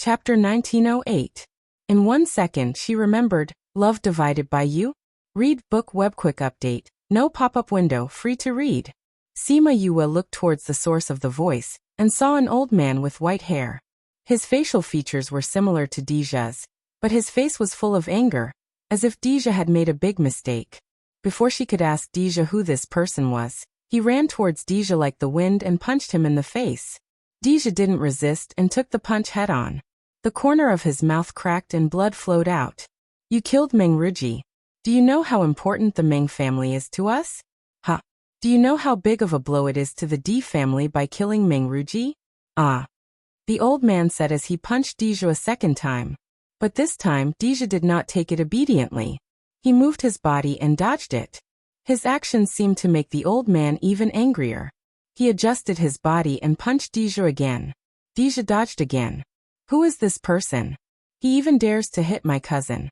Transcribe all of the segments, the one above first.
Chapter 1908. In 1 second she remembered, Love Divided by You? Read book web quick update, no pop-up window, free to read. Sima Yue looked towards the source of the voice, and saw an old man with white hair. His facial features were similar to Deja's, but his face was full of anger, as if Deja had made a big mistake. Before she could ask Deja who this person was, he ran towards Deja like the wind and punched him in the face. Deja didn't resist and took the punch head-on. The corner of his mouth cracked and blood flowed out. You killed Meng Ruji. Do you know how important the Meng family is to us? Ha! Do you know how big of a blow it is to the D family by killing Meng Ruji? Ah! The old man said as he punched Deja a second time. But this time Deja did not take it obediently. He moved his body and dodged it. His actions seemed to make the old man even angrier. He adjusted his body and punched Deja again. Deja dodged again. Who is this person? He even dares to hit my cousin.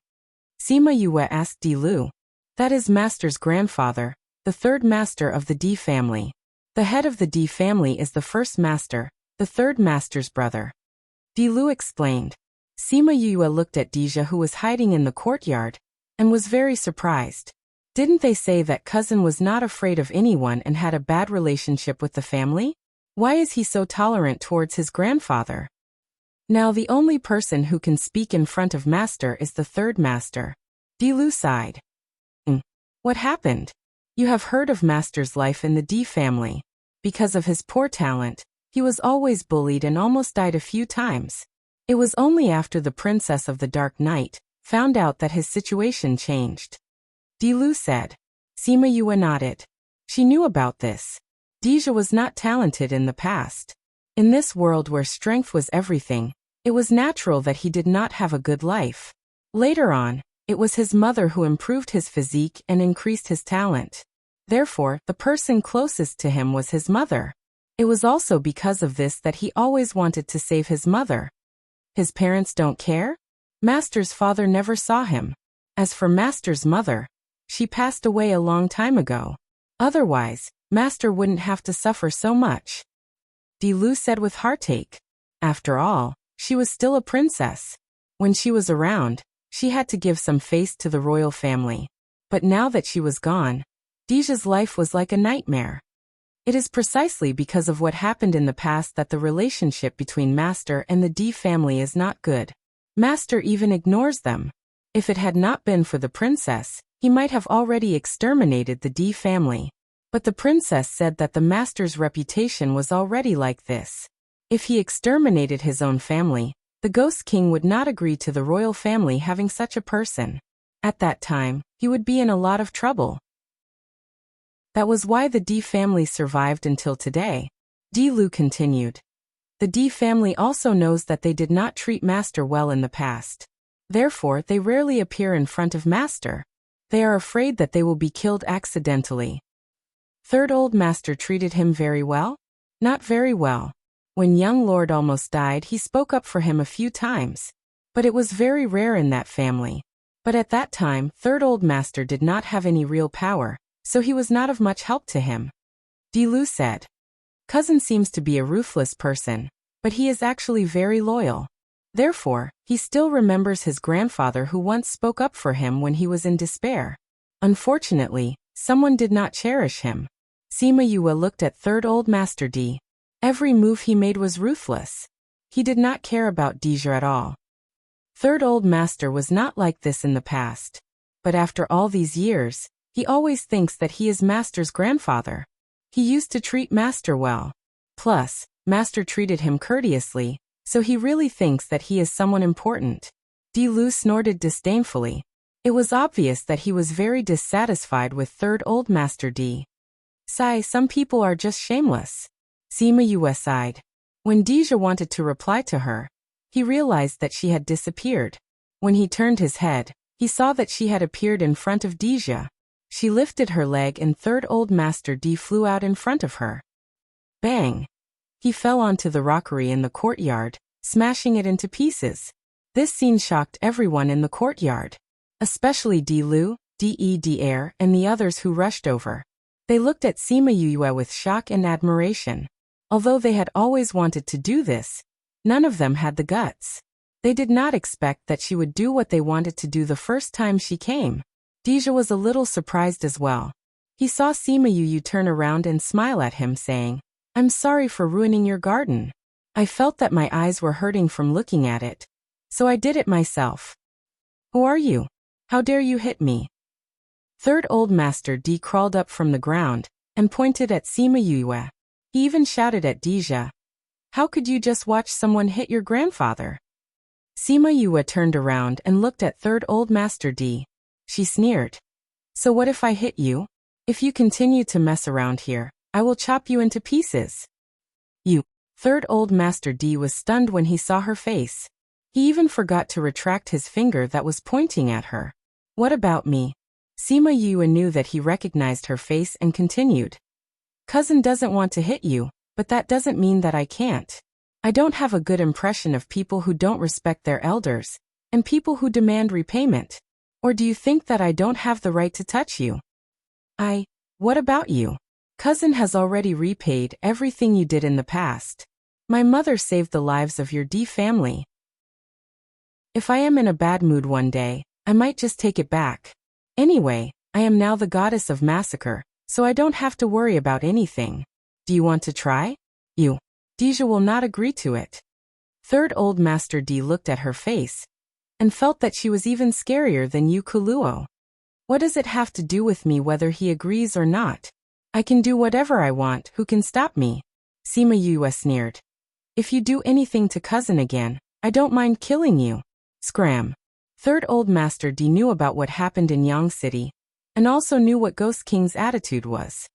Sima Yue asked Di Lu. That is Master's grandfather, the third master of the D family. The head of the D family is the first master, the third master's brother. Di Lu explained. Sima Yue looked at Deja, who was hiding in the courtyard, and was very surprised. Didn't they say that cousin was not afraid of anyone and had a bad relationship with the family? Why is he so tolerant towards his grandfather? Now the only person who can speak in front of Master is the third master. Di Lu sighed. What happened? You have heard of Master's life in the D family. Because of his poor talent, he was always bullied and almost died a few times. It was only after the Princess of the Dark Night found out that his situation changed. Di Lu said. Sima Yue nodded. She knew about this. Deja was not talented in the past. In this world where strength was everything, it was natural that he did not have a good life. Later on, it was his mother who improved his physique and increased his talent. Therefore, the person closest to him was his mother. It was also because of this that he always wanted to save his mother. His parents don't care? Master's father never saw him. As for Master's mother, she passed away a long time ago. Otherwise, Master wouldn't have to suffer so much. Di Lu said with heartache. After all, she was still a princess. When she was around, she had to give some face to the royal family. But now that she was gone, Deja's life was like a nightmare. It is precisely because of what happened in the past that the relationship between Master and the D family is not good. Master even ignores them. If it had not been for the princess, he might have already exterminated the D family. But the princess said that the Master's reputation was already like this. If he exterminated his own family, the Ghost King would not agree to the royal family having such a person. At that time, he would be in a lot of trouble. That was why the D family survived until today. Di Lu continued. The D family also knows that they did not treat Master well in the past. Therefore, they rarely appear in front of Master. They are afraid that they will be killed accidentally. Third Old Master treated him very well? Not very well. When young Lord almost died, he spoke up for him a few times. But it was very rare in that family. But at that time, Third Old Master did not have any real power, so he was not of much help to him. Di Lu said. Cousin seems to be a ruthless person, but he is actually very loyal. Therefore, he still remembers his grandfather who once spoke up for him when he was in despair. Unfortunately, someone did not cherish him. Sima Yue looked at Third Old Master D. Every move he made was ruthless. He did not care about Deja at all. Third Old Master was not like this in the past. But after all these years, he always thinks that he is Master's grandfather. He used to treat Master well. Plus, Master treated him courteously, so he really thinks that he is someone important. Di Lu snorted disdainfully. It was obvious that he was very dissatisfied with Third Old Master D. Sigh, some people are just shameless. Sima Yue sighed. When Deja wanted to reply to her, he realized that she had disappeared. When he turned his head, he saw that she had appeared in front of Deja. She lifted her leg and Third Old Master D flew out in front of her. Bang! He fell onto the rockery in the courtyard, smashing it into pieces. This scene shocked everyone in the courtyard, especially Di Lu, Der, and the others who rushed over. They looked at Sima Yue with shock and admiration. Although they had always wanted to do this, none of them had the guts. They did not expect that she would do what they wanted to do the first time she came. Deja was a little surprised as well. He saw Sima Yu turn around and smile at him, saying, "I'm sorry for ruining your garden. I felt that my eyes were hurting from looking at it, so I did it myself." "Who are you? How dare you hit me?" Third Old Master D crawled up from the ground and pointed at Sima Yue. He even shouted at Deja, "How could you just watch someone hit your grandfather?" Sima Yue turned around and looked at Third Old Master D. She sneered, "So what if I hit you? If you continue to mess around here, I will chop you into pieces." "You." Third Old Master D was stunned when he saw her face. He even forgot to retract his finger that was pointing at her. "What about me?" Sima Yue knew that he recognized her face and continued, "Cousin doesn't want to hit you, but that doesn't mean that I can't. I don't have a good impression of people who don't respect their elders, and people who demand repayment. Or do you think that I don't have the right to touch you?" What about you? Cousin has already repaid everything you did in the past. My mother saved the lives of your D family. If I am in a bad mood one day, I might just take it back. Anyway, I am now the goddess of massacre, so I don't have to worry about anything. Do you want to try? You. Deja will not agree to it. Third Old Master D looked at her face and felt that she was even scarier than Yu Kuluo. What does it have to do with me whether he agrees or not? I can do whatever I want, who can stop me? Sima Yue sneered. If you do anything to cousin again, I don't mind killing you. Scram. Third Old Master D knew about what happened in Yang City, and also knew what Ghost King's attitude was.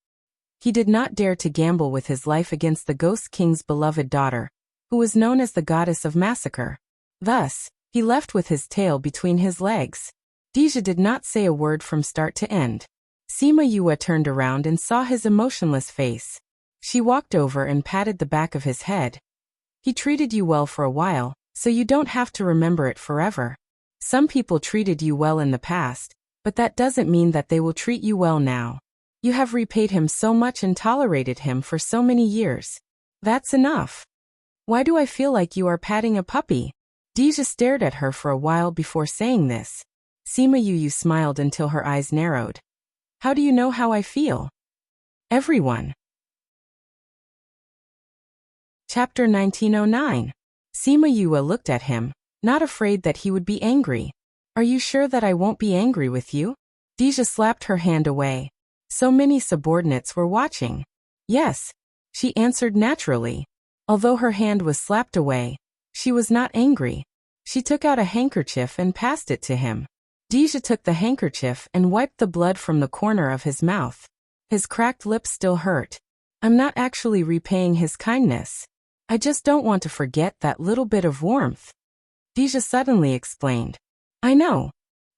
He did not dare to gamble with his life against the Ghost King's beloved daughter, who was known as the goddess of massacre. Thus, he left with his tail between his legs. Deja did not say a word from start to end. Sima Yue turned around and saw his emotionless face. She walked over and patted the back of his head. He treated you well for a while, so you don't have to remember it forever. Some people treated you well in the past, but that doesn't mean that they will treat you well now. You have repaid him so much and tolerated him for so many years. That's enough. Why do I feel like you are patting a puppy? Deja stared at her for a while before saying this. Sima Yue smiled until her eyes narrowed. How do you know how I feel? Everyone. Chapter 1909. Sima Yue looked at him, not afraid that he would be angry. Are you sure that I won't be angry with you? Deja slapped her hand away. So many subordinates were watching. Yes, she answered naturally. Although her hand was slapped away, she was not angry. She took out a handkerchief and passed it to him. Deja took the handkerchief and wiped the blood from the corner of his mouth. His cracked lips still hurt. I'm not actually repaying his kindness. I just don't want to forget that little bit of warmth. Deja suddenly explained. I know.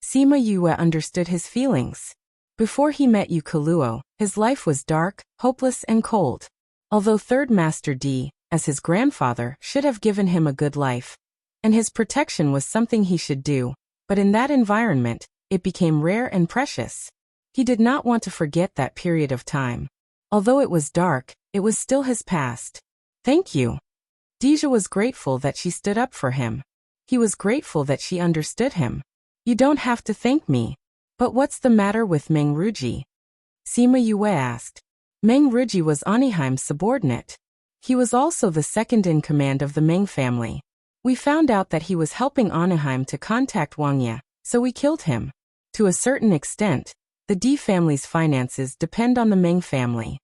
Sima Yue understood his feelings. Before he met Yu Kuluo, his life was dark, hopeless and cold. Although Third Master D, as his grandfather, should have given him a good life, and his protection was something he should do, but in that environment, it became rare and precious. He did not want to forget that period of time. Although it was dark, it was still his past. Thank you. Deja was grateful that she stood up for him. He was grateful that she understood him. You don't have to thank me. But what's the matter with Meng Ruji? Sima Yue asked. Meng Ruji was Aniheim's subordinate. He was also the second in command of the Meng family. We found out that he was helping Aniheim to contact Wang Ye, so we killed him. To a certain extent, the D family's finances depend on the Meng family.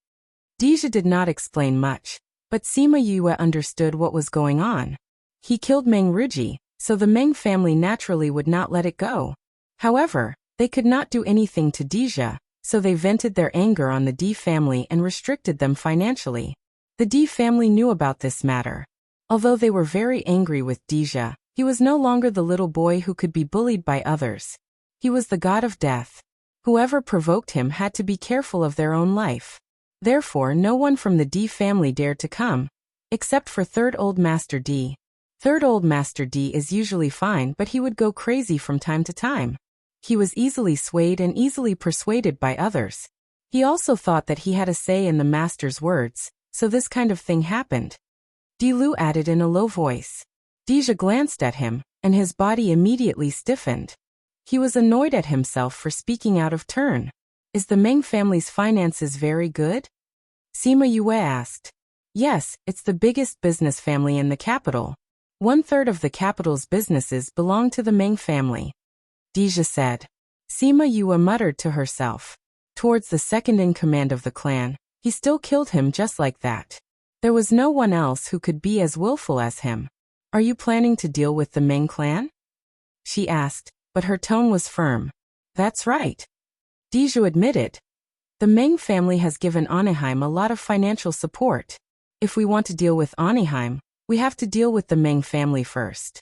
Deja did not explain much, but Sima Yue understood what was going on. He killed Meng Ruji, so the Meng family naturally would not let it go. However, they could not do anything to Deja, so they vented their anger on the D family and restricted them financially. The D family knew about this matter. Although they were very angry with Deja, he was no longer the little boy who could be bullied by others. He was the god of death. Whoever provoked him had to be careful of their own life. Therefore, no one from the D family dared to come, except for Third Old Master D. Third Old Master D is usually fine, but he would go crazy from time to time. He was easily swayed and easily persuaded by others. He also thought that he had a say in the master's words, so this kind of thing happened. Di Lu added in a low voice. Deja glanced at him, and his body immediately stiffened. He was annoyed at himself for speaking out of turn. Is the Meng family's finances very good? Sima Yue asked. Yes, it's the biggest business family in the capital. 1/3 of the capital's businesses belong to the Meng family. Deja said. Sima Yue muttered to herself. Towards the second in command of the clan, he still killed him just like that. There was no one else who could be as willful as him. Are you planning to deal with the Meng clan? She asked, but her tone was firm. That's right. Deja admitted. The Meng family has given Anaheim a lot of financial support. If we want to deal with Anaheim, we have to deal with the Meng family first.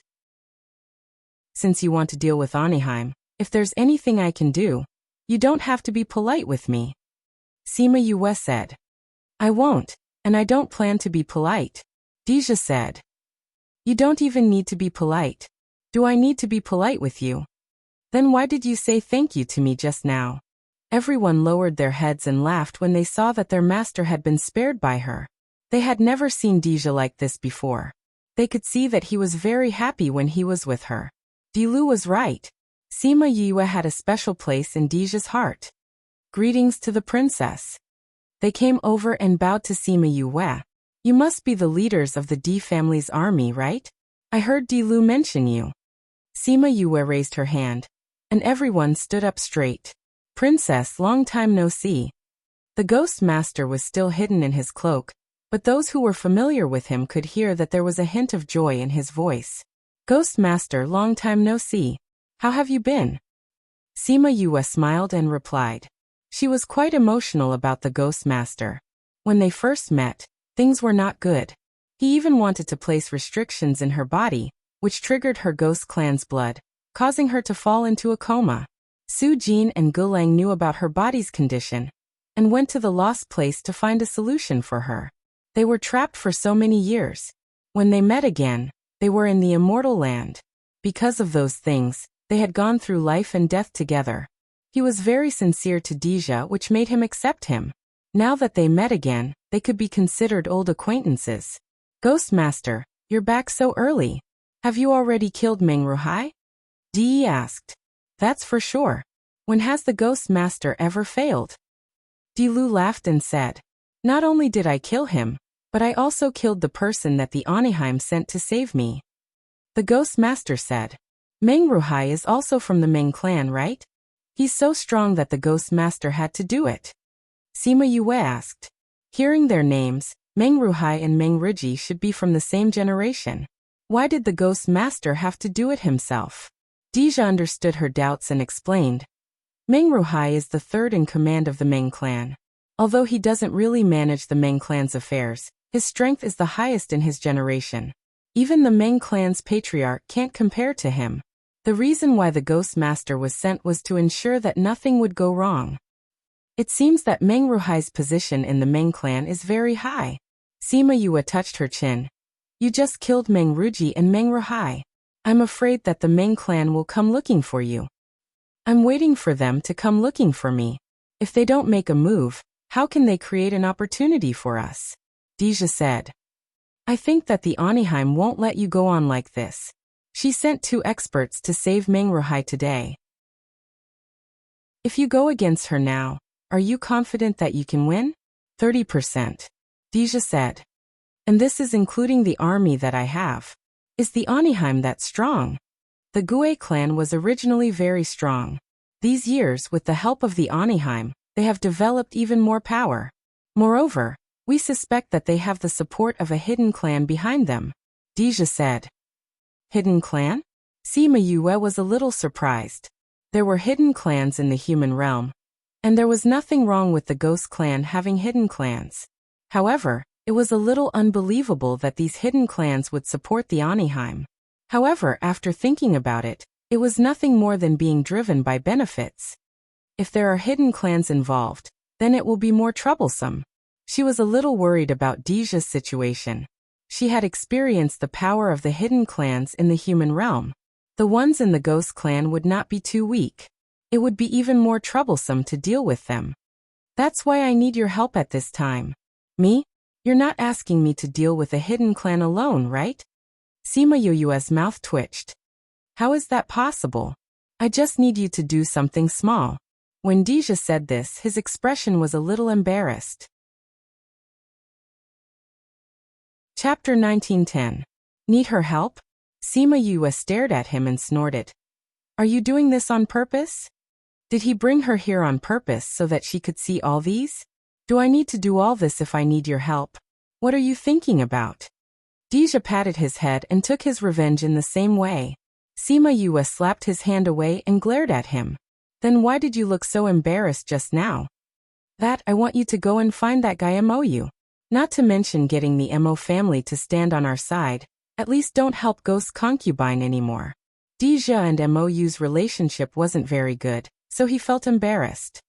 Since you want to deal with Anaheim, if there's anything I can do, you don't have to be polite with me. Sima Yue said. I won't, and I don't plan to be polite. Deja said. You don't even need to be polite. Do I need to be polite with you? Then why did you say thank you to me just now? Everyone lowered their heads and laughed when they saw that their master had been spared by her. They had never seen Deja like this before. They could see that he was very happy when he was with her. Dilu was right. Sima Yue had a special place in Deja's heart. Greetings to the princess. They came over and bowed to Sima Yue. You must be the leaders of the D family's army, right? I heard Dilu mention you. Sima Yue raised her hand, and everyone stood up straight. Princess, long time no see. The ghost master was still hidden in his cloak, but those who were familiar with him could hear that there was a hint of joy in his voice. Ghost master, long time no see. How have you been? Sima Yue smiled and replied. She was quite emotional about the ghost master. When they first met, things were not good. He even wanted to place restrictions in her body, which triggered her ghost clan's blood, causing her to fall into a coma. Su Jin and Gulang knew about her body's condition and went to the lost place to find a solution for her. They were trapped for so many years. When they met again, they were in the immortal land. Because of those things, they had gone through life and death together. He was very sincere to Deja, which made him accept him. Now that they met again, they could be considered old acquaintances. Ghost Master, you're back so early. Have you already killed Meng Ruhai? Dee asked. That's for sure. When has the Ghost Master ever failed? Dilu laughed and said, not only did I kill him, but I also killed the person that the Anaheim sent to save me. The Ghost Master said, Meng Ruhai is also from the Meng clan, right? He's so strong that the Ghost Master had to do it. Sima Yue asked. Hearing their names, Meng Ruhai and Meng Riji should be from the same generation. Why did the Ghost Master have to do it himself? Deja understood her doubts and explained. Meng Ruhai is the third in command of the Meng clan. Although he doesn't really manage the Meng clan's affairs, his strength is the highest in his generation. Even the Meng clan's patriarch can't compare to him. The reason why the Ghost Master was sent was to ensure that nothing would go wrong. It seems that Meng Ruhai's position in the Meng clan is very high. Sima Yue touched her chin. You just killed Meng Ruji and Meng Ruhai. I'm afraid that the Meng clan will come looking for you. I'm waiting for them to come looking for me. If they don't make a move, how can they create an opportunity for us? Deja said. I think that the Anaheim won't let you go on like this. She sent 2 experts to save Meng Ruhai today. If you go against her now, are you confident that you can win? 30%. Deja said. And this is including the army that I have. Is the Anaheim that strong? The Gue clan was originally very strong. These years, with the help of the Anaheim, they have developed even more power. Moreover, we suspect that they have the support of a hidden clan behind them. Deja said. Hidden clan? Sima Yue was a little surprised. There were hidden clans in the human realm, and there was nothing wrong with the ghost clan having hidden clans. However, it was a little unbelievable that these hidden clans would support the Anaheim. However, after thinking about it, it was nothing more than being driven by benefits. If there are hidden clans involved, then it will be more troublesome. She was a little worried about Deja's situation. She had experienced the power of the hidden clans in the human realm. The ones in the ghost clan would not be too weak. It would be even more troublesome to deal with them. That's why I need your help at this time. Me? You're not asking me to deal with a hidden clan alone, right? Sima Yu's mouth twitched. How is that possible? I just need you to do something small. When Deja said this, his expression was a little embarrassed. Chapter 1910. Need her help? Sima Yue stared at him and snorted. Are you doing this on purpose? Did he bring her here on purpose so that she could see all these? Do I need to do all this if I need your help? What are you thinking about? Deja patted his head and took his revenge in the same way. Sima Yue slapped his hand away and glared at him. Then why did you look so embarrassed just now? That I want you to go and find that guy Mou. Not to mention getting the Mo family to stand on our side. At least don't help Ghost's concubine anymore. Deja and Mou's relationship wasn't very good, so he felt embarrassed.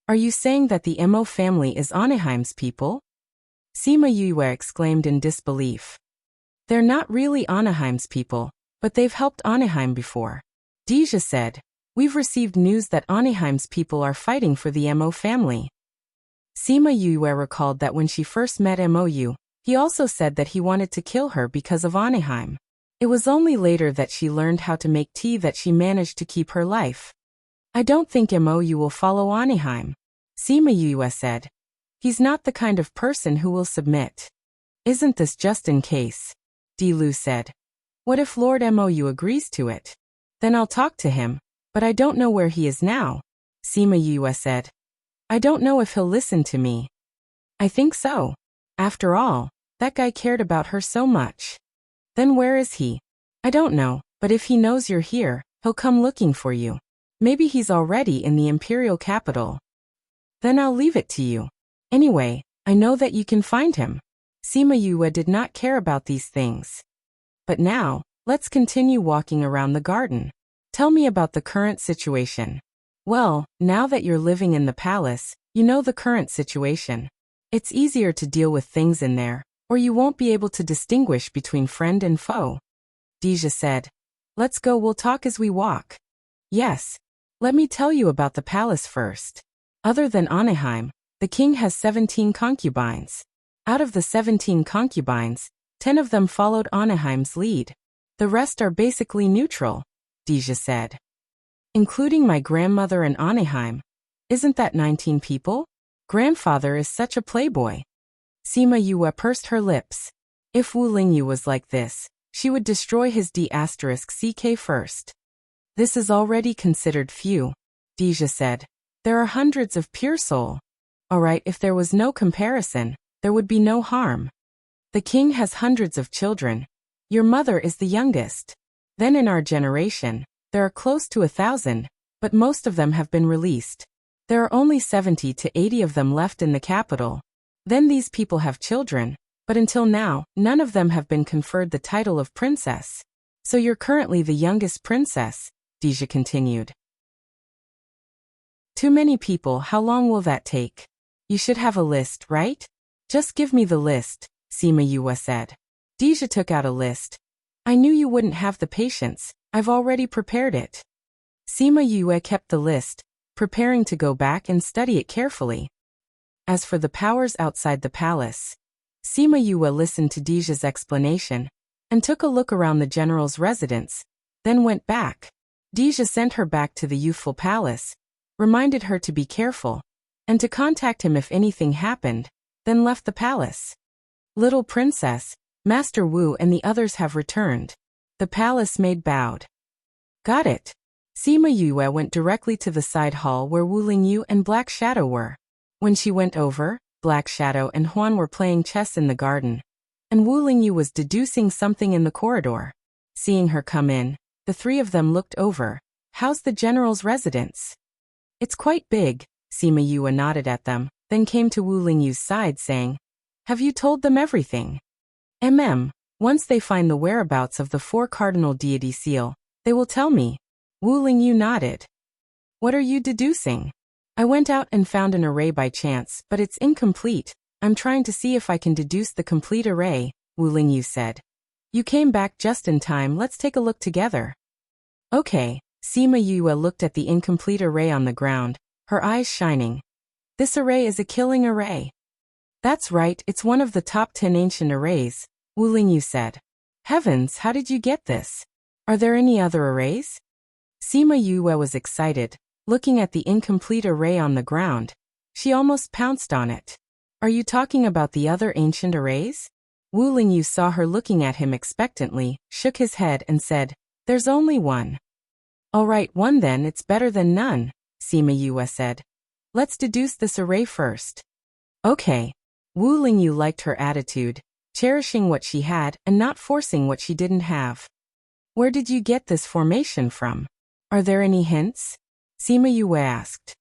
Are you saying that the Mo family is Anaheim's people? Sima Yue exclaimed in disbelief. They're not really Anaheim's people, but they've helped Anaheim before. Deja said, we've received news that Anaheim's people are fighting for the Mo family. Sima Yue recalled that when she first met Mou, he also said that he wanted to kill her because of Anaheim. It was only later that she learned how to make tea that she managed to keep her life. I don't think Mou will follow Anaheim, Sima Yue said. He's not the kind of person who will submit. Isn't this just in case? Di-Lu said. What if Lord Mou agrees to it? Then I'll talk to him, but I don't know where he is now, Sima Yue said. I don't know if he'll listen to me. I think so. After all, that guy cared about her so much. Then where is he? I don't know, but if he knows you're here, he'll come looking for you. Maybe he's already in the imperial capital. Then I'll leave it to you. Anyway, I know that you can find him. Sima Yue did not care about these things. But now, let's continue walking around the garden. Tell me about the current situation. Well, now that you're living in the palace, you know the current situation. It's easier to deal with things in there, or you won't be able to distinguish between friend and foe. Deja said. Let's go, we'll talk as we walk. Yes. Let me tell you about the palace first. Other than Anaheim, the king has 17 concubines. Out of the 17 concubines, 10 of them followed Anaheim's lead. The rest are basically neutral, Deja said. Including my grandmother and Anaheim. Isn't that 19 people? Grandfather is such a playboy. Sima Yue pursed her lips. If Wu Lingyu was like this, she would destroy his D***CK first. This is already considered few, Deja said. There are hundreds of pure soul. Alright, if there was no comparison, there would be no harm. The king has hundreds of children. Your mother is the youngest. Then in our generation, there are close to 1,000, but most of them have been released. There are only 70 to 80 of them left in the capital. Then these people have children, but until now, none of them have been conferred the title of princess. So you're currently the youngest princess, Deja continued. Too many people, how long will that take? You should have a list, right? Just give me the list, Sima Yue said. Deja took out a list. I knew you wouldn't have the patience, I've already prepared it. Sima Yue kept the list, preparing to go back and study it carefully. As for the powers outside the palace, Sima Yue listened to Deja's explanation and took a look around the general's residence, then went back. Deja sent her back to the youthful palace, reminded her to be careful, and to contact him if anything happened, then left the palace. Little princess, Master Wu and the others have returned. The palace maid bowed. Got it. Sima Yue went directly to the side hall where Wu Lingyu and Black Shadow were. When she went over, Black Shadow and Huan were playing chess in the garden, and Wu Lingyu was deducing something in the corridor. Seeing her come in, the three of them looked over. How's the general's residence? It's quite big, Sima Yue nodded at them, then came to Wu Lingyu's side saying, have you told them everything? Once they find the whereabouts of the 4 cardinal deity seal, they will tell me. Wu Lingyu nodded. What are you deducing? I went out and found an array by chance, but it's incomplete. I'm trying to see if I can deduce the complete array, Wu Lingyu said. You came back just in time, let's take a look together. Okay, Sima Yue looked at the incomplete array on the ground, her eyes shining. This array is a killing array. That's right, it's one of the top 10 ancient arrays, Wu Lingyu said. Heavens, how did you get this? Are there any other arrays? Sima Yue was excited, looking at the incomplete array on the ground. She almost pounced on it. Are you talking about the other ancient arrays? Wu Lingyu saw her looking at him expectantly, shook his head and said, there's only one. All right, one then, it's better than none, Sima Yue said. Let's deduce this array first. Okay. Wu Lingyu liked her attitude, cherishing what she had and not forcing what she didn't have. Where did you get this formation from? Are there any hints? Sima Yue asked.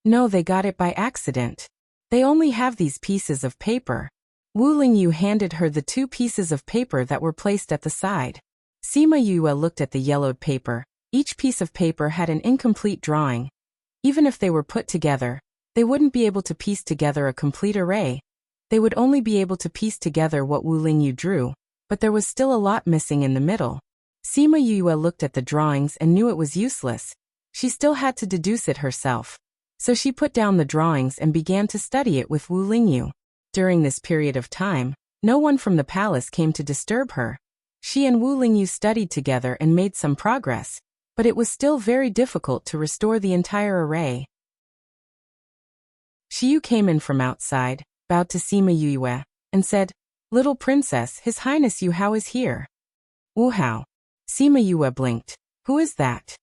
No, they got it by accident. They only have these pieces of paper. Wu Lingyu handed her the 2 pieces of paper that were placed at the side. Sima Yue looked at the yellowed paper. Each piece of paper had an incomplete drawing. Even if they were put together, they wouldn't be able to piece together a complete array. They would only be able to piece together what Wu Lingyu drew, but there was still a lot missing in the middle. Sima Yue looked at the drawings and knew it was useless. She still had to deduce it herself. So she put down the drawings and began to study it with Wu Lingyu. During this period of time, no one from the palace came to disturb her. She and Wu Lingyu studied together and made some progress, but it was still very difficult to restore the entire array. Shiyu came in from outside, bowed to Sima Yue, and said, Little princess, His Highness Yu Hao is here. Wu Hao. Sima Yue blinked. Who is that?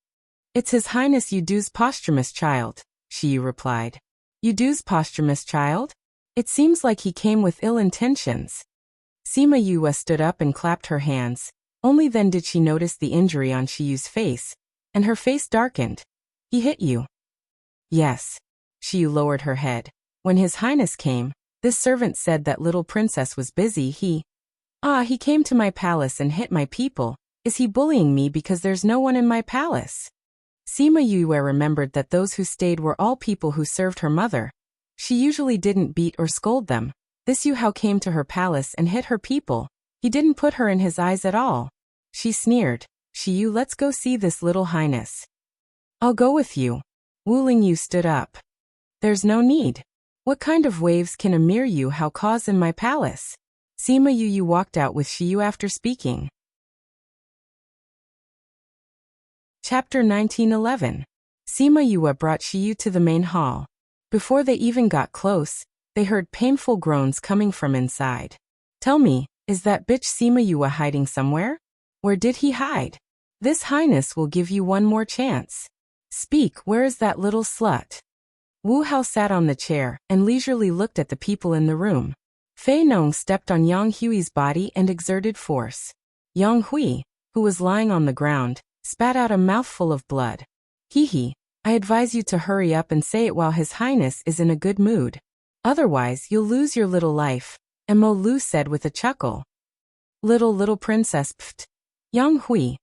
It's His Highness Yu Du's posthumous child, Shiyu replied. Yu Du's posthumous child? It seems like he came with ill intentions. Sima Yue stood up and clapped her hands. Only then did she notice the injury on Shiyu's face, and her face darkened. He hit you? Yes. Shiyu lowered her head. When His Highness came, this servant said that little princess was busy. He came to my palace and hit my people. Is he bullying me because there's no one in my palace? Sima Yue remembered that those who stayed were all people who served her mother. She usually didn't beat or scold them. This Yu Hao came to her palace and hit her people. He didn't put her in his eyes at all. She sneered. Shiyu, let's go see this little highness. I'll go with you. Wu Lingyu stood up. There's no need. What kind of waves can a mere Yu Hao cause in my palace? Sima Yue walked out with Shiyu after speaking. Chapter 1911. Sima Yue brought Shiyu to the main hall. Before they even got close, they heard painful groans coming from inside. Tell me, is that bitch Sima Yue hiding somewhere? Where did he hide? This highness will give you one more chance. Speak, where is that little slut? Wu Hao sat on the chair and leisurely looked at the people in the room. Fei Nong stepped on Yang Hui's body and exerted force. Yang Hui, who was lying on the ground, spat out a mouthful of blood. Hee, I advise you to hurry up and say it while His Highness is in a good mood. Otherwise you'll lose your little life, Mo Lu said with a chuckle. Little princess pfft. Yang Hui.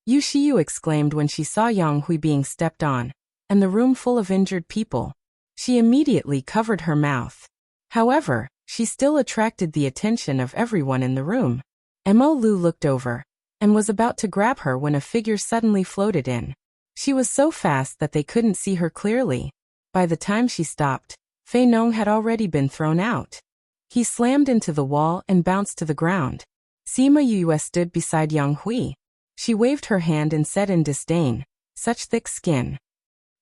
Yu Shiyu exclaimed when she saw Yang Hui being stepped on, and the room full of injured people. She immediately covered her mouth. However, she still attracted the attention of everyone in the room. Mo Lu looked over, and was about to grab her when a figure suddenly floated in. She was so fast that they couldn't see her clearly. By the time she stopped, Fei Nong had already been thrown out. He slammed into the wall and bounced to the ground. Sima Yue stood beside Yang Hui. She waved her hand and said in disdain, such thick skin.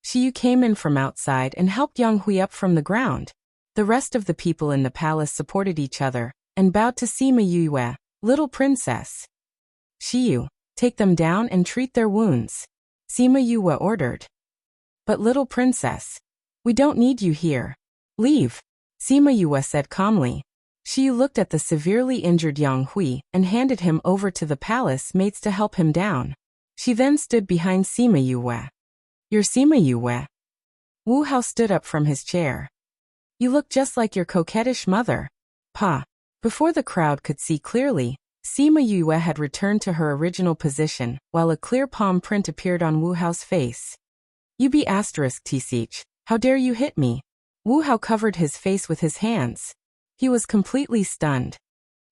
Shiyu came in from outside and helped Yang Hui up from the ground. The rest of the people in the palace supported each other, and bowed to Sima Yue, little princess. Shiyu, take them down and treat their wounds. Sima Yue ordered. But little princess, we don't need you here. Leave, Sima Yue said calmly. Shiyu looked at the severely injured Yang Hui and handed him over to the palace maids to help him down. She then stood behind Sima Yue. You're Sima Yue? Wu Hao stood up from his chair. You look just like your coquettish mother. Pa. Before the crowd could see clearly, Sima Yue had returned to her original position, while a clear palm print appeared on Wu Hao's face. You be asterisk Tsich, how dare you hit me? Wu Hao covered his face with his hands. He was completely stunned.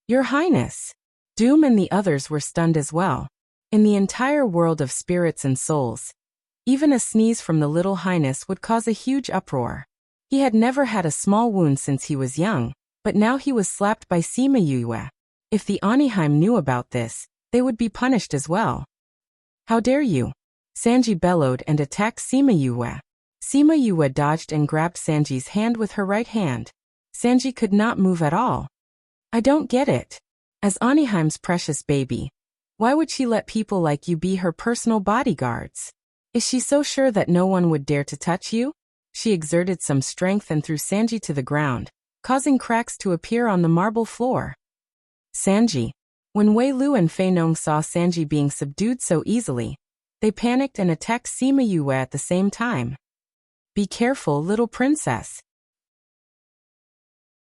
Your Highness! Doom and the others were stunned as well. In the entire world of spirits and souls, even a sneeze from the little Highness would cause a huge uproar. He had never had a small wound since he was young, but now he was slapped by Sima Yue. If the Onihime knew about this, they would be punished as well. How dare you? Sanji bellowed and attacked Sima Yue. Sima Yue dodged and grabbed Sanji's hand with her right hand. Sanji could not move at all. I don't get it. As Onihime's precious baby, why would she let people like you be her personal bodyguards? Is she so sure that no one would dare to touch you? She exerted some strength and threw Sanji to the ground, causing cracks to appear on the marble floor. Sanji. When Wei Lu and Fei Nong saw Sanji being subdued so easily, they panicked and attacked Sima Yue at the same time. Be careful, little princess.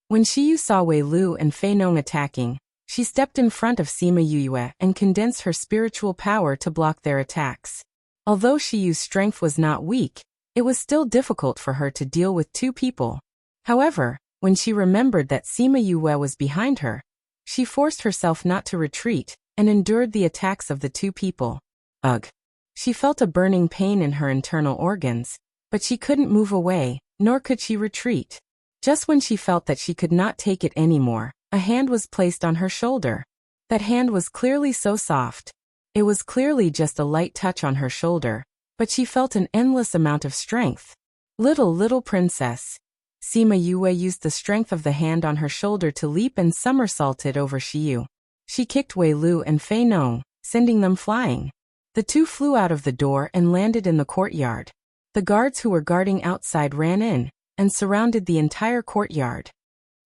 When Shiyu saw Wei Lu and Fei Nong attacking, she stepped in front of Sima Yue and condensed her spiritual power to block their attacks. Although Shiyu's strength was not weak, it was still difficult for her to deal with two people. However, when she remembered that Sima Yue was behind her, she forced herself not to retreat and endured the attacks of the two people. Ugh. She felt a burning pain in her internal organs, but she couldn't move away, nor could she retreat. Just when she felt that she could not take it anymore, a hand was placed on her shoulder. That hand was clearly so soft. It was clearly just a light touch on her shoulder, but she felt an endless amount of strength. Little princess. Sima Yue used the strength of the hand on her shoulder to leap and somersaulted over Shiyu. She kicked Wei Lu and Fei Nong, sending them flying. The two flew out of the door and landed in the courtyard. The guards who were guarding outside ran in and surrounded the entire courtyard.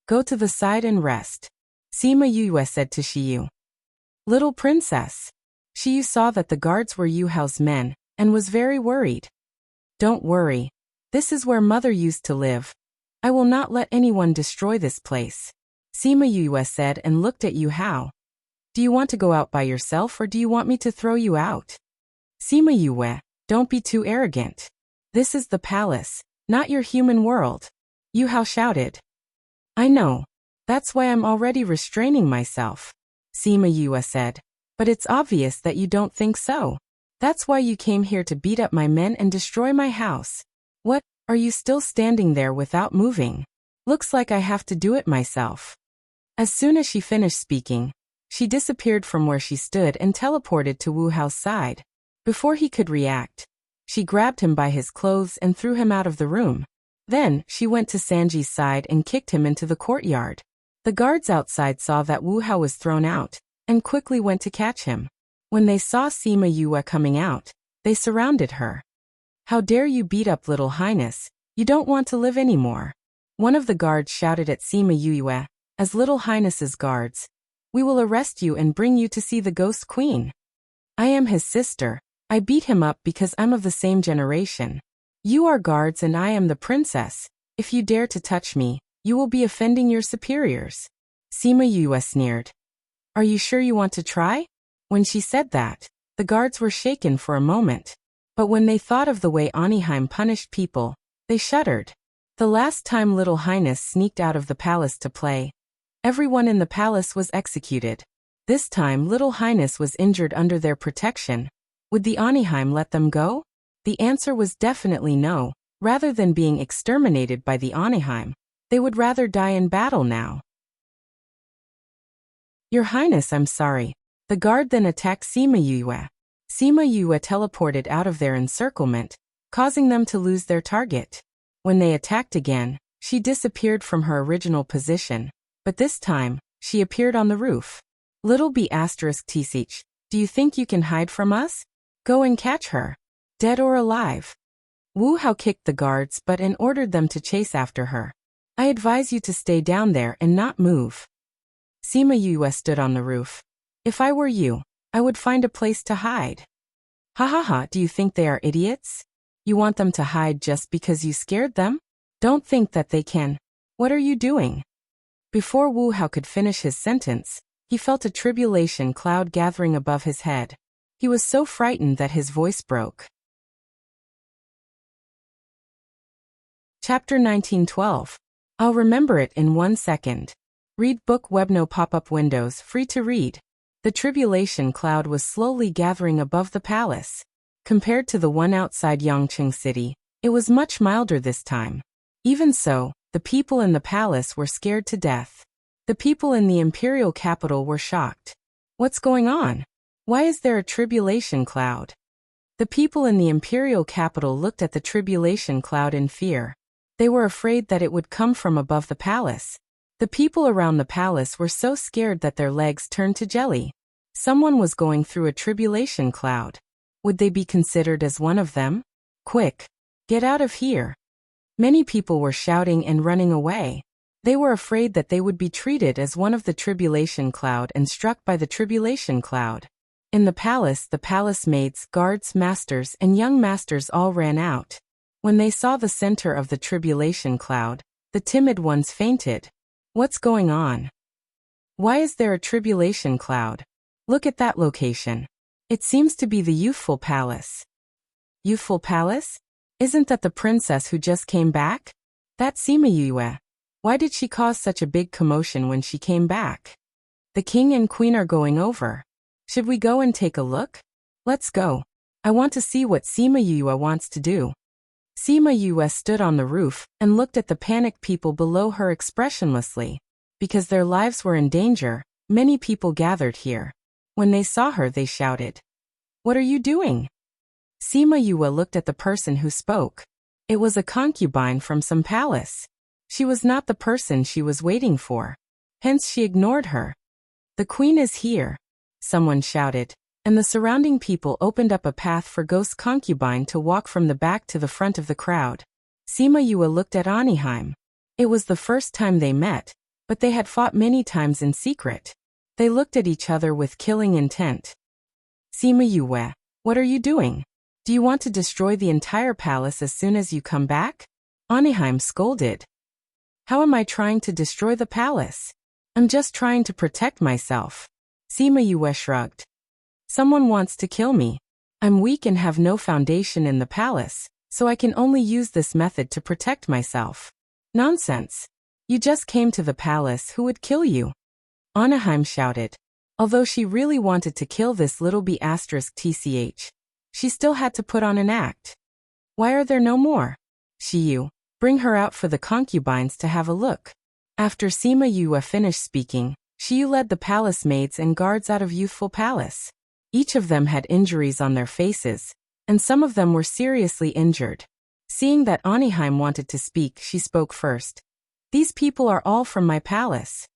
Go to the side and rest, Sima Yue said to Shiyu. Little princess. Shiyu saw that the guards were Yu Hao's men and was very worried. Don't worry. This is where mother used to live. I will not let anyone destroy this place, Sima Yue said and looked at Yu Hao. Do you want to go out by yourself or do you want me to throw you out? Sima Yue, don't be too arrogant. This is the palace, not your human world, Yu Hao shouted. I know. That's why I'm already restraining myself, Sima Yue said. But it's obvious that you don't think so. That's why you came here to beat up my men and destroy my house. What, are you still standing there without moving? Looks like I have to do it myself. As soon as she finished speaking, she disappeared from where she stood and teleported to Wu Hao's side. Before he could react, she grabbed him by his clothes and threw him out of the room. Then, she went to Sanji's side and kicked him into the courtyard. The guards outside saw that Wu Hao was thrown out, and quickly went to catch him. When they saw Sima Yue coming out, they surrounded her. How dare you beat up Little Highness, you don't want to live anymore. One of the guards shouted at Sima Yue, as Little Highness's guards. We will arrest you and bring you to see the Ghost Queen. I am his sister. I beat him up because I'm of the same generation. You are guards and I am the princess. If you dare to touch me, you will be offending your superiors. Sima Yue sneered. Are you sure you want to try? When she said that, the guards were shaken for a moment. But when they thought of the way Onihime punished people, they shuddered. The last time Little Highness sneaked out of the palace to play, everyone in the palace was executed. This time Little Highness was injured under their protection. Would the Onihime let them go? The answer was definitely no. Rather than being exterminated by the Onihime, they would rather die in battle now. Your Highness, I'm sorry. The guard then attacked Sima Yue. Sima Yue teleported out of their encirclement, causing them to lose their target. When they attacked again, she disappeared from her original position, but this time, she appeared on the roof. Little B** Tsich, do you think you can hide from us? Go and catch her. Dead or alive. Wu Hao kicked the guards and ordered them to chase after her. I advise you to stay down there and not move. Sima Yue stood on the roof. If I were you, I would find a place to hide. Ha ha ha, do you think they are idiots? You want them to hide just because you scared them? Don't think that they can. What are you doing? Before Wu Hao could finish his sentence, he felt a tribulation cloud gathering above his head. He was so frightened that his voice broke. Chapter 1912. I'll remember it in 1 second. Read book web no pop-up windows free to read. The tribulation cloud was slowly gathering above the palace. Compared to the one outside Yangcheng City, it was much milder this time. Even so, the people in the palace were scared to death. The people in the imperial capital were shocked. What's going on? Why is there a tribulation cloud? The people in the imperial capital looked at the tribulation cloud in fear. They were afraid that it would come from above the palace. The people around the palace were so scared that their legs turned to jelly. Someone was going through a tribulation cloud. Would they be considered as one of them? Quick! Get out of here! Many people were shouting and running away. They were afraid that they would be treated as one of the tribulation cloud and struck by the tribulation cloud. In the palace maids, guards, masters, and young masters all ran out. When they saw the center of the tribulation cloud, the timid ones fainted. What's going on? Why is there a tribulation cloud? Look at that location. It seems to be the youthful palace. Youthful palace? Isn't that the princess who just came back? That's Sima Yue. Why did she cause such a big commotion when she came back? The king and queen are going over. Should we go and take a look? Let's go. I want to see what Sima Yue wants to do. Sima Yue stood on the roof and looked at the panicked people below her expressionlessly. Because their lives were in danger, many people gathered here. When they saw her, they shouted, "What are you doing?" Sima Yue looked at the person who spoke. It was a concubine from some palace. She was not the person she was waiting for. Hence she ignored her. "The queen is here," someone shouted, and the surrounding people opened up a path for Ghost Concubine to walk from the back to the front of the crowd. Sima Yue looked at Aniheim. It was the first time they met, but they had fought many times in secret. They looked at each other with killing intent. "Sima Yue, what are you doing? Do you want to destroy the entire palace as soon as you come back?" Aniheim scolded. "How am I trying to destroy the palace? I'm just trying to protect myself." Sima Yue shrugged. "Someone wants to kill me. I'm weak and have no foundation in the palace, so I can only use this method to protect myself." "Nonsense. You just came to the palace. Who would kill you?" Anaheim shouted. Although she really wanted to kill this little B*tch, she still had to put on an act. "Why are there no more? Shiyu, bring her out for the concubines to have a look." After Sima Yue finished speaking, Shiyu led the palace maids and guards out of Youthful Palace. Each of them had injuries on their faces, and some of them were seriously injured. Seeing that Aniheim wanted to speak, she spoke first. "These people are all from my palace.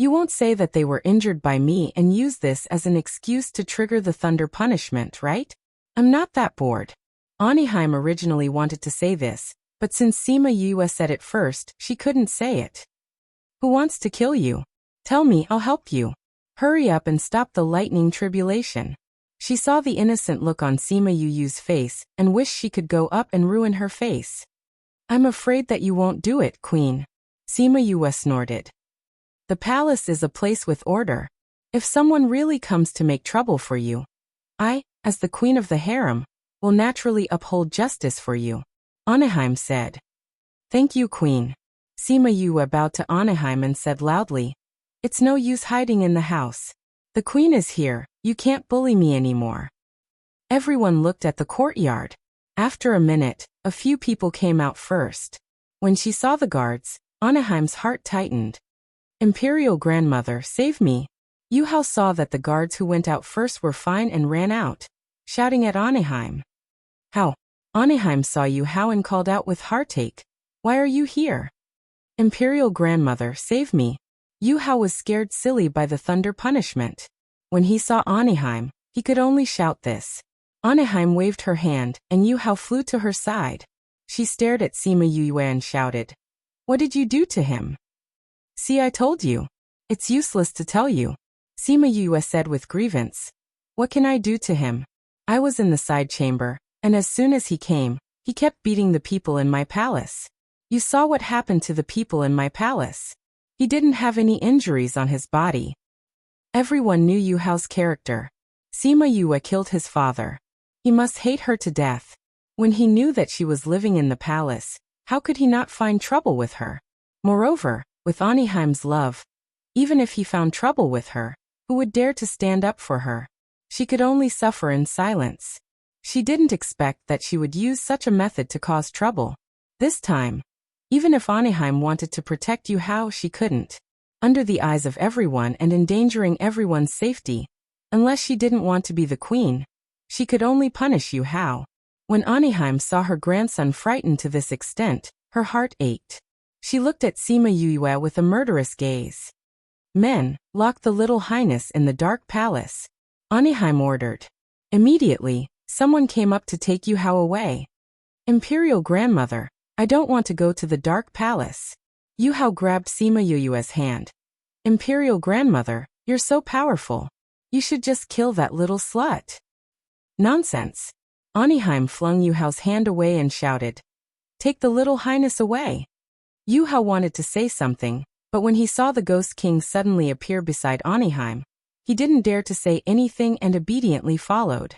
You won't say that they were injured by me and use this as an excuse to trigger the thunder punishment, right? I'm not that bored." Aniheim originally wanted to say this, but since Sima Yue said it first, she couldn't say it. "Who wants to kill you? Tell me, I'll help you. Hurry up and stop the lightning tribulation." She saw the innocent look on Sima Yue's face and wished she could go up and ruin her face. "I'm afraid that you won't do it, Queen." Sima Yue snorted. "The palace is a place with order. If someone really comes to make trouble for you, I, as the queen of the harem, will naturally uphold justice for you," Anaheim said. "Thank you, Queen." Sima Yue bowed to Anaheim and said loudly, "It's no use hiding in the house. The queen is here, you can't bully me anymore." Everyone looked at the courtyard. After a minute, a few people came out first. When she saw the guards, Anaheim's heart tightened. "Imperial Grandmother, save me." Yu Hao saw that the guards who went out first were fine and ran out, shouting at Anaheim. "How?" Anaheim saw Yu Hao and called out with heartache, "Why are you here?" "Imperial Grandmother, save me." Yu Hao was scared silly by the thunder punishment. When he saw Anaheim, he could only shout this. Anaheim waved her hand, and Yu Hao flew to her side. She stared at Sima Yue and shouted, "What did you do to him?" "See, I told you. It's useless to tell you," Sima Yue said with grievance. "What can I do to him? I was in the side chamber, and as soon as he came, he kept beating the people in my palace. You saw what happened to the people in my palace. He didn't have any injuries on his body." Everyone knew Yu Hao's character. Sima Yue killed his father. He must hate her to death. When he knew that she was living in the palace, how could he not find trouble with her? Moreover, with Anaheim's love, even if he found trouble with her, who would dare to stand up for her? She could only suffer in silence. She didn't expect that she would use such a method to cause trouble. This time, Even if Anaheim wanted to protect you, how she couldn't. Under the eyes of everyone and endangering everyone's safety. Unless she didn't want to be the queen. She could only punish you how. When Anaheim saw her grandson frightened to this extent, her heart ached. She looked at Sima Yue with a murderous gaze. Men, lock the little highness in the dark palace. Anaheim ordered. Immediately, someone came up to take Yu Hao away. Imperial grandmother, I don't want to go to the dark palace. Yu Hao grabbed Sima Yue's hand. Imperial grandmother, you're so powerful. You should just kill that little slut. Nonsense. Anaheim flung Yu Hao's hand away and shouted. Take the little highness away. Yu Hao wanted to say something, but when he saw the Ghost King suddenly appear beside Anaheim, he didn't dare to say anything and obediently followed.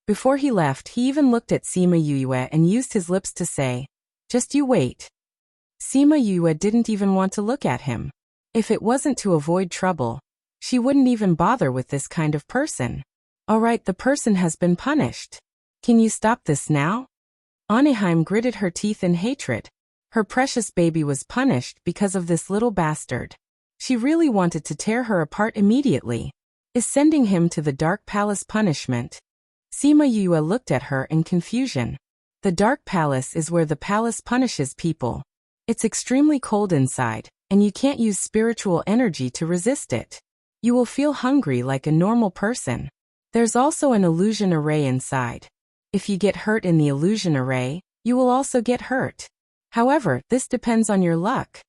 Before he left, he even looked at Sima Yue and used his lips to say, just you wait. Sima Yue didn't even want to look at him. If it wasn't to avoid trouble, she wouldn't even bother with this kind of person. Alright, the person has been punished. Can you stop this now? Anaheim gritted her teeth in hatred. Her precious baby was punished because of this little bastard. She really wanted to tear her apart immediately. Is sending him to the Dark Palace punishment? Sima Yue looked at her in confusion. The Dark Palace is where the palace punishes people. It's extremely cold inside, and you can't use spiritual energy to resist it. You will feel hungry like a normal person. There's also an illusion array inside. If you get hurt in the illusion array, you will also get hurt. However, this depends on your luck.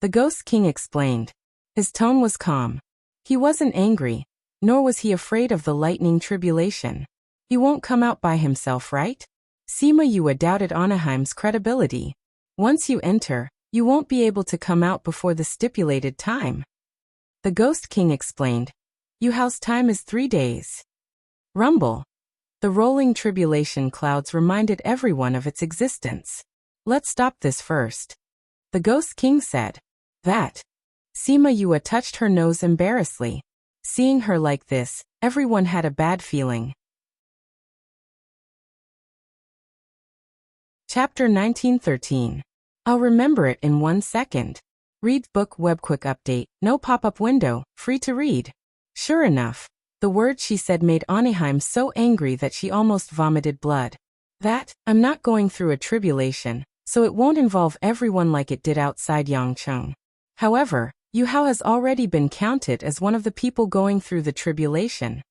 The Ghost King explained. His tone was calm. He wasn't angry, nor was he afraid of the lightning tribulation. He won't come out by himself, right? Sima Yue doubted Anaheim's credibility. Once you enter, you won't be able to come out before the stipulated time. The Ghost King explained. Yu Hao's time is 3 days. Rumble. The rolling tribulation clouds reminded everyone of its existence. Let's stop this first. The Ghost King said. That. Sima Yue touched her nose embarrassedly. Seeing her like this, everyone had a bad feeling. Chapter 1913. I'll remember it in 1 second. Read book web quick update, no pop-up window, free to read. Sure enough, the words she said made Anaheim so angry that she almost vomited blood. That, I'm not going through a tribulation, so it won't involve everyone like it did outside Yangcheng. However, Yu Hao has already been counted as one of the people going through the tribulation.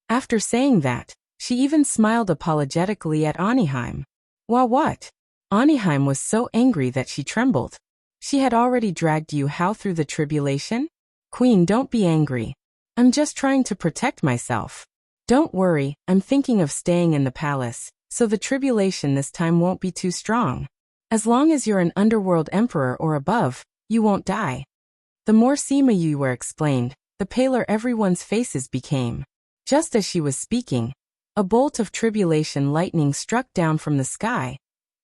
After saying that, she even smiled apologetically at Anaheim. What? Anaheim was so angry that she trembled. She had already dragged Yu Hao through the tribulation? Queen, don't be angry. I'm just trying to protect myself. Don't worry, I'm thinking of staying in the palace, so the tribulation this time won't be too strong. As long as you're an underworld emperor or above, you won't die. The more Sima Yue explained, the paler everyone's faces became. Just as she was speaking, a bolt of tribulation lightning struck down from the sky,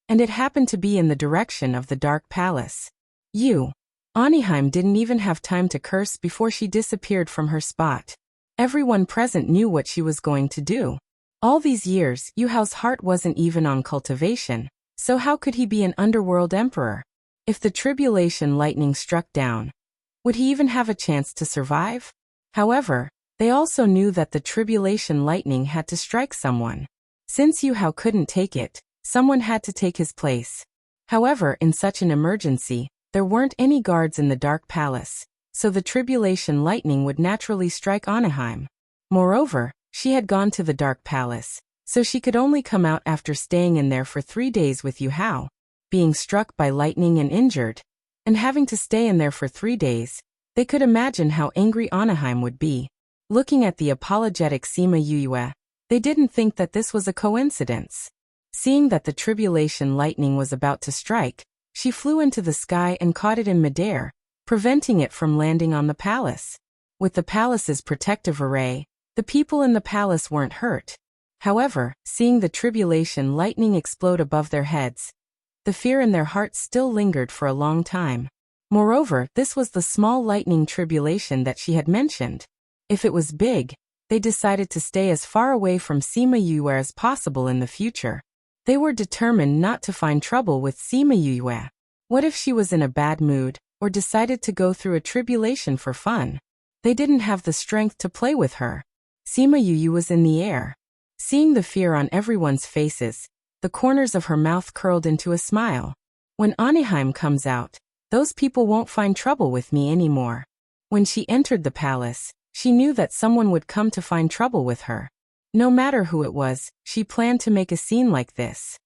and it happened to be in the direction of the Dark Palace. Anaheim didn't even have time to curse before she disappeared from her spot. Everyone present knew what she was going to do. All these years, Yu Hao's heart wasn't even on cultivation, so how could he be an underworld emperor? If the tribulation lightning struck down, would he even have a chance to survive? However, they also knew that the tribulation lightning had to strike someone. Since Yu Hao couldn't take it, someone had to take his place. However, in such an emergency, there weren't any guards in the Dark Palace, so the tribulation lightning would naturally strike Anaheim. Moreover, she had gone to the Dark Palace, so she could only come out after staying in there for 3 days with Yu Hao, being struck by lightning and injured, and having to stay in there for 3 days. They could imagine how angry Anaheim would be. Looking at the apologetic Sima Yue, they didn't think that this was a coincidence. Seeing that the tribulation lightning was about to strike, she flew into the sky and caught it in midair, preventing it from landing on the palace. With the palace's protective array, the people in the palace weren't hurt. However, seeing the tribulation lightning explode above their heads, the fear in their hearts still lingered for a long time. Moreover, this was the small lightning tribulation that she had mentioned. If it was big, they decided to stay as far away from Sima Yue as possible in the future. They were determined not to find trouble with Sima Yue. What if she was in a bad mood, or decided to go through a tribulation for fun? They didn't have the strength to play with her. Sima Yue was in the air. Seeing the fear on everyone's faces, the corners of her mouth curled into a smile. When Anaheim comes out, those people won't find trouble with me anymore. When she entered the palace, she knew that someone would come to find trouble with her. No matter who it was, she planned to make a scene like this.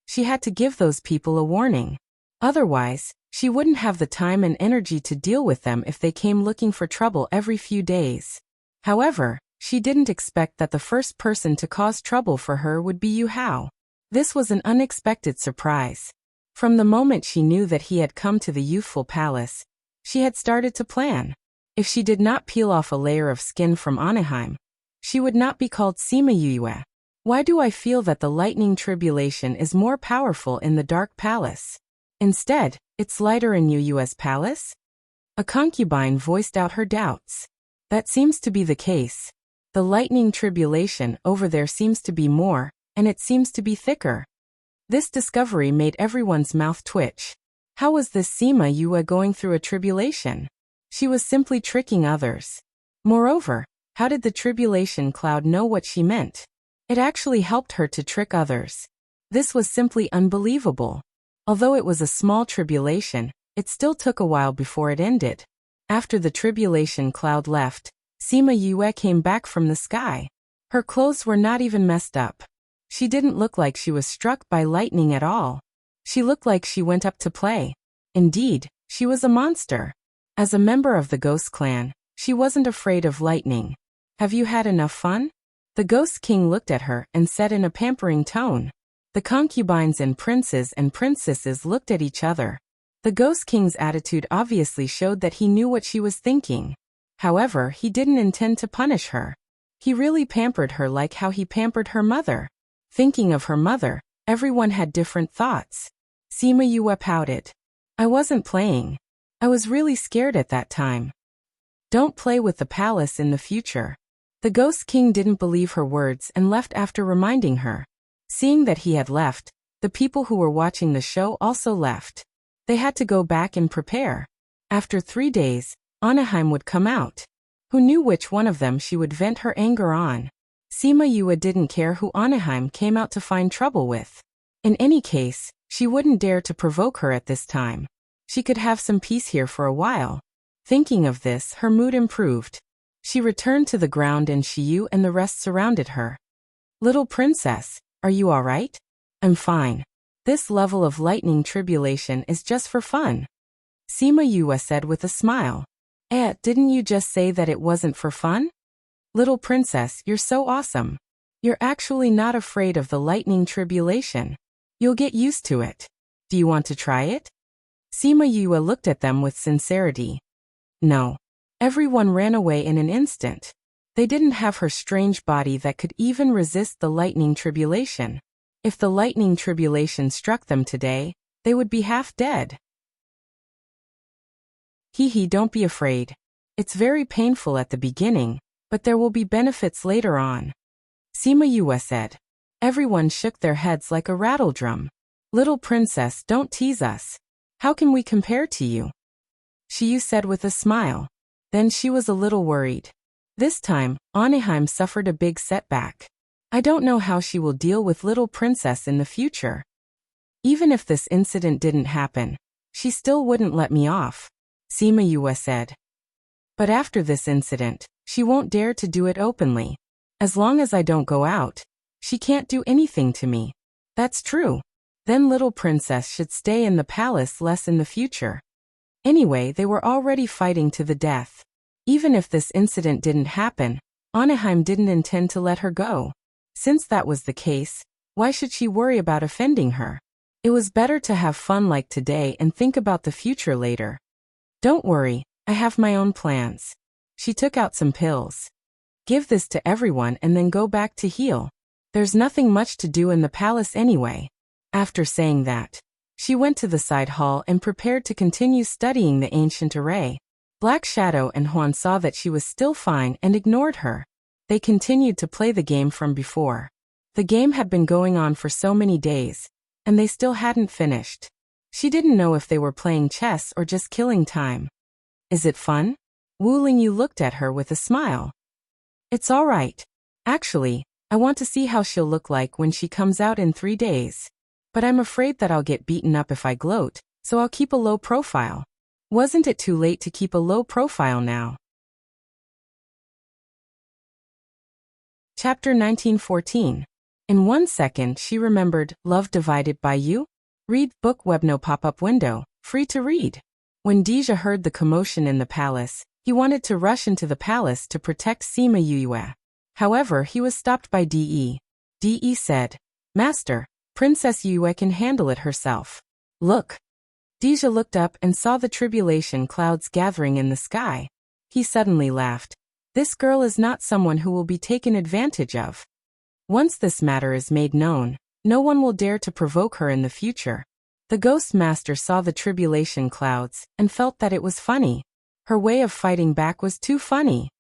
She had to give those people a warning. Otherwise, she wouldn't have the time and energy to deal with them if they came looking for trouble every few days. However, she didn't expect that the first person to cause trouble for her would be Yu Hao. This was an unexpected surprise. From the moment she knew that he had come to the youthful palace, she had started to plan. If she did not peel off a layer of skin from Anaheim, she would not be called Sima Yue. Why do I feel that the lightning tribulation is more powerful in the dark palace? Instead, it's lighter in Yue's palace? A concubine voiced out her doubts. That seems to be the case. The lightning tribulation over there seems to be more, and it seems to be thicker. This discovery made everyone's mouth twitch. How was this Sima Yue going through a tribulation? She was simply tricking others. Moreover, how did the tribulation cloud know what she meant? It actually helped her to trick others. This was simply unbelievable. Although it was a small tribulation, it still took a while before it ended. After the tribulation cloud left, Sima Yue came back from the sky. Her clothes were not even messed up. She didn't look like she was struck by lightning at all. She looked like she went up to play. Indeed, she was a monster. As a member of the Ghost Clan, she wasn't afraid of lightning. Have you had enough fun? The Ghost King looked at her and said in a pampering tone. The concubines and princes and princesses looked at each other. The Ghost King's attitude obviously showed that he knew what she was thinking. However, he didn't intend to punish her. He really pampered her like how he pampered her mother. Thinking of her mother, everyone had different thoughts. Sima Yue pouted. I wasn't playing. I was really scared at that time. Don't play with the palace in the future. The Ghost King didn't believe her words and left after reminding her. Seeing that he had left, the people who were watching the show also left. They had to go back and prepare. After 3 days, Anaheim would come out. Who knew which one of them she would vent her anger on? Sima Yue didn't care who Anaheim came out to find trouble with. In any case, she wouldn't dare to provoke her at this time. She could have some peace here for a while. Thinking of this, her mood improved. She returned to the ground and Shiyu and the rest surrounded her. Little princess, are you all right? I'm fine. This level of lightning tribulation is just for fun. Sima Yue said with a smile. Didn't you just say that it wasn't for fun? Little princess, you're so awesome. You're actually not afraid of the lightning tribulation. You'll get used to it. Do you want to try it? Sima Yue looked at them with sincerity. No. Everyone ran away in an instant. They didn't have her strange body that could even resist the lightning tribulation. If the lightning tribulation struck them today, they would be half dead. Don't be afraid. It's very painful at the beginning, but there will be benefits later on. Sima Yue said. Everyone shook their heads like a rattledrum. Little princess, don't tease us. How can we compare to you? Shiyu said with a smile. Then she was a little worried. This time, Anaheim suffered a big setback. I don't know how she will deal with little princess in the future. Even if this incident didn't happen, she still wouldn't let me off, Sima Yue said. But after this incident, she won't dare to do it openly. As long as I don't go out, she can't do anything to me. That's true. Then little princess should stay in the palace less in the future. Anyway, they were already fighting to the death. Even if this incident didn't happen, Anaheim didn't intend to let her go. Since that was the case, why should she worry about offending her? It was better to have fun like today and think about the future later. Don't worry, I have my own plans. She took out some pills. Give this to everyone and then go back to heal. There's nothing much to do in the palace anyway. After saying that, she went to the side hall and prepared to continue studying the ancient array. Black Shadow and Huan saw that she was still fine and ignored her. They continued to play the game from before. The game had been going on for so many days, and they still hadn't finished. She didn't know if they were playing chess or just killing time. Is it fun? Wu Lingyu looked at her with a smile. It's all right. Actually, I want to see how she'll look like when she comes out in 3 days. But I'm afraid that I'll get beaten up if I gloat, so I'll keep a low profile. Wasn't it too late to keep a low profile now? Chapter 1914. In 1 second she remembered, Love Divided by You? Read book web no pop-up window, free to read. When Deja heard the commotion in the palace, he wanted to rush into the palace to protect Sima Yue. However, he was stopped by De. De said, Master, Princess Yue can handle it herself. Look. Deja looked up and saw the tribulation clouds gathering in the sky. He suddenly laughed. This girl is not someone who will be taken advantage of. Once this matter is made known, no one will dare to provoke her in the future. The Ghost Master saw the tribulation clouds and felt that it was funny. Her way of fighting back was too funny.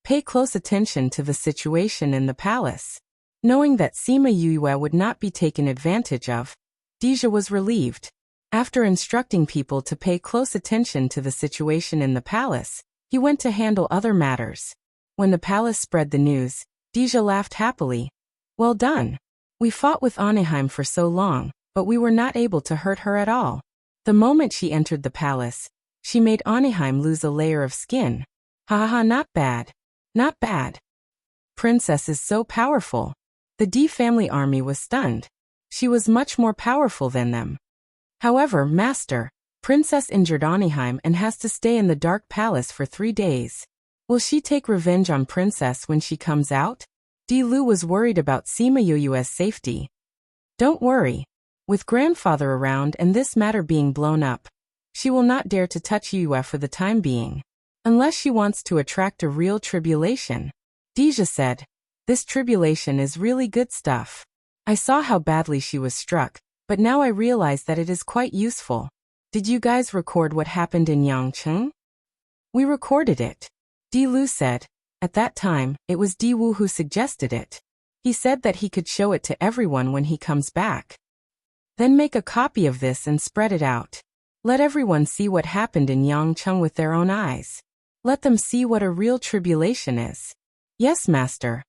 Pay close attention to the situation in the palace. Knowing that Sima Yue would not be taken advantage of, Deja was relieved. After instructing people to pay close attention to the situation in the palace, he went to handle other matters. When the palace spread the news, Deja laughed happily. Well done. We fought with Anaheim for so long, but we were not able to hurt her at all. The moment she entered the palace, she made Anaheim lose a layer of skin. Ha ha ha, not bad. Not bad. Princess is so powerful. The D family army was stunned. She was much more powerful than them. However, Master, Princess injured Anaheim and has to stay in the Dark Palace for 3 days. Will she take revenge on Princess when she comes out? Di Lu was worried about Sima Yue's safety. Don't worry. With grandfather around and this matter being blown up, she will not dare to touch Yue for the time being. Unless she wants to attract a real tribulation. Deja said, this tribulation is really good stuff. I saw how badly she was struck, but now I realize that it is quite useful. Did you guys record what happened in Yangcheng? We recorded it. Di Lu said. At that time, it was Di Wu who suggested it. He said that he could show it to everyone when he comes back. Then make a copy of this and spread it out. Let everyone see what happened in Yangcheng with their own eyes. Let them see what a real tribulation is. Yes, Master.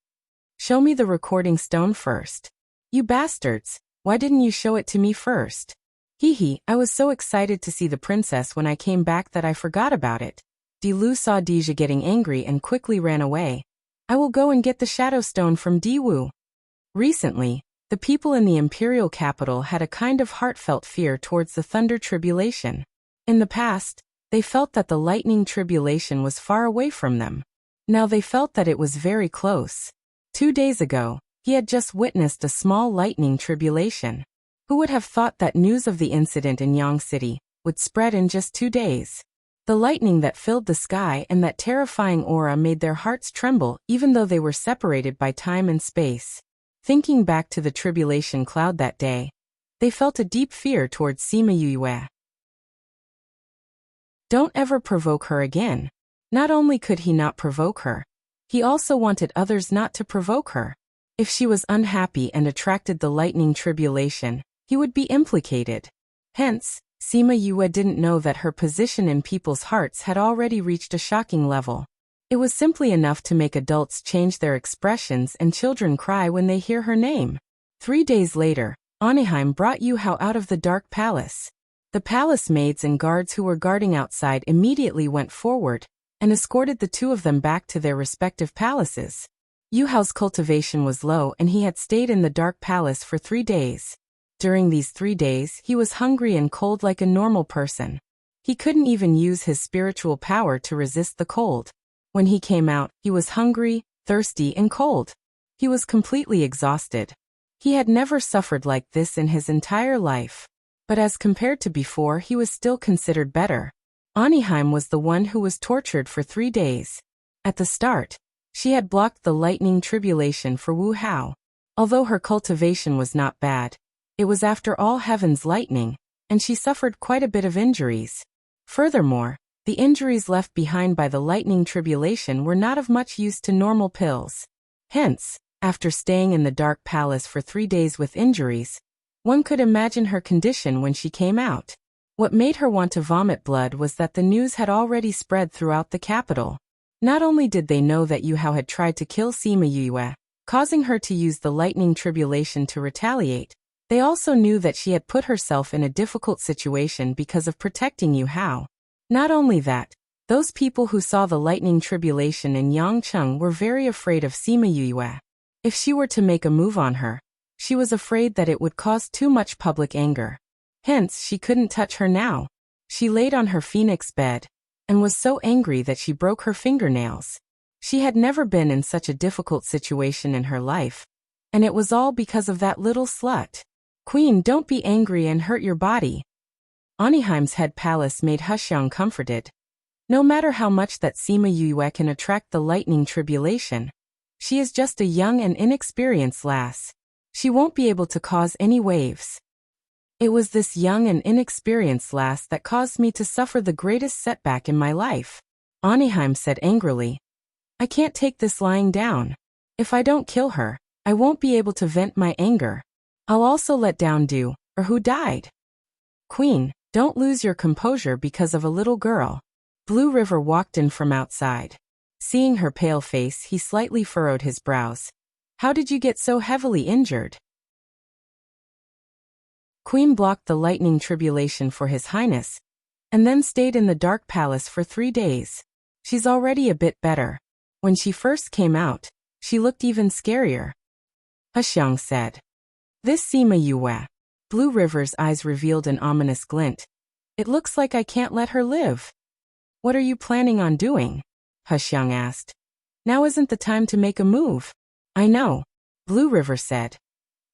Show me the recording stone first. You bastards, why didn't you show it to me first? Hee, I was so excited to see the princess when I came back that I forgot about it. Di Lu saw Deja getting angry and quickly ran away. I will go and get the shadow stone from Di Wu. Recently, the people in the imperial capital had a kind of heartfelt fear towards the thunder tribulation. In the past, they felt that the lightning tribulation was far away from them. Now they felt that it was very close. 2 days ago, he had just witnessed a small lightning tribulation. Who would have thought that news of the incident in Yang City would spread in just 2 days? The lightning that filled the sky and that terrifying aura made their hearts tremble even though they were separated by time and space. Thinking back to the tribulation cloud that day, they felt a deep fear towards Sima Yue. Don't ever provoke her again. Not only could he not provoke her, he also wanted others not to provoke her. If she was unhappy and attracted the lightning tribulation, he would be implicated. Hence, Sima Yue didn't know that her position in people's hearts had already reached a shocking level. It was simply enough to make adults change their expressions and children cry when they hear her name. 3 days later, Anaheim brought Yu Hao out of the Dark Palace. The palace maids and guards who were guarding outside immediately went forward and escorted the two of them back to their respective palaces. Yu Hao's cultivation was low and he had stayed in the Dark Palace for 3 days. During these 3 days, he was hungry and cold like a normal person. He couldn't even use his spiritual power to resist the cold. When he came out, he was hungry, thirsty, and cold. He was completely exhausted. He had never suffered like this in his entire life. But as compared to before, he was still considered better. Anaheim was the one who was tortured for 3 days. At the start, she had blocked the lightning tribulation for Wu Hao. Although her cultivation was not bad, it was after all heaven's lightning, and she suffered quite a bit of injuries. Furthermore, the injuries left behind by the lightning tribulation were not of much use to normal pills. Hence, After staying in the dark palace for 3 days with injuries, one could imagine her condition when she came out. What made her want to vomit blood was that the news had already spread throughout the capital. Not only did they know that Yu Hao had tried to kill Sima Yue, causing her to use the lightning tribulation to retaliate, they also knew that she had put herself in a difficult situation because of protecting Yu Hao. Not only that, those people who saw the lightning tribulation in Yangcheng were very afraid of Sima Yue. If she were to make a move on her, she was afraid that it would cause too much public anger. Hence, she couldn't touch her now. She laid on her phoenix bed and was so angry that she broke her fingernails. She had never been in such a difficult situation in her life, and it was all because of that little slut. Queen, don't be angry and hurt your body. Aniheim's head palace made Huxiang comforted. No matter how much that Sima Yue can attract the lightning tribulation, she is just a young and inexperienced lass. She won't be able to cause any waves. It was this young and inexperienced lass that caused me to suffer the greatest setback in my life, Aniheim said angrily. I can't take this lying down. If I don't kill her, I won't be able to vent my anger. I'll also let down Du, or who died. Queen, don't lose your composure because of a little girl. Blue River walked in from outside. Seeing her pale face, he slightly furrowed his brows. How did you get so heavily injured? Queen blocked the lightning tribulation for His Highness, and then stayed in the dark palace for 3 days. She's already a bit better. When she first came out, she looked even scarier. Huxiang said. This Sima Yue. Blue River's eyes revealed an ominous glint. It looks like I can't let her live. What are you planning on doing? Huxiang asked. Now isn't the time to make a move. I know, Blue River said.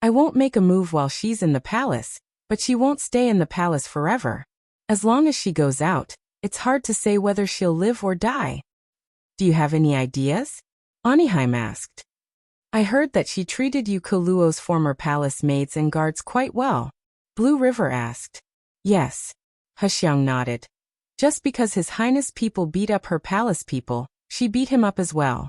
I won't make a move while she's in the palace, but she won't stay in the palace forever. As long as she goes out, it's hard to say whether she'll live or die. Do you have any ideas? Aniheim asked. I heard that she treated Yu Kuluo's former palace maids and guards quite well. Blue River asked. Yes. Huxiang nodded. Just because His Highness people beat up her palace people, she beat him up as well.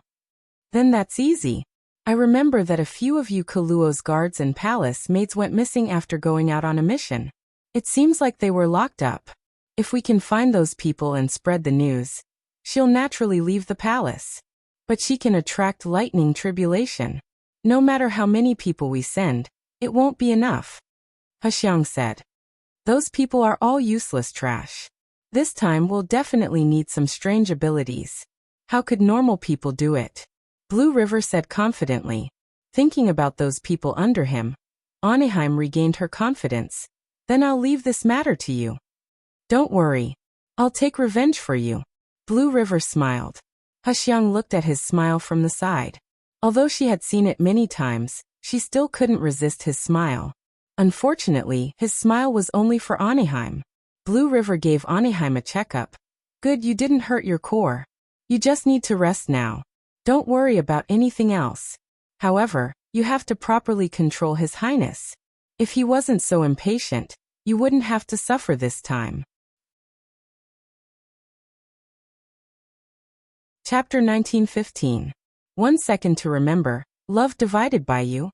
Then that's easy. I remember that a few of Yu Kuluo's guards and palace maids went missing after going out on a mission. It seems like they were locked up. If we can find those people and spread the news, she'll naturally leave the palace. But she can attract lightning tribulation. No matter how many people we send, it won't be enough. Huxiang said. Those people are all useless trash. This time we'll definitely need some strange abilities. How could normal people do it? Blue River said confidently. Thinking about those people under him, Aniheim regained her confidence. Then I'll leave this matter to you. Don't worry. I'll take revenge for you. Blue River smiled. Huxiang looked at his smile from the side. Although she had seen it many times, she still couldn't resist his smile. Unfortunately, his smile was only for Aniheim. Blue River gave Aniheim a checkup. Good, you didn't hurt your core. You just need to rest now. Don't worry about anything else. However, you have to properly control His Highness. If he wasn't so impatient, you wouldn't have to suffer this time. Chapter 1915. 1 second to remember. Love divided by you.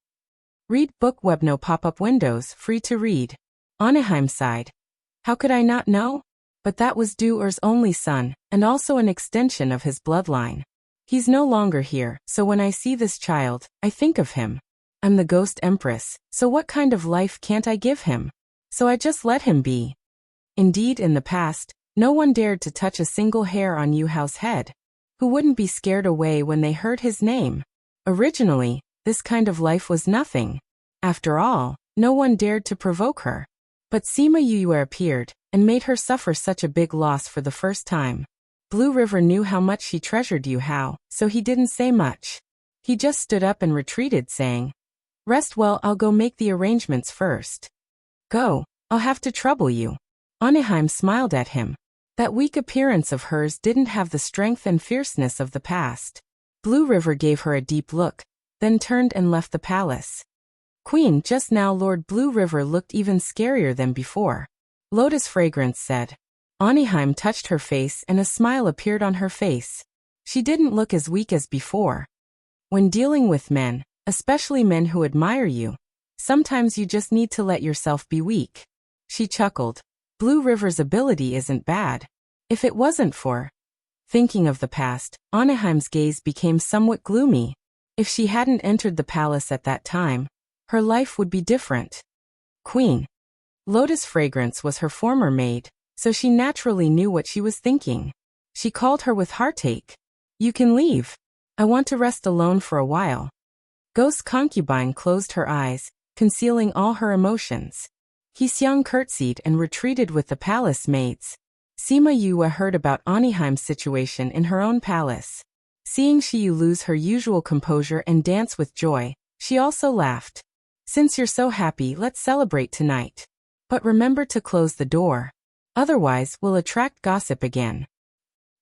Read book web, no pop-up windows, free to read. Aniheim sighed. How could I not know? But that was Du Er's only son, and also an extension of his bloodline. He's no longer here, so when I see this child, I think of him. I'm the Ghost Empress, so what kind of life can't I give him? So I just let him be. Indeed, in the past, no one dared to touch a single hair on Yu Hao's head. Who wouldn't be scared away when they heard his name? Originally, this kind of life was nothing. After all, no one dared to provoke her. But Sima Yue appeared, and made her suffer such a big loss for the first time. Blue River knew how much she treasured Yu Hao, so he didn't say much. He just stood up and retreated, saying, Rest well, I'll go make the arrangements first. Go, I'll have to trouble you. Aniheim smiled at him. That weak appearance of hers didn't have the strength and fierceness of the past. Blue River gave her a deep look, then turned and left the palace. Queen, just now Lord Blue River looked even scarier than before. Lotus Fragrance said. Aniheim touched her face and a smile appeared on her face. She didn't look as weak as before. When dealing with men, especially men who admire you. Sometimes you just need to let yourself be weak. She chuckled. Blue River's ability isn't bad. If it wasn't for thinking of the past, Anaheim's gaze became somewhat gloomy. If she hadn't entered the palace at that time, her life would be different. Queen Lotus Fragrance was her former maid, so she naturally knew what she was thinking. She called her with heartache. You can leave. I want to rest alone for a while. Ghost Concubine closed her eyes, concealing all her emotions. Heseong curtsied and retreated with the palace maids. Sima Yue heard about Anaheim's situation in her own palace. Seeing Shiyu lose her usual composure and dance with joy, she also laughed. Since you're so happy, let's celebrate tonight. But remember to close the door. Otherwise, we'll attract gossip again.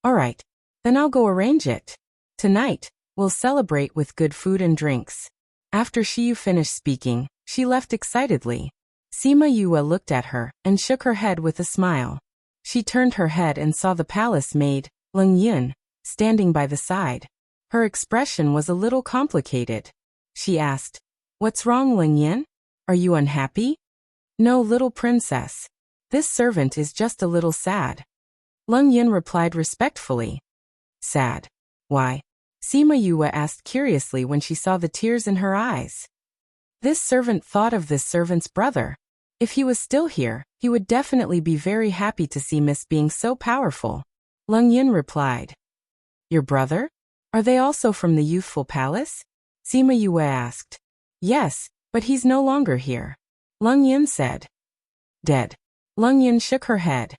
Alright, then I'll go arrange it. Tonight, we'll celebrate with good food and drinks. After Shiyu finished speaking, she left excitedly. Sima Yue looked at her and shook her head with a smile. She turned her head and saw the palace maid, Leng Yun, standing by the side. Her expression was a little complicated. She asked, What's wrong, Leng Yun? Are you unhappy? No, little princess. This servant is just a little sad. Leng Yun replied respectfully. Sad? Why? Sima Yue asked curiously when she saw the tears in her eyes. This servant thought of this servant's brother. If he was still here, he would definitely be very happy to see Miss being so powerful. Leng Yun replied. Your brother? Are they also from the youthful palace? Sima Yue asked. Yes, but he's no longer here. Leng Yun said. Dead. Leng Yun shook her head.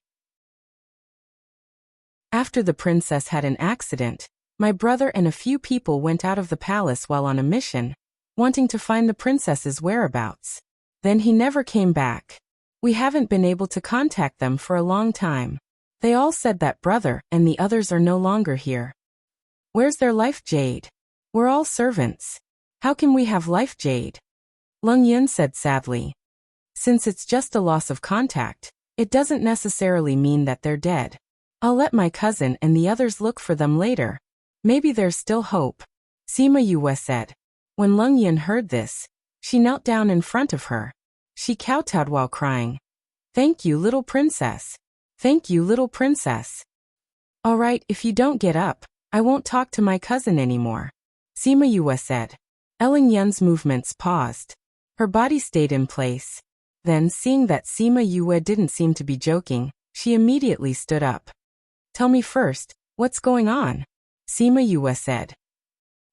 After the princess had an accident, my brother and a few people went out of the palace while on a mission, wanting to find the princess's whereabouts. Then he never came back. We haven't been able to contact them for a long time. They all said that brother and the others are no longer here. Where's their life jade? We're all servants. How can we have life jade? Leng Yun said sadly. Since it's just a loss of contact, it doesn't necessarily mean that they're dead. I'll let my cousin and the others look for them later. Maybe there's still hope. Sima Yue said. When Leng Yun heard this, she knelt down in front of her. She kowtowed while crying. Thank you, little princess. Thank you, little princess. All right, if you don't get up, I won't talk to my cousin anymore. Sima Yue said. Leng Yun's movements paused. Her body stayed in place. Then, seeing that Sima Yue didn't seem to be joking, she immediately stood up. Tell me first, what's going on? Sima Yue said.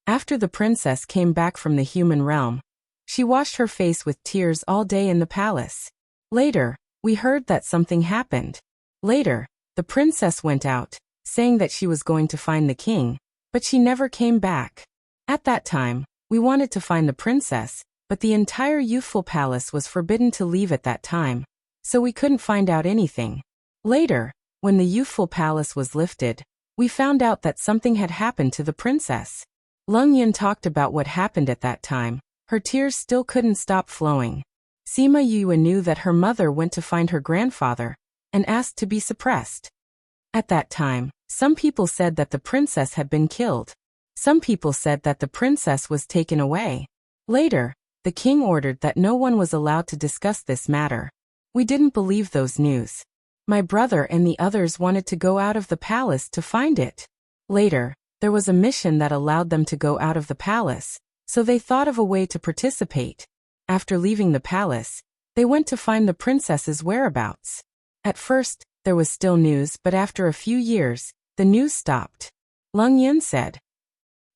After the princess came back from the human realm, she washed her face with tears all day in the palace. Later, we heard that something happened. Later, the princess went out, saying that she was going to find the king, but she never came back. At that time, we wanted to find the princess, but the entire youthful palace was forbidden to leave at that time, so we couldn't find out anything. Later, when the youthful palace was lifted, we found out that something had happened to the princess. Leng Yun talked about what happened at that time. Her tears still couldn't stop flowing. Sima Yue knew that her mother went to find her grandfather and asked to be suppressed. At that time, some people said that the princess had been killed. Some people said that the princess was taken away. Later, the king ordered that no one was allowed to discuss this matter. We didn't believe those news. My brother and the others wanted to go out of the palace to find it. Later, there was a mission that allowed them to go out of the palace, so they thought of a way to participate. After leaving the palace, they went to find the princess's whereabouts. At first, there was still news, but after a few years, the news stopped. Leng Yun said.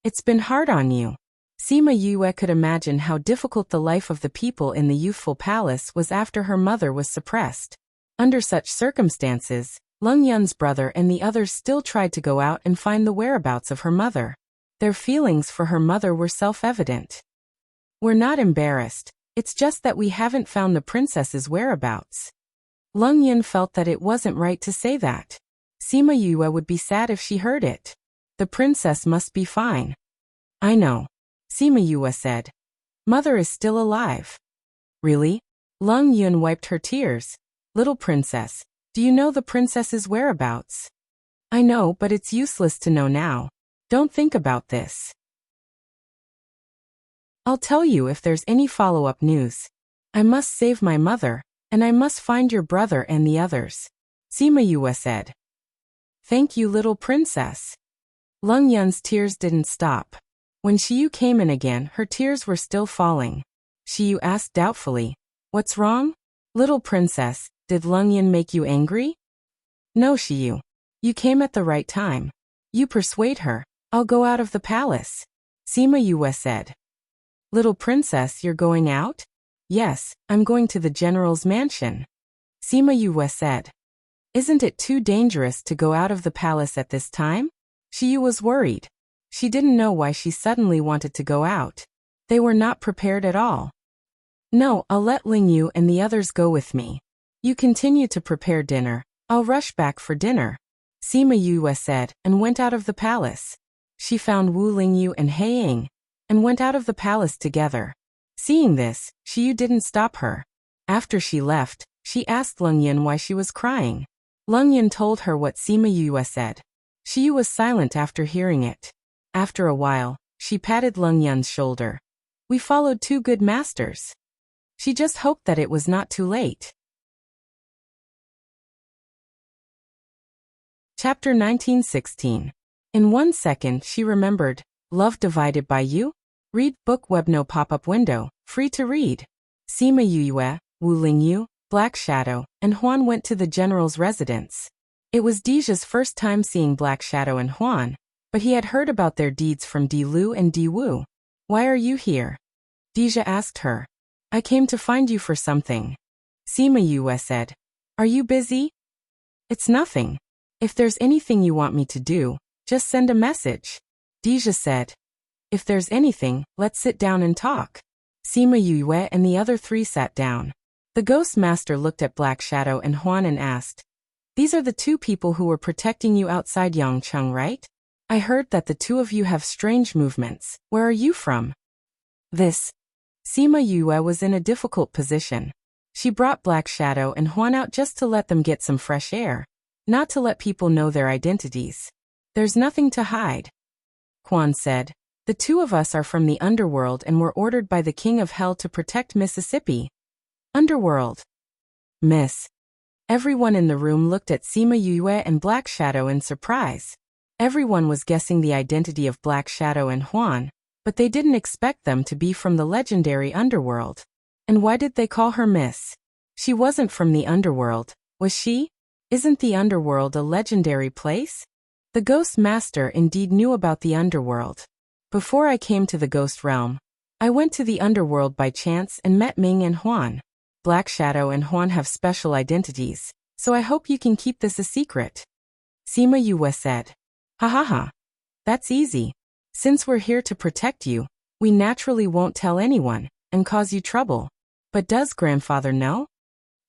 It's been hard on you. Sima Yue could imagine how difficult the life of the people in the youthful palace was after her mother was suppressed. Under such circumstances, Leng Yun's brother and the others still tried to go out and find the whereabouts of her mother. Their feelings for her mother were self-evident. We're not embarrassed, it's just that we haven't found the princess's whereabouts. Leng Yun felt that it wasn't right to say that. Sima Yue would be sad if she heard it. The princess must be fine. I know. Sima Yue said. Mother is still alive. Really? Leng Yun wiped her tears. Little princess, do you know the princess's whereabouts? I know, but it's useless to know now. Don't think about this. I'll tell you if there's any follow-up news. I must save my mother, and I must find your brother and the others. Sima Yue said. Thank you, little princess. Lung Yun's tears didn't stop. When Shiyu came in again, her tears were still falling. Shiyu asked doubtfully, What's wrong? Little princess, did Lung Yun make you angry? No, Shiyu. You came at the right time. You persuade her. I'll go out of the palace. Sima Yue said. Little princess, you're going out? Yes, I'm going to the general's mansion. Sima Yue said. Isn't it too dangerous to go out of the palace at this time? Shiyu was worried. She didn't know why she suddenly wanted to go out. They were not prepared at all. No, I'll let Ling Yu and the others go with me. You continue to prepare dinner. I'll rush back for dinner. Sima Yue said, and went out of the palace. She found Wu Lingyu and He Ying, and went out of the palace together. Seeing this, Shiyu didn't stop her. After she left, she asked Lung Yun why she was crying. Lung Yun told her what Sima Yue said. Shiyu was silent after hearing it. After a while, she patted Lung Yun's shoulder. We followed two good masters. She just hoped that it was not too late. Chapter 1916. In 1 second she remembered, Love Divided by You? Read book web no pop-up window, free to read. Sima Yue, Wu Lingyu, Black Shadow, and Huan went to the general's residence. It was Dija's first time seeing Black Shadow and Huan, but he had heard about their deeds from Di Lu and Di Wu. Why are you here? Dija asked her. I came to find you for something. Sima Yue said. Are you busy? It's nothing. If there's anything you want me to do, just send a message. Dija said. If there's anything, let's sit down and talk. Sima Yue and the other three sat down. The Ghost Master looked at Black Shadow and Huan and asked, These are the two people who were protecting you outside Yangcheng, right? I heard that the two of you have strange movements. Where are you from? Sima Yue was in a difficult position. She brought Black Shadow and Huan out just to let them get some fresh air, not to let people know their identities. There's nothing to hide. Huan said, The two of us are from the underworld and were ordered by the King of Hell to protect Mississippi. Underworld. Miss. Everyone in the room looked at Sima Yue and Black Shadow in surprise. Everyone was guessing the identity of Black Shadow and Huan, but they didn't expect them to be from the legendary underworld. And why did they call her Miss? She wasn't from the underworld, was she? Isn't the underworld a legendary place? The Ghost Master indeed knew about the underworld. Before I came to the Ghost Realm, I went to the underworld by chance and met Ming and Huan. Black Shadow and Huan have special identities, so I hope you can keep this a secret. Sima Yue said. Ha ha ha. That's easy. Since we're here to protect you, we naturally won't tell anyone, and cause you trouble. But does grandfather know?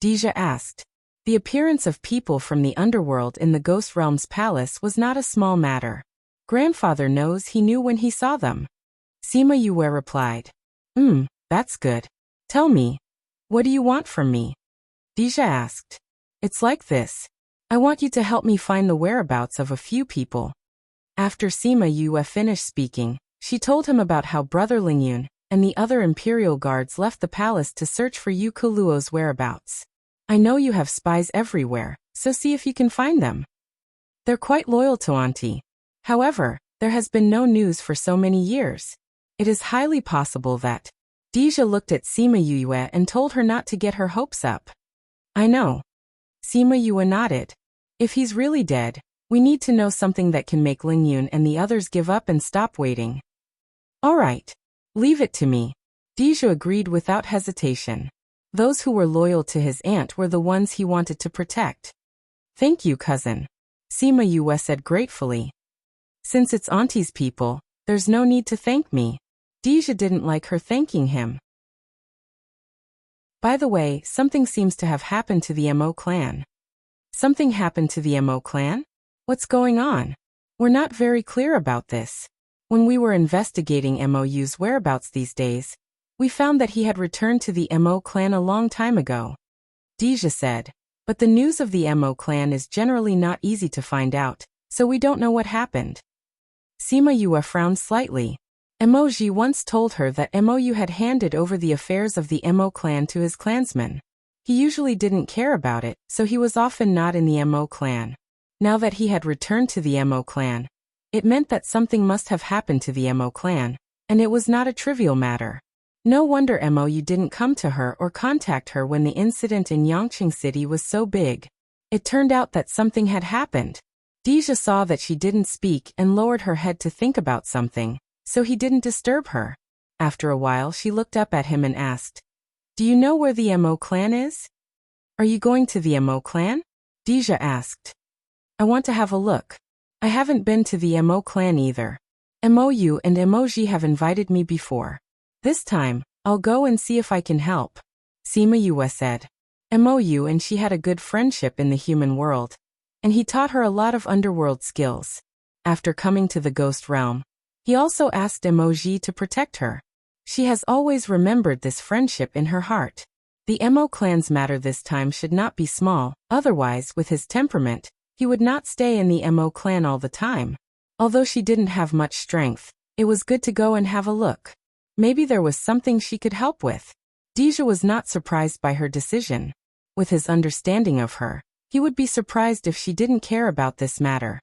Dija asked. The appearance of people from the underworld in the Ghost Realm's palace was not a small matter. Grandfather knows, he knew when he saw them. Sima Yue replied. That's good. Tell me. What do you want from me? Dija asked. It's like this. I want you to help me find the whereabouts of a few people. After Sima Yue finished speaking, she told him about how Brother Lingyun and the other imperial guards left the palace to search for Yu Kuluo's whereabouts. I know you have spies everywhere, so see if you can find them. They're quite loyal to Auntie. However, there has been no news for so many years. It is highly possible that. Dija looked at Sima Yue and told her not to get her hopes up. I know. Sima Yue nodded. If he's really dead, we need to know something that can make Lingyun and the others give up and stop waiting. All right. Leave it to me. Dija agreed without hesitation. Those who were loyal to his aunt were the ones he wanted to protect. Thank you, cousin. Sima Yue said gratefully. Since it's Auntie's people, there's no need to thank me. Dija didn't like her thanking him. By the way, something seems to have happened to the Mo clan. Something happened to the Mo clan? What's going on? We're not very clear about this. When we were investigating Mou's whereabouts these days, we found that he had returned to the Mo clan a long time ago. Dija said, but the news of the Mo clan is generally not easy to find out, so we don't know what happened. Sima Yue frowned slightly. Emoji once told her that Mou had handed over the affairs of the Mo clan to his clansmen. He usually didn't care about it, so he was often not in the Mo clan. Now that he had returned to the Mo clan, it meant that something must have happened to the Mo clan, and it was not a trivial matter. No wonder Mou didn't come to her or contact her when the incident in Yangqing City was so big. It turned out that something had happened. Deja saw that she didn't speak and lowered her head to think about something, so he didn't disturb her. After a while she looked up at him and asked, "Do you know where the Mo clan is?" "Are you going to the Mo clan?" Deja asked. "I want to have a look. I haven't been to the Mo clan either. Mou and Emoji have invited me before. This time, I'll go and see if I can help," Sima Yue said. Mou and she had a good friendship in the human world, and he taught her a lot of underworld skills. After coming to the ghost realm, he also asked Emoji to protect her. She has always remembered this friendship in her heart. The Mo clan's matter this time should not be small, otherwise, with his temperament, he would not stay in the Mo clan all the time. Although she didn't have much strength, it was good to go and have a look. Maybe there was something she could help with. Deja was not surprised by her decision. With his understanding of her, he would be surprised if she didn't care about this matter.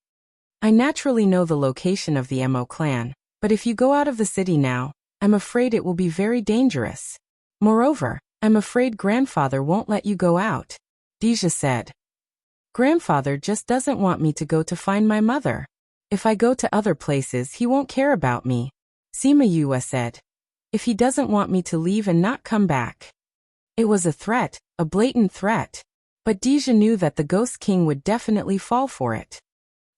"I naturally know the location of the Mo clan, but if you go out of the city now, I'm afraid it will be very dangerous. Moreover, I'm afraid grandfather won't let you go out," Deja said. "Grandfather just doesn't want me to go to find my mother. If I go to other places he won't care about me," Sima Yue said. "If he doesn't want me to leave and not come back." It was a threat, a blatant threat. But Deja knew that the Ghost King would definitely fall for it.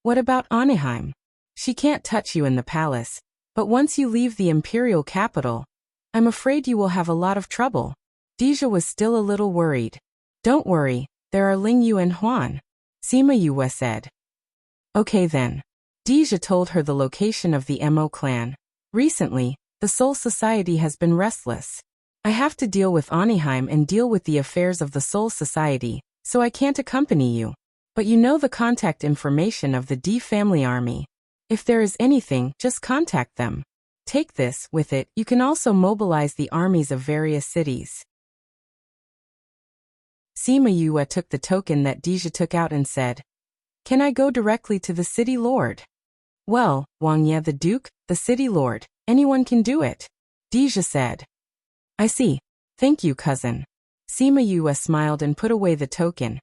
"What about Anaheim? She can't touch you in the palace, but once you leave the imperial capital, I'm afraid you will have a lot of trouble." Deja was still a little worried. "Don't worry, there are Ling Yu and Huan," Sima Yue said. "Okay then." Deja told her the location of the Mo clan. "Recently, the Soul Society has been restless. I have to deal with Anaheim and deal with the affairs of the Soul Society, so I can't accompany you. But you know the contact information of the D family army. If there is anything, just contact them. Take this. With it, you can also mobilize the armies of various cities." Sima Yue took the token that Deja took out and said, "Can I go directly to the city lord?" "Well, Wang Ye the Duke, the city lord, anyone can do it," Deja said. "I see. Thank you, cousin." Sima Yue smiled and put away the token.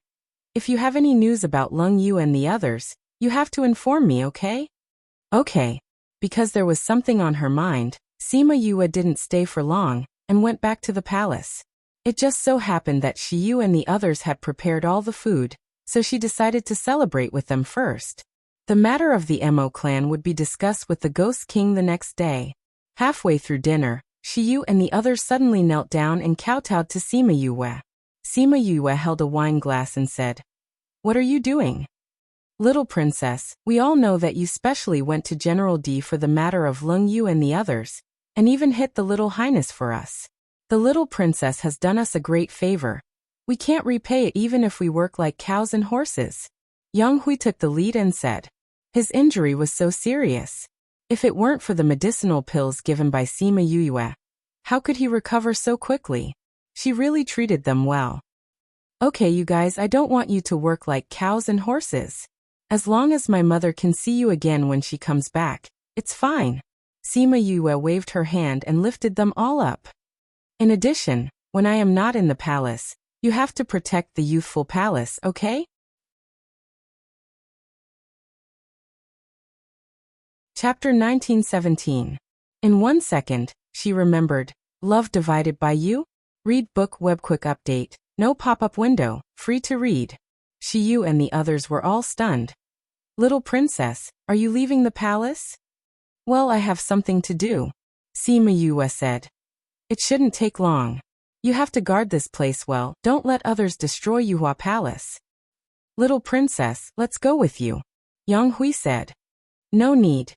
"If you have any news about Lung Yu and the others, you have to inform me, okay?" "Okay." Because there was something on her mind, Sima Yue didn't stay for long, and went back to the palace. It just so happened that Shiyu and the others had prepared all the food, so she decided to celebrate with them first. The matter of the Mo clan would be discussed with the Ghost King the next day. Halfway through dinner, Shiyu and the others suddenly knelt down and kowtowed to Sima Yue. Sima Yue held a wine glass and said, "What are you doing?" "Little princess, we all know that you specially went to General D for the matter of Lung Yu and the others, and even hit the little highness for us. The little princess has done us a great favor. We can't repay it even if we work like cows and horses." Yang Hui took the lead and said, "His injury was so serious. If it weren't for the medicinal pills given by Sima Yue, how could he recover so quickly? She really treated them well." "Okay, you guys, I don't want you to work like cows and horses. As long as my mother can see you again when she comes back, it's fine." Sima Yue waved her hand and lifted them all up. "In addition, when I am not in the palace, you have to protect the youthful palace, okay?" Chapter 1917. In 1 second, she remembered. Love divided by you? Read book web quick update. No pop-up window. Free to read. Shiyu and the others were all stunned. "Little princess, are you leaving the palace?" "Well, I have something to do," Sima Yue said. "It shouldn't take long. You have to guard this place well. Don't let others destroy Yuhua Palace." "Little princess, let's go with you," Yang Hui said. "No need.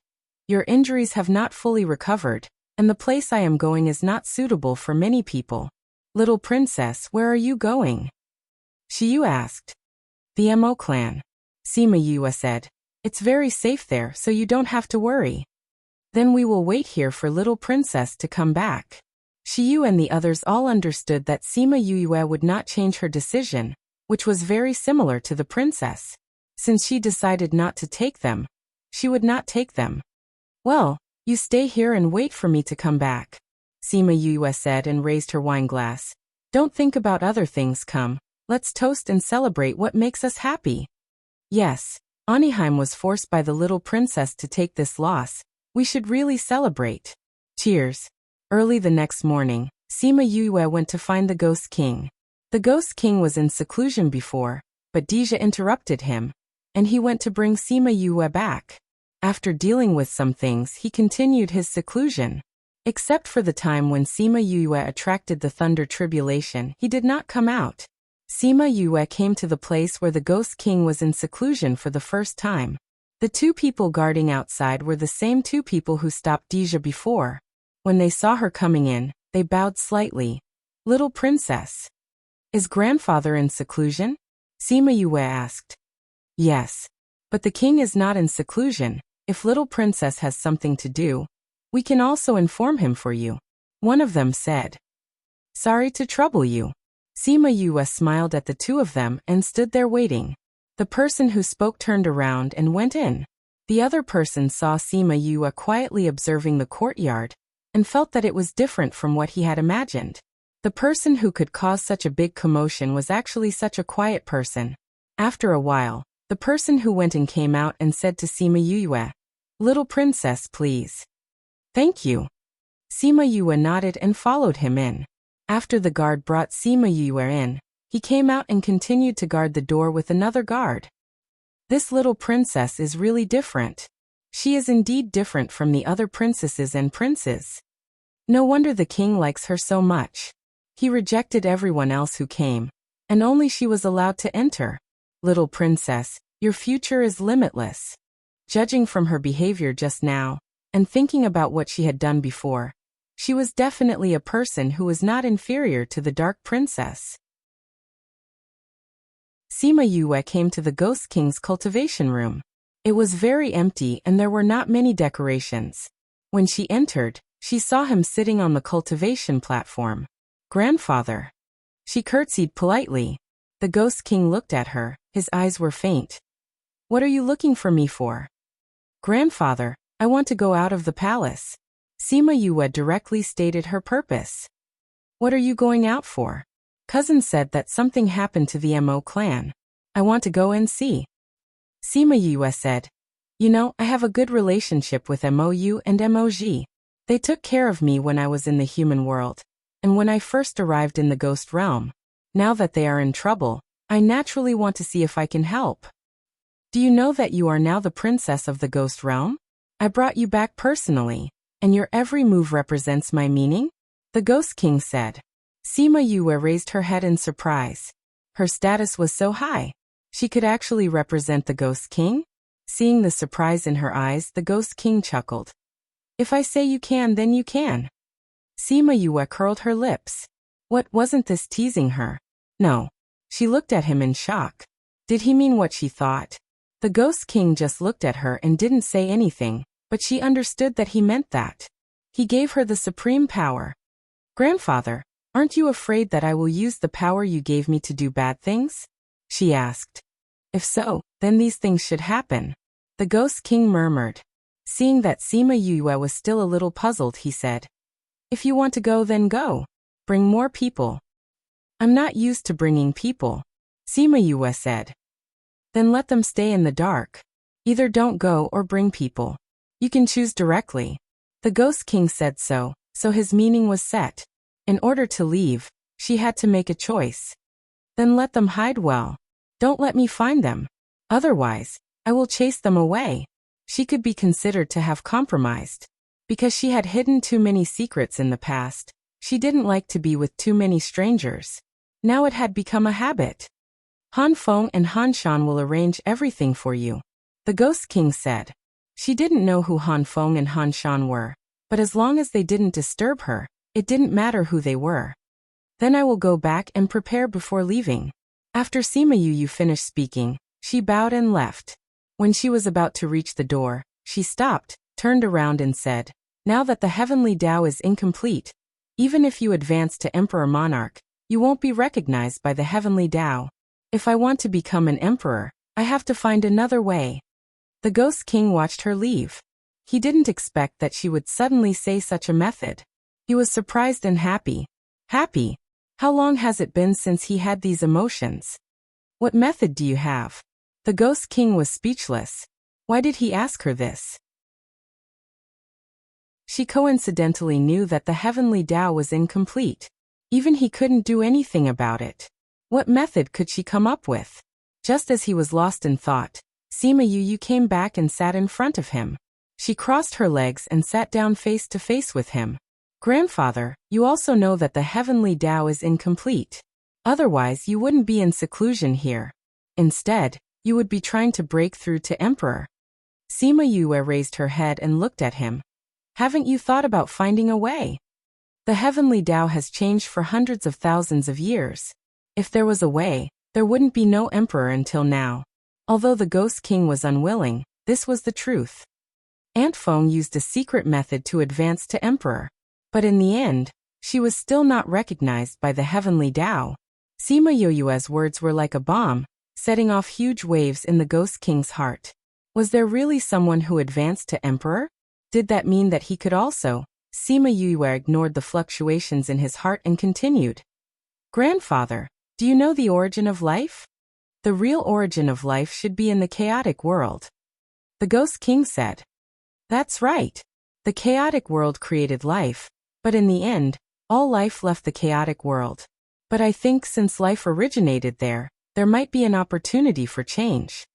Your injuries have not fully recovered, and the place I am going is not suitable for many people." "Little princess, where are you going?" Shiyu asked. "The Mo clan," Sima Yue said. "It's very safe there, so you don't have to worry." Then we will wait here for little princess to come back. Shiyu and the others all understood that Sima Yue would not change her decision, which was very similar to the princess. Since she decided not to take them, she would not take them. Well, you stay here and wait for me to come back, Sima Yue said and raised her wine glass. Don't think about other things, come. Let's toast and celebrate what makes us happy. Yes, Oniheim was forced by the little princess to take this loss. We should really celebrate. Cheers. Early the next morning, Sima Yue went to find the Ghost King. The Ghost King was in seclusion before, but Deja interrupted him, and he went to bring Sima Yue back. After dealing with some things, he continued his seclusion. Except for the time when Sima Yue attracted the Thunder Tribulation, he did not come out. Sima Yue came to the place where the Ghost King was in seclusion for the first time. The two people guarding outside were the same two people who stopped Deja before. When they saw her coming in, they bowed slightly. Little princess. Is grandfather in seclusion? Sima Yue asked. Yes. But the king is not in seclusion. If little princess has something to do, we can also inform him for you. One of them said. Sorry to trouble you. Sima Yue smiled at the two of them and stood there waiting. The person who spoke turned around and went in. The other person saw Sima Yue quietly observing the courtyard and felt that it was different from what he had imagined. The person who could cause such a big commotion was actually such a quiet person. After a while, the person who went in came out and said to Sima Yue, Little princess, please. Thank you. Sima Yue nodded and followed him in. After the guard brought Sima Yue in, he came out and continued to guard the door with another guard. This little princess is really different. She is indeed different from the other princesses and princes. No wonder the king likes her so much. He rejected everyone else who came, and only she was allowed to enter. Little princess, your future is limitless. Judging from her behavior just now, and thinking about what she had done before, she was definitely a person who was not inferior to the Dark Princess. Sima Yue came to the Ghost King's cultivation room. It was very empty and there were not many decorations. When she entered, she saw him sitting on the cultivation platform. Grandfather. She curtsied politely. The Ghost King looked at her, his eyes were faint. What are you looking for me for? Grandfather, I want to go out of the palace. Sima Yue directly stated her purpose. What are you going out for? Cousin said that something happened to the Mo clan. I want to go and see. Sima Yue said, You know, I have a good relationship with Mou and Moj. They took care of me when I was in the human world, and when I first arrived in the ghost realm. Now that they are in trouble, I naturally want to see if I can help. Do you know that you are now the princess of the ghost realm? I brought you back personally, and your every move represents my meaning? The Ghost King said. Sima Yue raised her head in surprise. Her status was so high. She could actually represent the Ghost King? Seeing the surprise in her eyes, the Ghost King chuckled. If I say you can, then you can. Sima Yue curled her lips. What, wasn't this teasing her? No. She looked at him in shock. Did he mean what she thought? The Ghost King just looked at her and didn't say anything, but she understood that he meant that. He gave her the supreme power. Grandfather, aren't you afraid that I will use the power you gave me to do bad things? She asked. If so, then these things should happen. The Ghost King murmured. Seeing that Sima Yue was still a little puzzled, he said, If you want to go, then go. Bring more people. I'm not used to bringing people, Sima Yue said. Then let them stay in the dark. Either don't go or bring people. You can choose directly. The Ghost King said so his meaning was set. In order to leave, she had to make a choice. Then let them hide well. Don't let me find them. Otherwise, I will chase them away. She could be considered to have compromised. Because she had hidden too many secrets in the past, she didn't like to be with too many strangers. Now it had become a habit. Han Feng and Han Shan will arrange everything for you, the Ghost King said. She didn't know who Han Feng and Han Shan were, but as long as they didn't disturb her, it didn't matter who they were. Then I will go back and prepare before leaving. After Sima Yue finished speaking, she bowed and left. When she was about to reach the door, she stopped, turned around and said, "Now that the heavenly Tao is incomplete, even if you advance to Emperor Monarch, you won't be recognized by the heavenly Tao. If I want to become an emperor, I have to find another way." The Ghost King watched her leave. He didn't expect that she would suddenly say such a method. He was surprised and happy. Happy? How long has it been since he had these emotions? "What method do you have?" The Ghost King was speechless. Why did he ask her this? She coincidentally knew that the heavenly Tao was incomplete. Even he couldn't do anything about it. What method could she come up with? Just as he was lost in thought, Sima Yu came back and sat in front of him. She crossed her legs and sat down face to face with him. "Grandfather, you also know that the heavenly Tao is incomplete. Otherwise you wouldn't be in seclusion here. Instead, you would be trying to break through to Emperor." Sima Yu raised her head and looked at him. "Haven't you thought about finding a way? The heavenly Tao has changed for hundreds of thousands of years. If there was a way, there wouldn't be no emperor until now." Although the Ghost King was unwilling, this was the truth. Aunt Feng used a secret method to advance to emperor. But in the end, she was still not recognized by the heavenly Tao. Sima Yoyue's words were like a bomb, setting off huge waves in the Ghost King's heart. Was there really someone who advanced to emperor? Did that mean that he could also? Sima Yue ignored the fluctuations in his heart and continued. "Grandfather, do you know the origin of life? The real origin of life should be in the chaotic world." The Ghost King said. "That's right. The chaotic world created life, but in the end, all life left the chaotic world. But I think since life originated there, there might be an opportunity for change."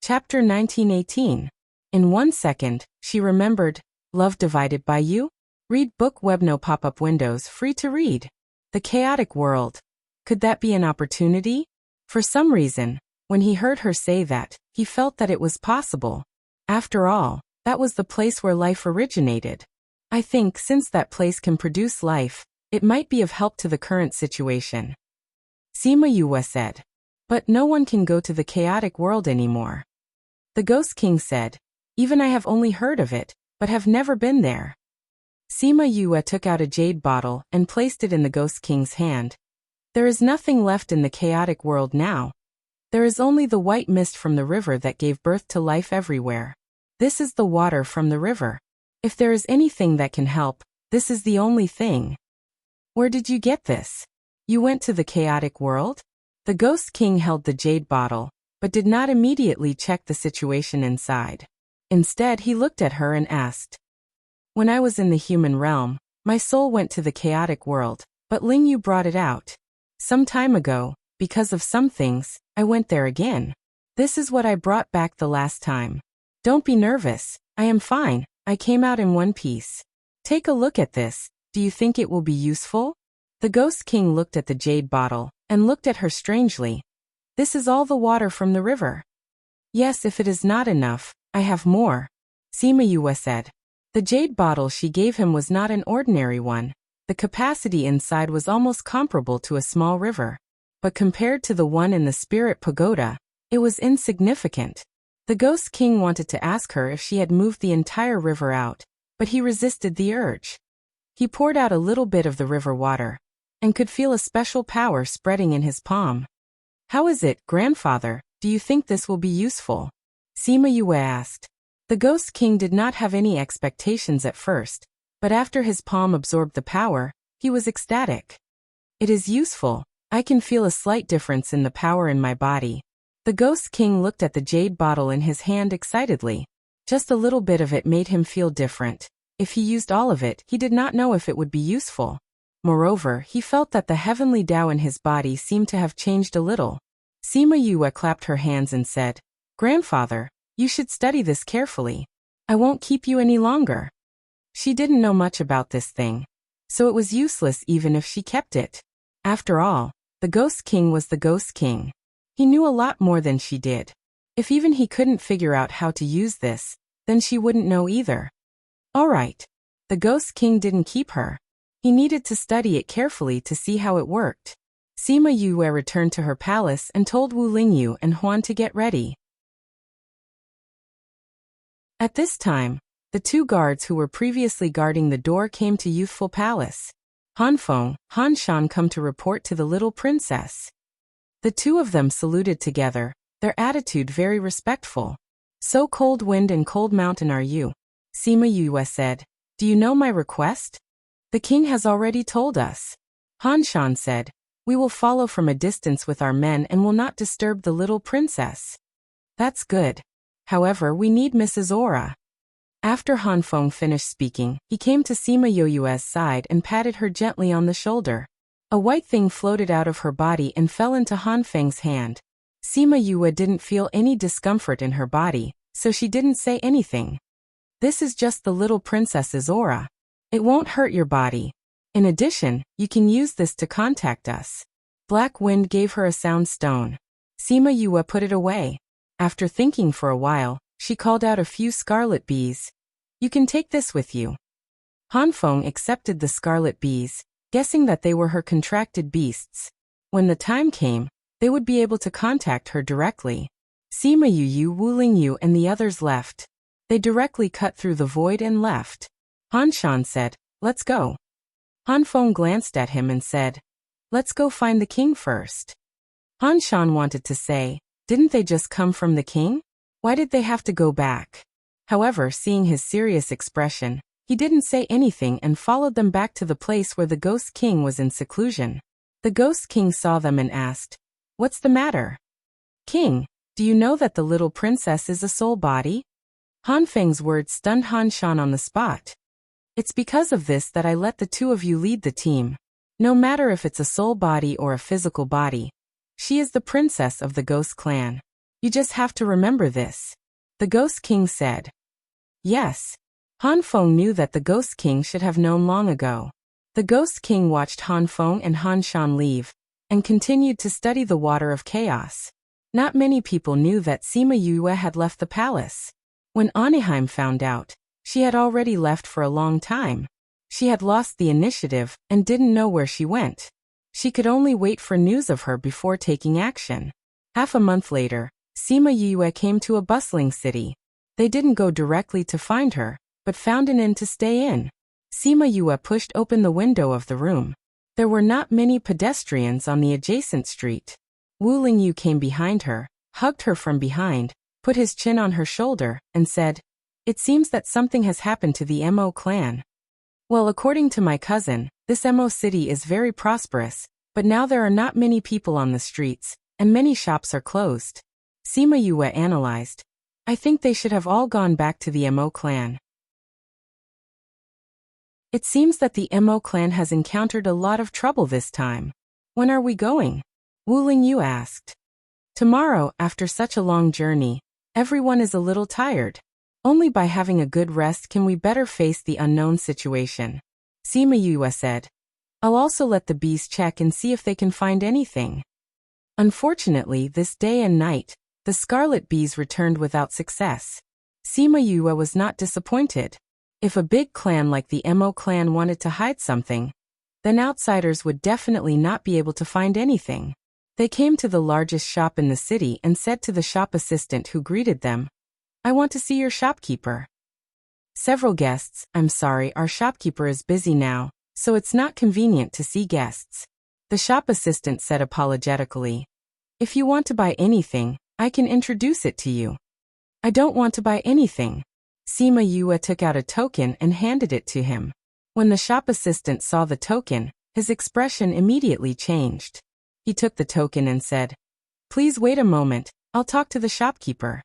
Chapter 1918. In 1 second, she remembered, "Love divided by you?" Read book web no pop-up windows free to read. The chaotic world. Could that be an opportunity? For some reason, when he heard her say that, he felt that it was possible. After all, that was the place where life originated. I think since that place can produce life, it might be of help to the current situation. Sima Yue said. "But no one can go to the chaotic world anymore." The Ghost King said, "Even I have only heard of it, but have never been there." Sima Yue took out a jade bottle and placed it in the Ghost King's hand. "There is nothing left in the chaotic world now. There is only the white mist from the river that gave birth to life everywhere. This is the water from the river. If there is anything that can help, this is the only thing." "Where did you get this? You went to the chaotic world?" The Ghost King held the jade bottle, but did not immediately check the situation inside. Instead, he looked at her and asked, "When I was in the human realm, my soul went to the chaotic world, but Ling Yu brought it out. Some time ago, because of some things, I went there again. This is what I brought back the last time. Don't be nervous, I am fine, I came out in one piece. Take a look at this, do you think it will be useful?" The Ghost King looked at the jade bottle, and looked at her strangely. "This is all the water from the river." "Yes, if it is not enough, I have more," Sima Yue said. The jade bottle she gave him was not an ordinary one. The capacity inside was almost comparable to a small river. But compared to the one in the Spirit Pagoda, it was insignificant. The Ghost King wanted to ask her if she had moved the entire river out, but he resisted the urge. He poured out a little bit of the river water, and could feel a special power spreading in his palm. "How is it, grandfather? Do you think this will be useful?" Sima Yue asked. The Ghost King did not have any expectations at first, but after his palm absorbed the power, he was ecstatic. "It is useful. I can feel a slight difference in the power in my body." The Ghost King looked at the jade bottle in his hand excitedly. Just a little bit of it made him feel different. If he used all of it, he did not know if it would be useful. Moreover, he felt that the heavenly Tao in his body seemed to have changed a little. Sima Yue clapped her hands and said, "Grandfather, you should study this carefully. I won't keep you any longer." She didn't know much about this thing, so it was useless even if she kept it. After all, the Ghost King was the Ghost King. He knew a lot more than she did. If even he couldn't figure out how to use this, then she wouldn't know either. All right. The Ghost King didn't keep her. He needed to study it carefully to see how it worked. Sima Yue returned to her palace and told Wu Lingyu and Huan to get ready. At this time, the two guards who were previously guarding the door came to Youthful Palace. Hanfeng, Han Shan come to report to the little princess. The two of them saluted together, their attitude very respectful. So cold wind and cold mountain are you? Sima Yue said. Do you know my request? The king has already told us. Han Shan said. We will follow from a distance with our men and will not disturb the little princess. That's good. However, we need Mrs. Aura. After Han Feng finished speaking, he came to Sima Yue's side and patted her gently on the shoulder. A white thing floated out of her body and fell into Han Feng's hand. Sima Yue didn't feel any discomfort in her body, so she didn't say anything. This is just the little princess's aura. It won't hurt your body. In addition, you can use this to contact us. Black Wind gave her a sound stone. Sima Yue put it away. After thinking for a while, she called out a few scarlet bees. You can take this with you. Han Feng accepted the scarlet bees, guessing that they were her contracted beasts. When the time came, they would be able to contact her directly. Sima Yu, Wu Lingyu and the others left. They directly cut through the void and left. Han Shan said, let's go. Han Feng glanced at him and said, let's go find the king first. Han Shan wanted to say, didn't they just come from the king? Why did they have to go back? However, seeing his serious expression, he didn't say anything and followed them back to the place where the Ghost King was in seclusion. The Ghost King saw them and asked, what's the matter? King, do you know that the little princess is a soul body? Han Feng's words stunned Han Shan on the spot. It's because of this that I let the two of you lead the team. No matter if it's a soul body or a physical body. She is the princess of the Ghost Clan. You just have to remember this. The Ghost King said. Yes. Han Feng knew that the Ghost King should have known long ago. The Ghost King watched Han Feng and Han Shan leave, and continued to study the water of chaos. Not many people knew that Sima Yue had left the palace. When Anaheim found out, she had already left for a long time. She had lost the initiative and didn't know where she went. She could only wait for news of her before taking action. Half a month later, Sima Yue came to a bustling city. They didn't go directly to find her, but found an inn to stay in. Sima Yue pushed open the window of the room. There were not many pedestrians on the adjacent street. Wu Lingyu came behind her, hugged her from behind, put his chin on her shoulder, and said, it seems that something has happened to the Mo clan. Well, according to my cousin, this Mo city is very prosperous, but now there are not many people on the streets, and many shops are closed. Sima Yue analyzed. I think they should have all gone back to the Mo clan. It seems that the Mo clan has encountered a lot of trouble this time. When are we going? Wu Lingyu asked. Tomorrow, after such a long journey, everyone is a little tired. Only by having a good rest can we better face the unknown situation. Sima Yue said. I'll also let the bees check and see if they can find anything. Unfortunately, this day and night, the scarlet bees returned without success. Sima Yue was not disappointed. If a big clan like the Mo clan wanted to hide something, then outsiders would definitely not be able to find anything. They came to the largest shop in the city and said to the shop assistant who greeted them, I want to see your shopkeeper. Several guests, I'm sorry, our shopkeeper is busy now, so it's not convenient to see guests. The shop assistant said apologetically. If you want to buy anything, I can introduce it to you. I don't want to buy anything. Sima Yue took out a token and handed it to him. When the shop assistant saw the token, his expression immediately changed. He took the token and said, Please wait a moment, I'll talk to the shopkeeper.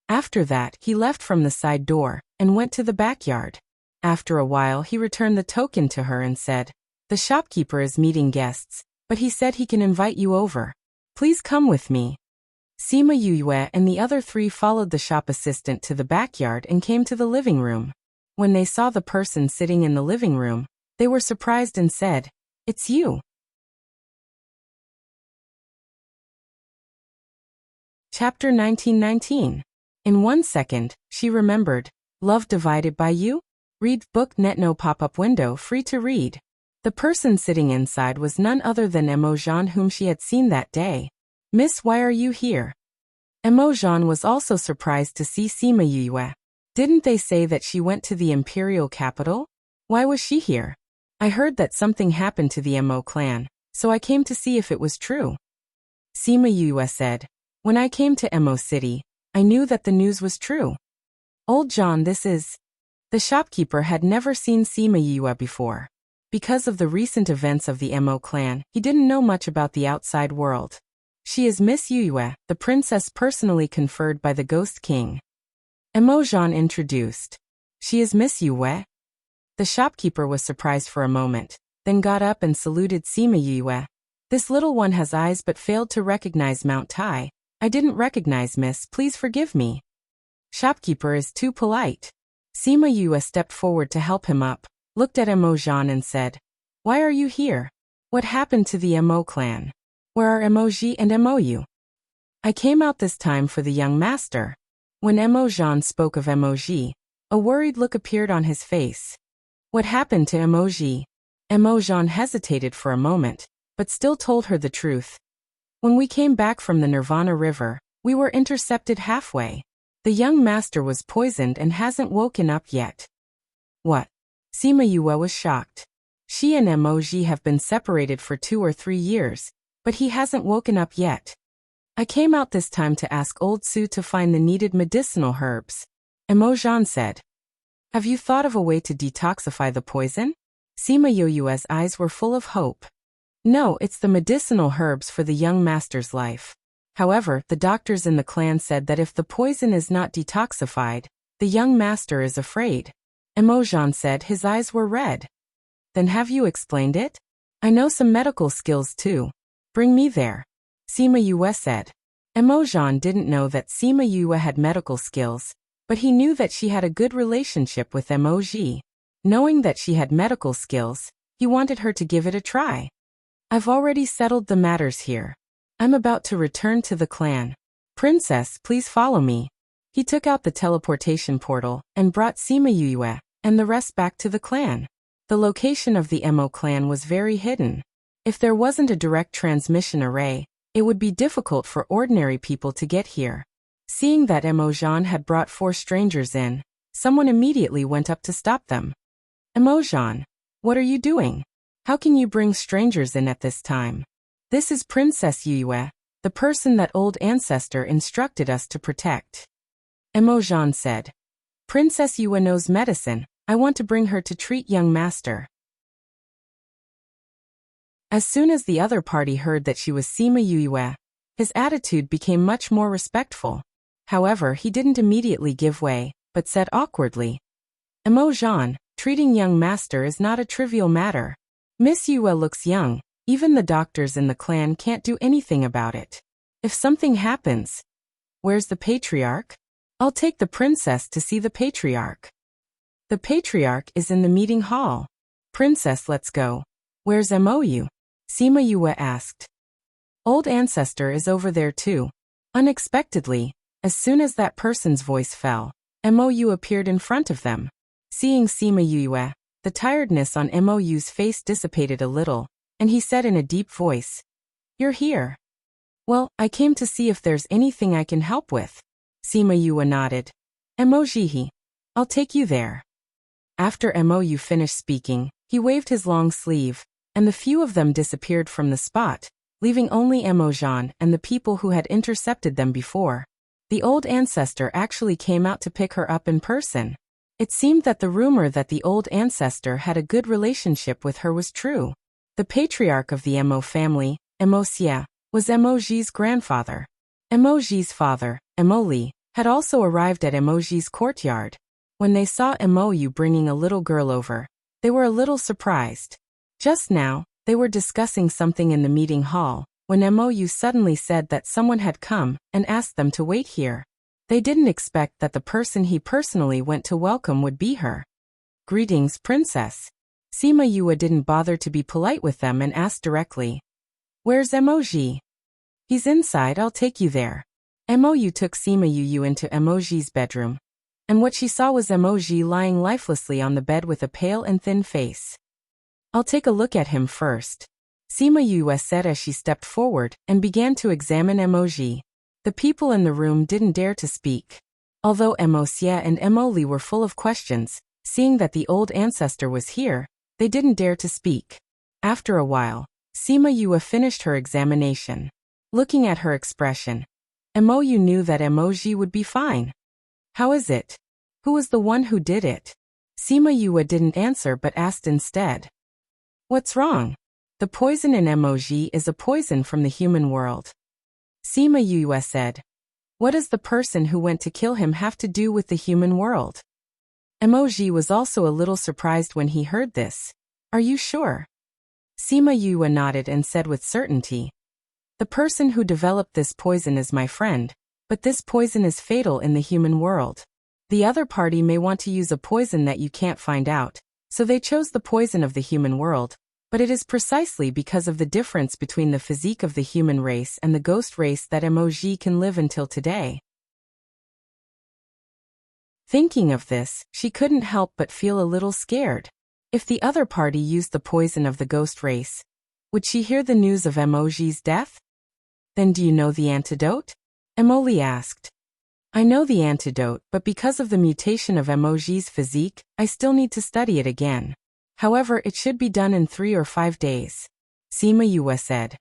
After that, he left from the side door and went to the backyard. After a while, he returned the token to her and said, The shopkeeper is meeting guests, but he said he can invite you over. Please come with me. Sima Yue and the other three followed the shop assistant to the backyard and came to the living room. When they saw the person sitting in the living room, they were surprised and said, It's you. Chapter 1919. In 1 second, she remembered. Love divided by you? Read book net no pop-up window free to read. The person sitting inside was none other than Mo Jean whom she had seen that day. Miss, why are you here? Mo Jean was also surprised to see Sima Yue. Didn't they say that she went to the imperial capital? Why was she here? I heard that something happened to the Mo clan, so I came to see if it was true. Sima Yue said. When I came to Mo City, I knew that the news was true. Old John, this is... The shopkeeper had never seen Sima Yue before. Because of the recent events of the Mo clan, he didn't know much about the outside world. She is Miss Yue, the princess personally conferred by the Ghost King. Mo Jean introduced. She is Miss Yue? The shopkeeper was surprised for a moment, then got up and saluted Sima Yue. This little one has eyes but failed to recognize Mount Tai. I didn't recognize, miss, please forgive me. Shopkeeper is too polite. Sima Yue stepped forward to help him up, looked at Mo Jean and said, Why are you here? What happened to the Mo clan? Where are Emoji and Mou? I came out this time for the young master. When Mo Jean spoke of Emoji, a worried look appeared on his face. What happened to Emoji? Mo Jean hesitated for a moment, but still told her the truth. When we came back from the Nirvana River, we were intercepted halfway. The young master was poisoned and hasn't woken up yet. What? Sima Yue was shocked. She and Emoji have been separated for 2 or 3 years, but he hasn't woken up yet. I came out this time to ask Old Su to find the needed medicinal herbs. Mo Jean said. Have you thought of a way to detoxify the poison? Sima Yue's eyes were full of hope. No, it's the medicinal herbs for the young master's life. However, the doctors in the clan said that if the poison is not detoxified, the young master is afraid. Mo Jean said his eyes were red. Then have you explained it? I know some medical skills too. Bring me there. Sima Yue said. Mo Jean didn't know that Sima Yue had medical skills, but he knew that she had a good relationship with Emoji. Knowing that she had medical skills, he wanted her to give it a try. I've already settled the matters here. I'm about to return to the clan. Princess, please follow me. He took out the teleportation portal and brought Sima Yue and the rest back to the clan. The location of the Mo clan was very hidden. If there wasn't a direct transmission array, it would be difficult for ordinary people to get here. Seeing that Mo Jean had brought 4 strangers in, someone immediately went up to stop them. Mo Jean, what are you doing? How can you bring strangers in at this time? This is Princess Yue, the person that old ancestor instructed us to protect. Mo Jean said. Princess Yue knows medicine. I want to bring her to treat young master. As soon as the other party heard that she was Sima Yue, his attitude became much more respectful. However, he didn't immediately give way, but said awkwardly, Mo Jean, treating young master is not a trivial matter. Miss Yue looks young, even the doctors in the clan can't do anything about it. If something happens, where's the patriarch? I'll take the princess to see the patriarch. The patriarch is in the meeting hall. Princess, let's go. Where's Mou? Sima Yue asked. Old ancestor is over there too. Unexpectedly, as soon as that person's voice fell, Mou appeared in front of them. Seeing Sima Yue, the tiredness on Mou's face dissipated a little, and he said in a deep voice, You're here. Well, I came to see if there's anything I can help with. Sima Yue nodded. Emoji, I'll take you there. After Mou finished speaking, he waved his long sleeve, and the few of them disappeared from the spot, leaving only Mo Jean and the people who had intercepted them before. The old ancestor actually came out to pick her up in person. It seemed that the rumor that the old ancestor had a good relationship with her was true. The patriarch of the Mo family, Mo Xie, was Emoji's grandfather. Emoji's father, Emoli, had also arrived at Emoji's courtyard. When they saw Mou bringing a little girl over, they were a little surprised. Just now, they were discussing something in the meeting hall, when Mou suddenly said that someone had come and asked them to wait here. They didn't expect that the person he personally went to welcome would be her. Greetings, princess. Sima Yue didn't bother to be polite with them and asked directly. Where's Emoji? He's inside, I'll take you there. Mou took Sima Yue into Emoji's bedroom, and what she saw was Emoji lying lifelessly on the bed with a pale and thin face. I'll take a look at him first. Sima Yue said as she stepped forward and began to examine Emoji. The people in the room didn't dare to speak. Although Emosia and Emoli were full of questions, seeing that the old ancestor was here, they didn't dare to speak. After a while, Sima Yue finished her examination. Looking at her expression, Emoyu knew that Emoji would be fine. How is it? Who was the one who did it? Sima Yue didn't answer but asked instead. What's wrong? The poison in Emoji is a poison from the human world. Sima Yue said. What does the person who went to kill him have to do with the human world? Emoji was also a little surprised when he heard this. Are you sure? Sima Yue nodded and said with certainty. The person who developed this poison is my friend, but this poison is fatal in the human world. The other party may want to use a poison that you can't find out, so they chose the poison of the human world, but it is precisely because of the difference between the physique of the human race and the ghost race that Emoji can live until today. Thinking of this, she couldn't help but feel a little scared. If the other party used the poison of the ghost race, would she hear the news of Emoji's death? Then do you know the antidote? Emoli asked. I know the antidote, but because of the mutation of Emoji's physique, I still need to study it again. However, it should be done in 3 or 5 days. Sima Yue said.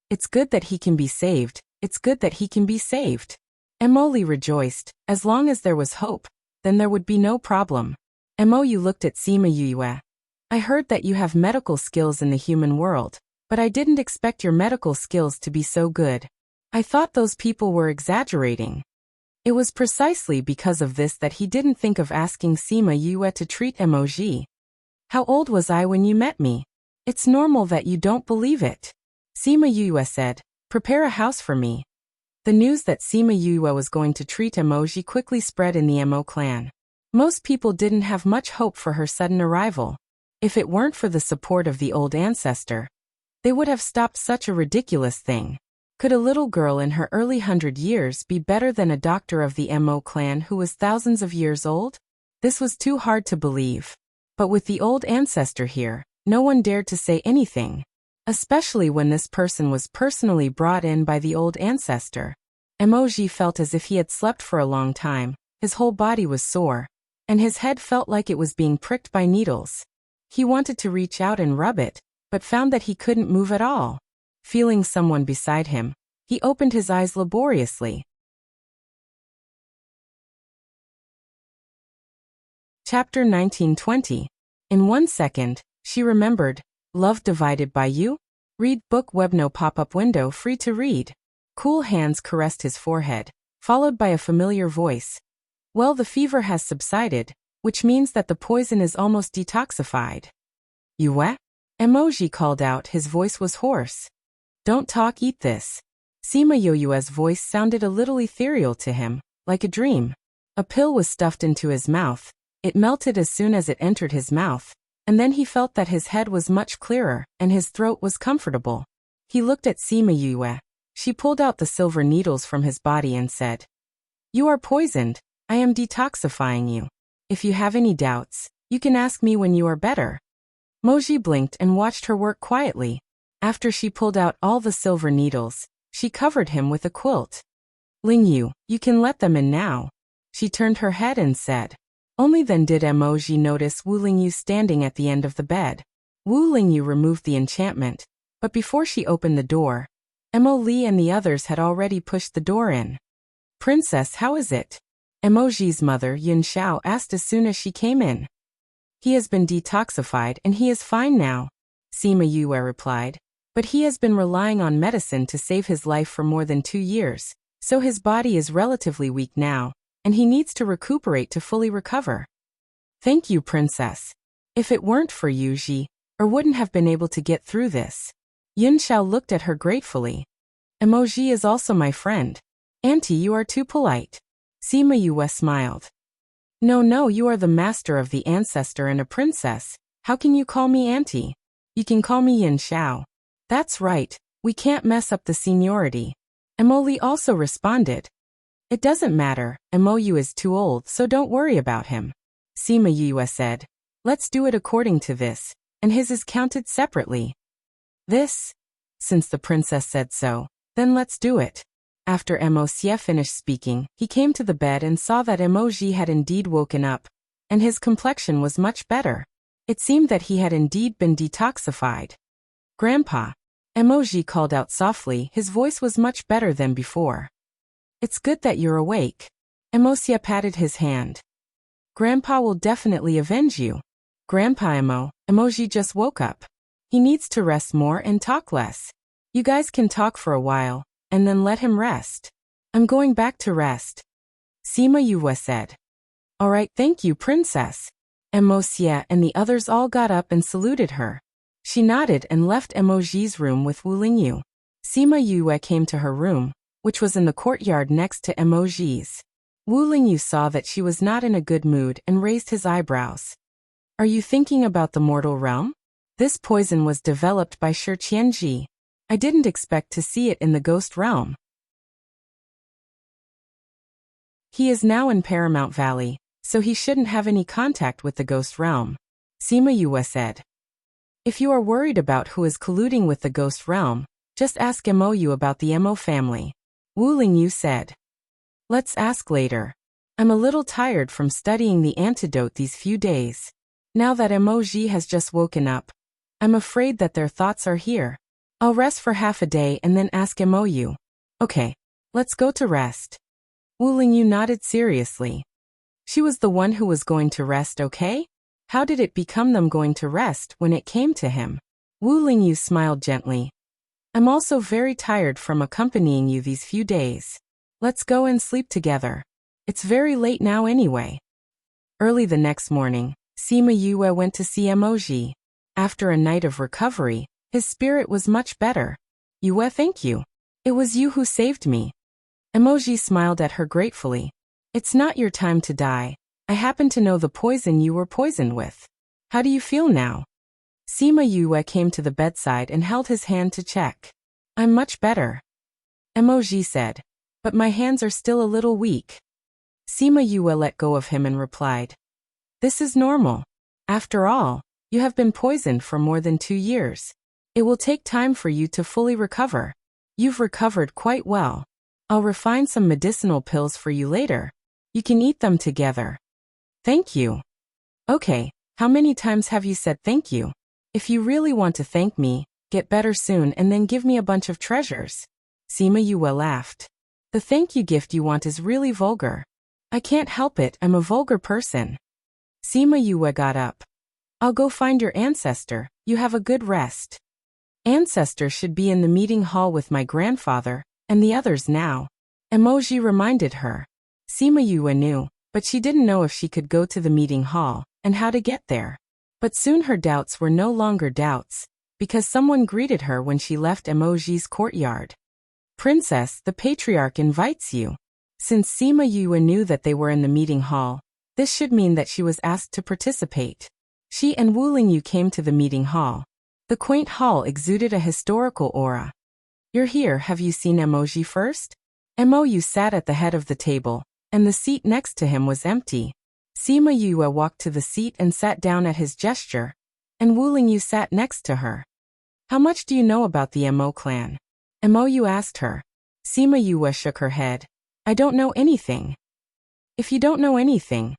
It's good that he can be saved. It's good that he can be saved. Emoli rejoiced. As long as there was hope, then there would be no problem. Emoyu looked at Sima Yue. I heard that you have medical skills in the human world, but I didn't expect your medical skills to be so good. I thought those people were exaggerating. It was precisely because of this that he didn't think of asking Sima Yue to treat Emoji. How old was I when you met me? It's normal that you don't believe it. Sima Yue said, prepare a house for me. The news that Sima Yue was going to treat Emoji quickly spread in the Emo clan. Most people didn't have much hope for her sudden arrival. If it weren't for the support of the old ancestor, they would have stopped such a ridiculous thing. Could a little girl in her early 100 years be better than a doctor of the Mo clan who was thousands of years old? This was too hard to believe. But with the old ancestor here, no one dared to say anything. Especially when this person was personally brought in by the old ancestor. Emoji felt as if he had slept for a long time, his whole body was sore, and his head felt like it was being pricked by needles. He wanted to reach out and rub it, but found that he couldn't move at all. Feeling someone beside him, he opened his eyes laboriously. Chapter 1920. In 1 second, she remembered, Love Divided by You? Read book web no pop-up window free to read. Cool hands caressed his forehead, followed by a familiar voice. Well, the fever has subsided, which means that the poison is almost detoxified. Yue? Emoji called out, his voice was hoarse. Don't talk, eat this. Sima Yue's voice sounded a little ethereal to him, like a dream. A pill was stuffed into his mouth. It melted as soon as it entered his mouth, and then he felt that his head was much clearer, and his throat was comfortable. He looked at Sima Yue. She pulled out the silver needles from his body and said, You are poisoned. I am detoxifying you. If you have any doubts, you can ask me when you are better. Moji blinked and watched her work quietly. After she pulled out all the silver needles, she covered him with a quilt. Lingyu, you can let them in now. She turned her head and said. Only then did Emoji notice Wu Lingyu standing at the end of the bed. Wu Lingyu removed the enchantment, but before she opened the door, Emo Li and the others had already pushed the door in. Princess, how is it? Emoji's mother, Yun Xiao, asked as soon as she came in. He has been detoxified and he is fine now, Sima Yue replied. But he has been relying on medicine to save his life for more than 2 years, so his body is relatively weak now, and he needs to recuperate to fully recover. Thank you, Princess. If it weren't for you, Ji, or wouldn't have been able to get through this. Yun Xiao looked at her gratefully. Emoji is also my friend. Auntie, you are too polite. Sima Yue smiled. No, you are the master of the ancestor and a princess. How can you call me auntie? You can call me Yun Xiao. That's right, we can't mess up the seniority. Emoli also responded. It doesn't matter, Emoyu is too old, so don't worry about him. Sima Yue said. Let's do it according to this, and his is counted separately. This? Since the princess said so, then let's do it. After Emosia finished speaking, he came to the bed and saw that Emoji had indeed woken up, and his complexion was much better. It seemed that he had indeed been detoxified. Grandpa, Emoji called out softly. His voice was much better than before. It's good that you're awake. Emosia patted his hand. Grandpa will definitely avenge you. Grandpa Emoji just woke up. He needs to rest more and talk less. You guys can talk for a while, and then let him rest. I'm going back to rest. Sima Yue said. All right, thank you, Princess. Emosia and the others all got up and saluted her. She nodded and left Emoji's room with Wu Lingyu. Sima Yue came to her room, which was in the courtyard next to Emoji's. Wu Lingyu saw that she was not in a good mood and raised his eyebrows. Are you thinking about the mortal realm? This poison was developed by Shi Qianji. I didn't expect to see it in the ghost realm. He is now in Paramount Valley, so he shouldn't have any contact with the ghost realm. Sima Yue said. If you are worried about who is colluding with the ghost realm, just ask Mo about the Mo family. Wu Lingyu said. Let's ask later. I'm a little tired from studying the antidote these few days. Now that Emoji has just woken up, I'm afraid that their thoughts are here. I'll rest for half a day and then ask Mo. Okay, let's go to rest. Wu Lingyu nodded seriously. She was the one who was going to rest, okay? How did it become them going to rest when it came to him? Wu Lingyu smiled gently. I'm also very tired from accompanying you these few days. Let's go and sleep together. It's very late now anyway. Early the next morning, Sima Yue went to see Emoji. After a night of recovery, his spirit was much better. Yue, thank you. It was you who saved me. Emoji smiled at her gratefully. It's not your time to die. I happen to know the poison you were poisoned with. How do you feel now? Sima Yue came to the bedside and held his hand to check. I'm much better. Emoji said, but my hands are still a little weak. Sima Yue let go of him and replied, this is normal. After all, you have been poisoned for more than 2 years. It will take time for you to fully recover. You've recovered quite well. I'll refine some medicinal pills for you later. You can eat them together. Thank you. Okay, how many times have you said thank you? If you really want to thank me, get better soon and then give me a bunch of treasures. Sima Yue laughed. The thank you gift you want is really vulgar. I can't help it, I'm a vulgar person. Sima Yue got up. I'll go find your ancestor, you have a good rest. Ancestor should be in the meeting hall with my grandfather, and the others now. Emoji reminded her. Sima Yue knew, but she didn't know if she could go to the meeting hall, and how to get there. But soon her doubts were no longer doubts, because someone greeted her when she left Emoji's courtyard. Princess, the patriarch invites you. Since Sima Yue knew that they were in the meeting hall, this should mean that she was asked to participate. She and Wu Lingyu came to the meeting hall. The quaint hall exuded a historical aura. You're here, have you seen Emoji first? Mo sat at the head of the table, and the seat next to him was empty. Sima Yue walked to the seat and sat down at his gesture, and Wu Lingyu sat next to her. How much do you know about the Mo clan? Mo asked her. Sima Yue shook her head. I don't know anything. If you don't know anything,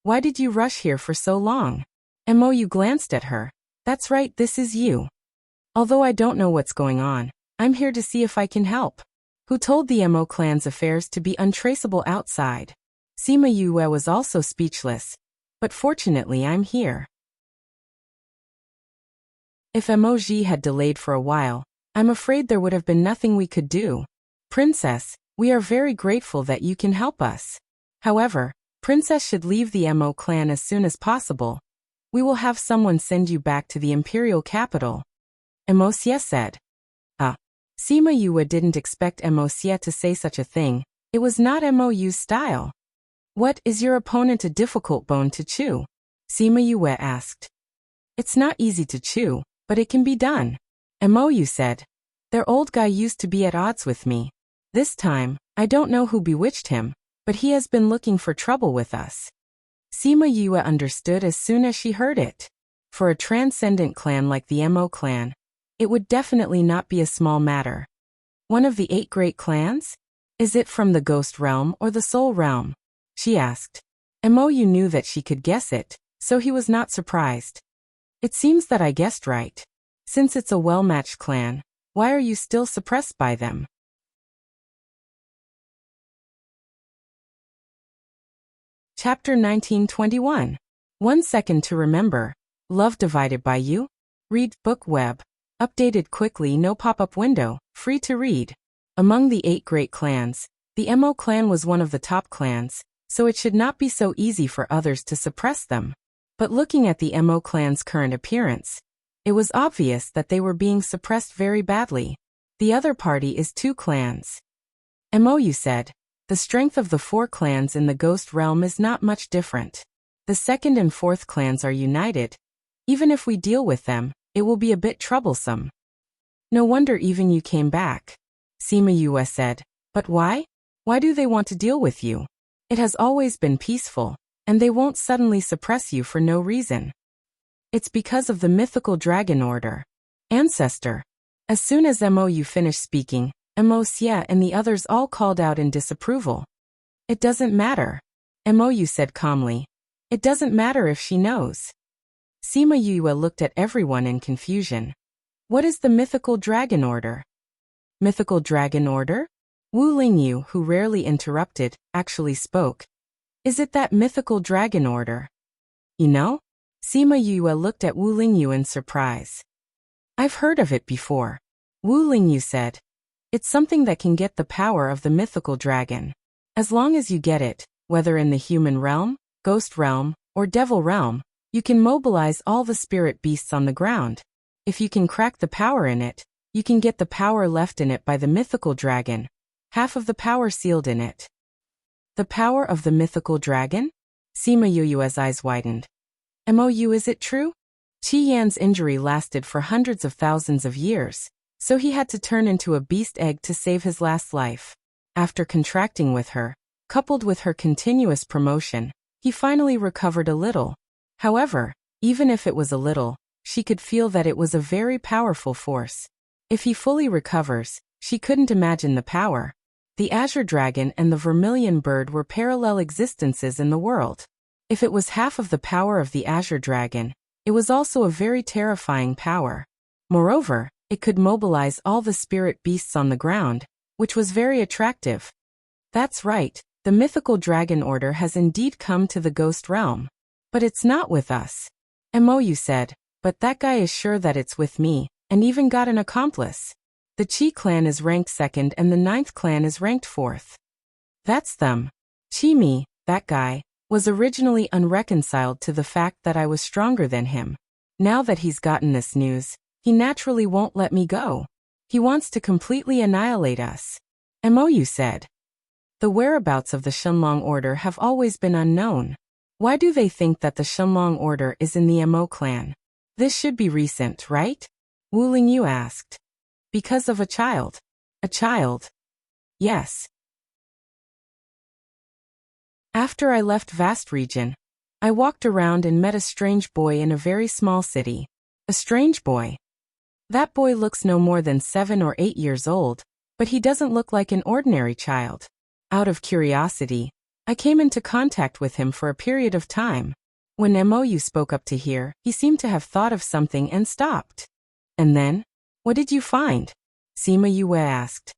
why did you rush here for so long? Mo glanced at her. That's right, this is you. Although I don't know what's going on, I'm here to see if I can help. Who told the Mo clan's affairs to be untraceable outside? Sima Yue was also speechless, but fortunately I'm here. If Emoji had delayed for a while, I'm afraid there would have been nothing we could do. Princess, we are very grateful that you can help us. However, Princess should leave the Mo clan as soon as possible. We will have someone send you back to the imperial capital. Emosia said. Sima Yue didn't expect Emosia to say such a thing. It was not Mou's style. What, is your opponent a difficult bone to chew? Sima Yue asked. It's not easy to chew, but it can be done. Mou said. Their old guy used to be at odds with me. This time, I don't know who bewitched him, but he has been looking for trouble with us. Sima Yue understood as soon as she heard it. For a transcendent clan like the Mo clan, it would definitely not be a small matter. One of the 8 great clans? Is it from the ghost realm or the soul realm? She asked. Mou knew that she could guess it, so he was not surprised. It seems that I guessed right. Since it's a well-matched clan, why are you still suppressed by them? Chapter 1921. 1 second to remember. Love divided by you? Read book web. Updated quickly, no pop-up window, free to read. Among the 8 great clans, the Mo clan was one of the top clans, so it should not be so easy for others to suppress them. But looking at the Mo clan's current appearance, it was obvious that they were being suppressed very badly. The other party is 2 clans. Mou said, the strength of the 4 clans in the ghost realm is not much different. The 2nd and 4th clans are united. Even if we deal with them, it will be a bit troublesome. No wonder even you came back. Sima Yue said, but why? Why do they want to deal with you? It has always been peaceful, and they won't suddenly suppress you for no reason. It's because of the mythical dragon order. Ancestor. As soon as Mou finished speaking, Mo Xie and the others all called out in disapproval. It doesn't matter. Mou said calmly. It doesn't matter if she knows. Sima Yue looked at everyone in confusion. What is the mythical dragon order? Mythical dragon order? Wu Lingyu, who rarely interrupted, actually spoke. Is it that mythical dragon order? You know? Sima Yue looked at Wu Lingyu in surprise. I've heard of it before. Wu Lingyu said. It's something that can get the power of the mythical dragon. As long as you get it, whether in the human realm, ghost realm, or devil realm, you can mobilize all the spirit beasts on the ground. If you can crack the power in it, you can get the power left in it by the mythical dragon, half of the power sealed in it. The power of the mythical dragon? Sima Yue's eyes widened. Mou, is it true? Qi Yan's injury lasted for hundreds of thousands of years, so he had to turn into a beast egg to save his last life. After contracting with her, coupled with her continuous promotion, he finally recovered a little. However, even if it was a little, she could feel that it was a very powerful force. If he fully recovers, she couldn't imagine the power. The Azure Dragon and the Vermilion Bird were parallel existences in the world. If it was half of the power of the Azure Dragon, it was also a very terrifying power. Moreover, it could mobilize all the spirit beasts on the ground, which was very attractive. That's right, the mythical dragon order has indeed come to the ghost realm. But it's not with us. Mou said, but that guy is sure that it's with me, and even got an accomplice. The Qi clan is ranked 2nd and the 9th clan is ranked 4th. That's them. Qi Mi, that guy, was originally unreconciled to the fact that I was stronger than him. Now that he's gotten this news, he naturally won't let me go. He wants to completely annihilate us. Mou said. The whereabouts of the Shenlong order have always been unknown. Why do they think that the Shenlong order is in the Mo clan? This should be recent, right? Wu Lingyu asked. Because of a child. A child? Yes. After I left Vast Region, I walked around and met a strange boy in a very small city. A strange boy. That boy looks no more than 7 or 8 years old, but he doesn't look like an ordinary child. Out of curiosity, I came into contact with him for a period of time. When Mou spoke up to here, he seemed to have thought of something and stopped. And then? What did you find? Sima Yue asked.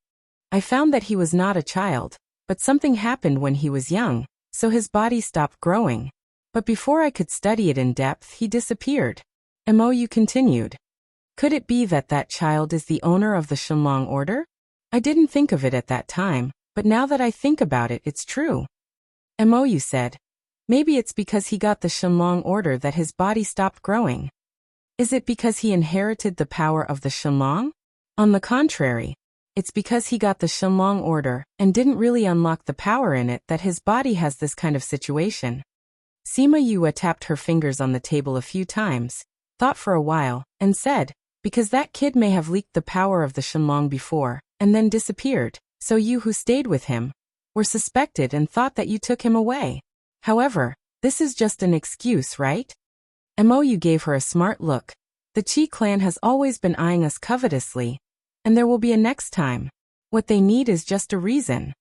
I found that he was not a child, but something happened when he was young, so his body stopped growing. But before I could study it in depth, he disappeared. Mou continued. Could it be that that child is the owner of the Shenlong order? I didn't think of it at that time, but now that I think about it, it's true. Mou said. Maybe it's because he got the Shenlong order that his body stopped growing. Is it because he inherited the power of the Shenlong? On the contrary, it's because he got the Shenlong order and didn't really unlock the power in it that his body has this kind of situation. Sima Yue tapped her fingers on the table a few times, thought for a while, and said, because that kid may have leaked the power of the Shenlong before, and then disappeared, so you who stayed with him were suspected and thought that you took him away. However, this is just an excuse, right? Mou gave her a smart look. The Qi clan has always been eyeing us covetously, and there will be a next time. What they need is just a reason.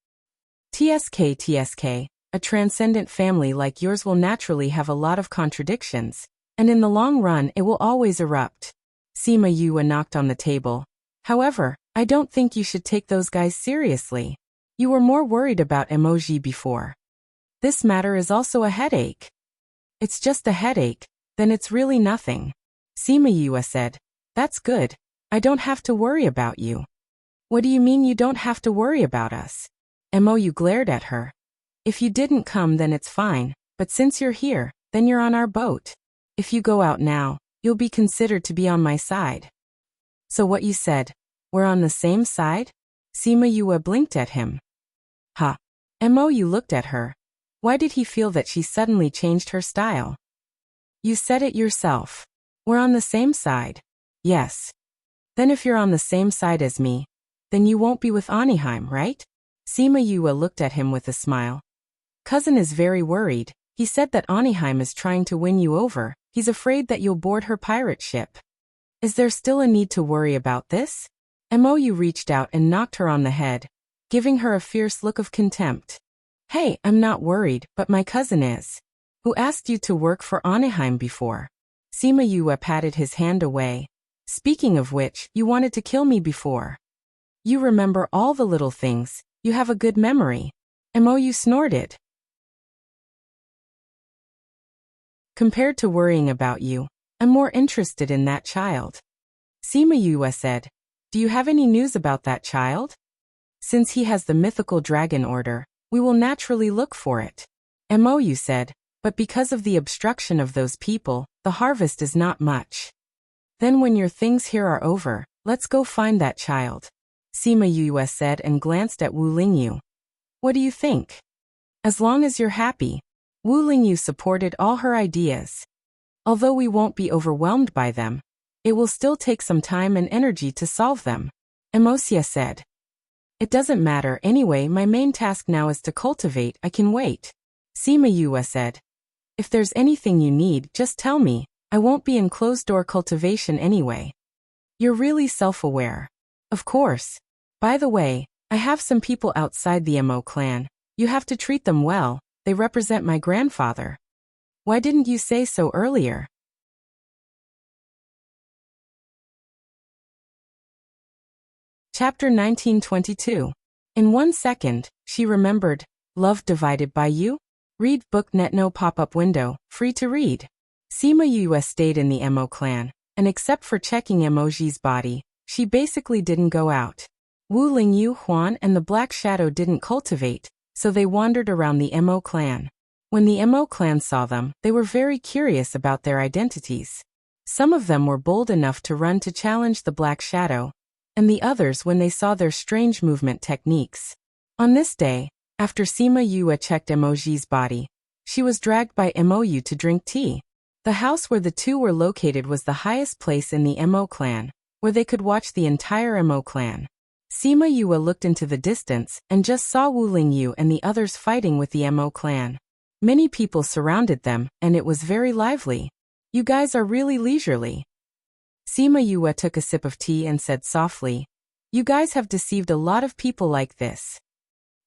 TSK, a transcendent family like yours will naturally have a lot of contradictions, and in the long run it will always erupt. Sima Yue knocked on the table. However, I don't think you should take those guys seriously. You were more worried about emoji before. This matter is also a headache. It's just a headache, then it's really nothing. Sima Yue said. That's good. I don't have to worry about you. What do you mean you don't have to worry about us? Mou glared at her. If you didn't come then it's fine, but since you're here, then you're on our boat. If you go out now, you'll be considered to be on my side. So what you said, we're on the same side? Sima Yue blinked at him. Ha. Mou looked at her. Why did he feel that she suddenly changed her style? You said it yourself. We're on the same side. Yes. Then if you're on the same side as me, then you won't be with Anaheim, right? Sima Yue looked at him with a smile. Cousin is very worried. He said that Anaheim is trying to win you over. He's afraid that you'll board her pirate ship. Is there still a need to worry about this? Mou reached out and knocked her on the head, giving her a fierce look of contempt. Hey, I'm not worried, but my cousin is. Who asked you to work for Anaheim before? Sima Yue patted his hand away. Speaking of which, you wanted to kill me before. You remember all the little things. You have a good memory. Mou snorted. Compared to worrying about you, I'm more interested in that child. Sima Yue said. Do you have any news about that child? Since he has the mythical dragon order, we will naturally look for it. Mou said, but because of the obstruction of those people, the harvest is not much. Then when your things here are over, let's go find that child. Sima Yue said and glanced at Wu Lingyu. What do you think? As long as you're happy. Wu Lingyu supported all her ideas. Although we won't be overwhelmed by them, it will still take some time and energy to solve them. Emosia said. It doesn't matter anyway, my main task now is to cultivate, I can wait. Sima Yue said. If there's anything you need, just tell me, I won't be in closed-door cultivation anyway. You're really self-aware. Of course. By the way, I have some people outside the Mo clan. You have to treat them well, they represent my grandfather. Why didn't you say so earlier? Chapter 1922. In 1 second, she remembered, Love Divided by You? Read book net no pop-up window, free to read. Sima Yue stayed in the Mo clan, and except for checking Emoji's body, she basically didn't go out. Wu Lingyu, Huan and the Black Shadow didn't cultivate, so they wandered around the Mo clan. When the Mo clan saw them, they were very curious about their identities. Some of them were bold enough to run to challenge the Black Shadow, and the others when they saw their strange movement techniques. On this day, after Sima Yue checked Emoji's body, she was dragged by Mou to drink tea. The house where the two were located was the highest place in the Mo clan, where they could watch the entire Mo clan. Sima Yue looked into the distance and just saw Wu Lingyu and the others fighting with the Mo clan. Many people surrounded them, and it was very lively. You guys are really leisurely. Sima Yue took a sip of tea and said softly, You guys have deceived a lot of people like this.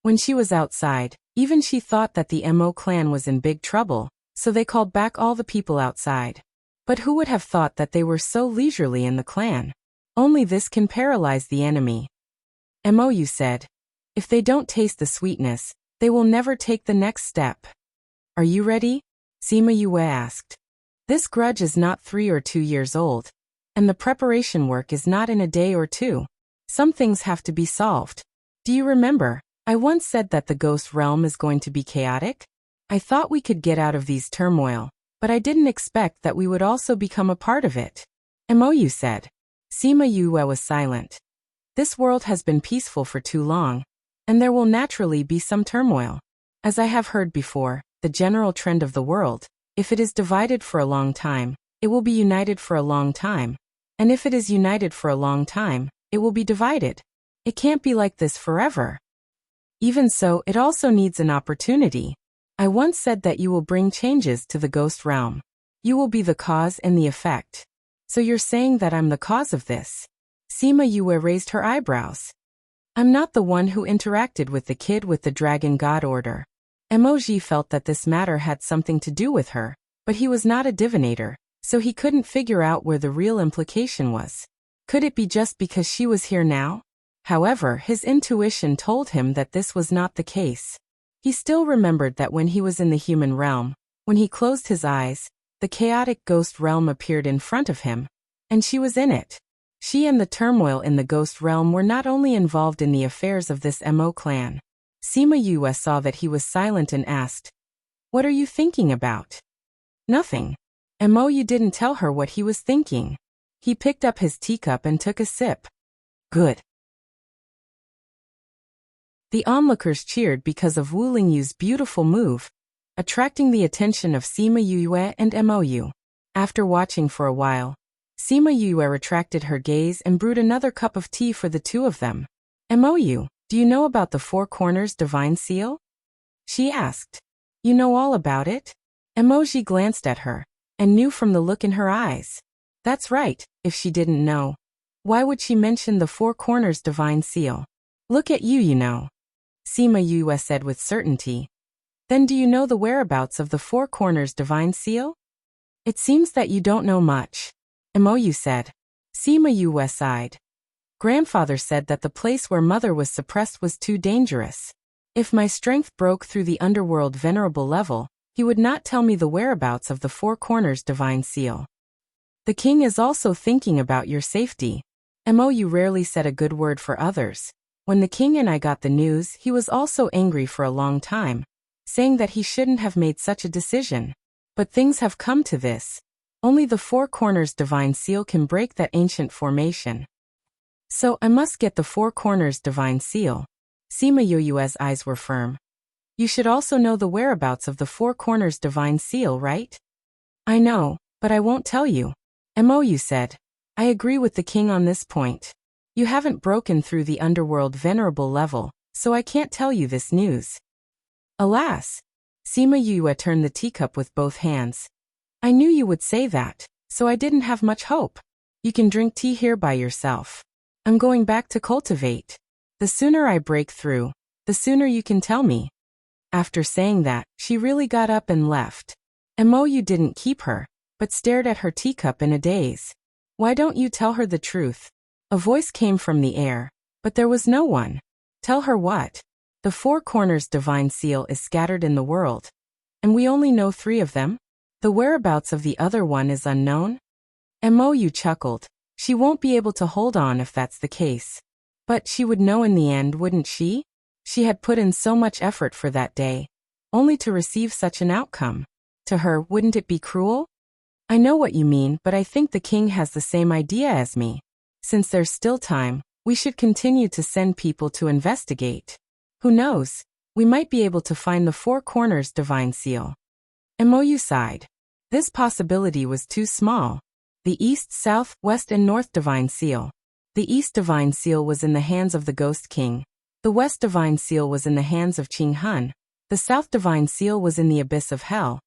When she was outside, even she thought that the Mo clan was in big trouble, so they called back all the people outside. But who would have thought that they were so leisurely in the clan? Only this can paralyze the enemy. Mou said. If they don't taste the sweetness, they will never take the next step. Are you ready? Sima Yue asked. This grudge is not 3 or 2 years old, and the preparation work is not in a day or two. Some things have to be solved. Do you remember? I once said that the ghost realm is going to be chaotic. I thought we could get out of these turmoil, but I didn't expect that we would also become a part of it. Mou said. Sima Yue was silent. This world has been peaceful for too long, and there will naturally be some turmoil. As I have heard before, the general trend of the world, if it is divided for a long time, it will be united for a long time, and if it is united for a long time, it will be divided. It can't be like this forever. Even so, it also needs an opportunity. I once said that you will bring changes to the ghost realm. You will be the cause and the effect. So you're saying that I'm the cause of this? Sima Yue raised her eyebrows. I'm not the one who interacted with the kid with the dragon god order. Emoji felt that this matter had something to do with her, but he was not a divinator, so he couldn't figure out where the real implication was. Could it be just because she was here now? However, his intuition told him that this was not the case. He still remembered that when he was in the human realm, when he closed his eyes, the chaotic ghost realm appeared in front of him, and she was in it. She and the turmoil in the ghost realm were not only involved in the affairs of this Mo clan. Sima Yue saw that he was silent and asked, "What are you thinking about?" "Nothing." Mo Yu didn't tell her what he was thinking. He picked up his teacup and took a sip. Good. The onlookers cheered because of Wu Lingyu's beautiful move, attracting the attention of Sima Yue and Mo Yu. After watching for a while, Sima Yue retracted her gaze and brewed another cup of tea for the two of them. Mo Yu, do you know about the Four Corners Divine Seal? She asked. You know all about it? Emoji glanced at her, and knew from the look in her eyes. That's right, if she didn't know. Why would she mention the Four Corners Divine Seal? Look at you, you know. Sima Yue said with certainty. Then do you know the whereabouts of the Four Corners Divine Seal? It seems that you don't know much. Mo Yu said. Sima Yue sighed. Grandfather said that the place where mother was suppressed was too dangerous. If my strength broke through the underworld venerable level, he would not tell me the whereabouts of the Four Corners Divine Seal. The king is also thinking about your safety. Mo Yu rarely said a good word for others. When the king and I got the news, he was also angry for a long time, saying that he shouldn't have made such a decision. But things have come to this. Only the Four Corners Divine Seal can break that ancient formation. So I must get the Four Corners Divine Seal. Sima Yue's eyes were firm. You should also know the whereabouts of the Four Corners Divine Seal, right? I know, but I won't tell you. Mo Yu said. I agree with the king on this point. You haven't broken through the underworld venerable level, so I can't tell you this news. Alas! Sima Yue turned the teacup with both hands. I knew you would say that, so I didn't have much hope. You can drink tea here by yourself. I'm going back to cultivate. The sooner I break through, the sooner you can tell me. After saying that, she really got up and left. Mo Yu didn't keep her, but stared at her teacup in a daze. Why don't you tell her the truth? A voice came from the air, but there was no one. Tell her what? The Four Corners Divine Seal is scattered in the world, and we only know 3 of them? The whereabouts of the other one is unknown? Mo Yu chuckled. She won't be able to hold on if that's the case. But she would know in the end, wouldn't she? She had put in so much effort for that day, only to receive such an outcome. To her, wouldn't it be cruel? I know what you mean, but I think the king has the same idea as me. Since there's still time, we should continue to send people to investigate. Who knows? We might be able to find the Four Corners Divine Seal. Mo Yu sighed. This possibility was too small. The East, South, West and North Divine Seal. The East Divine Seal was in the hands of the Ghost King. The West Divine Seal was in the hands of Qing Han. The South Divine Seal was in the abyss of hell.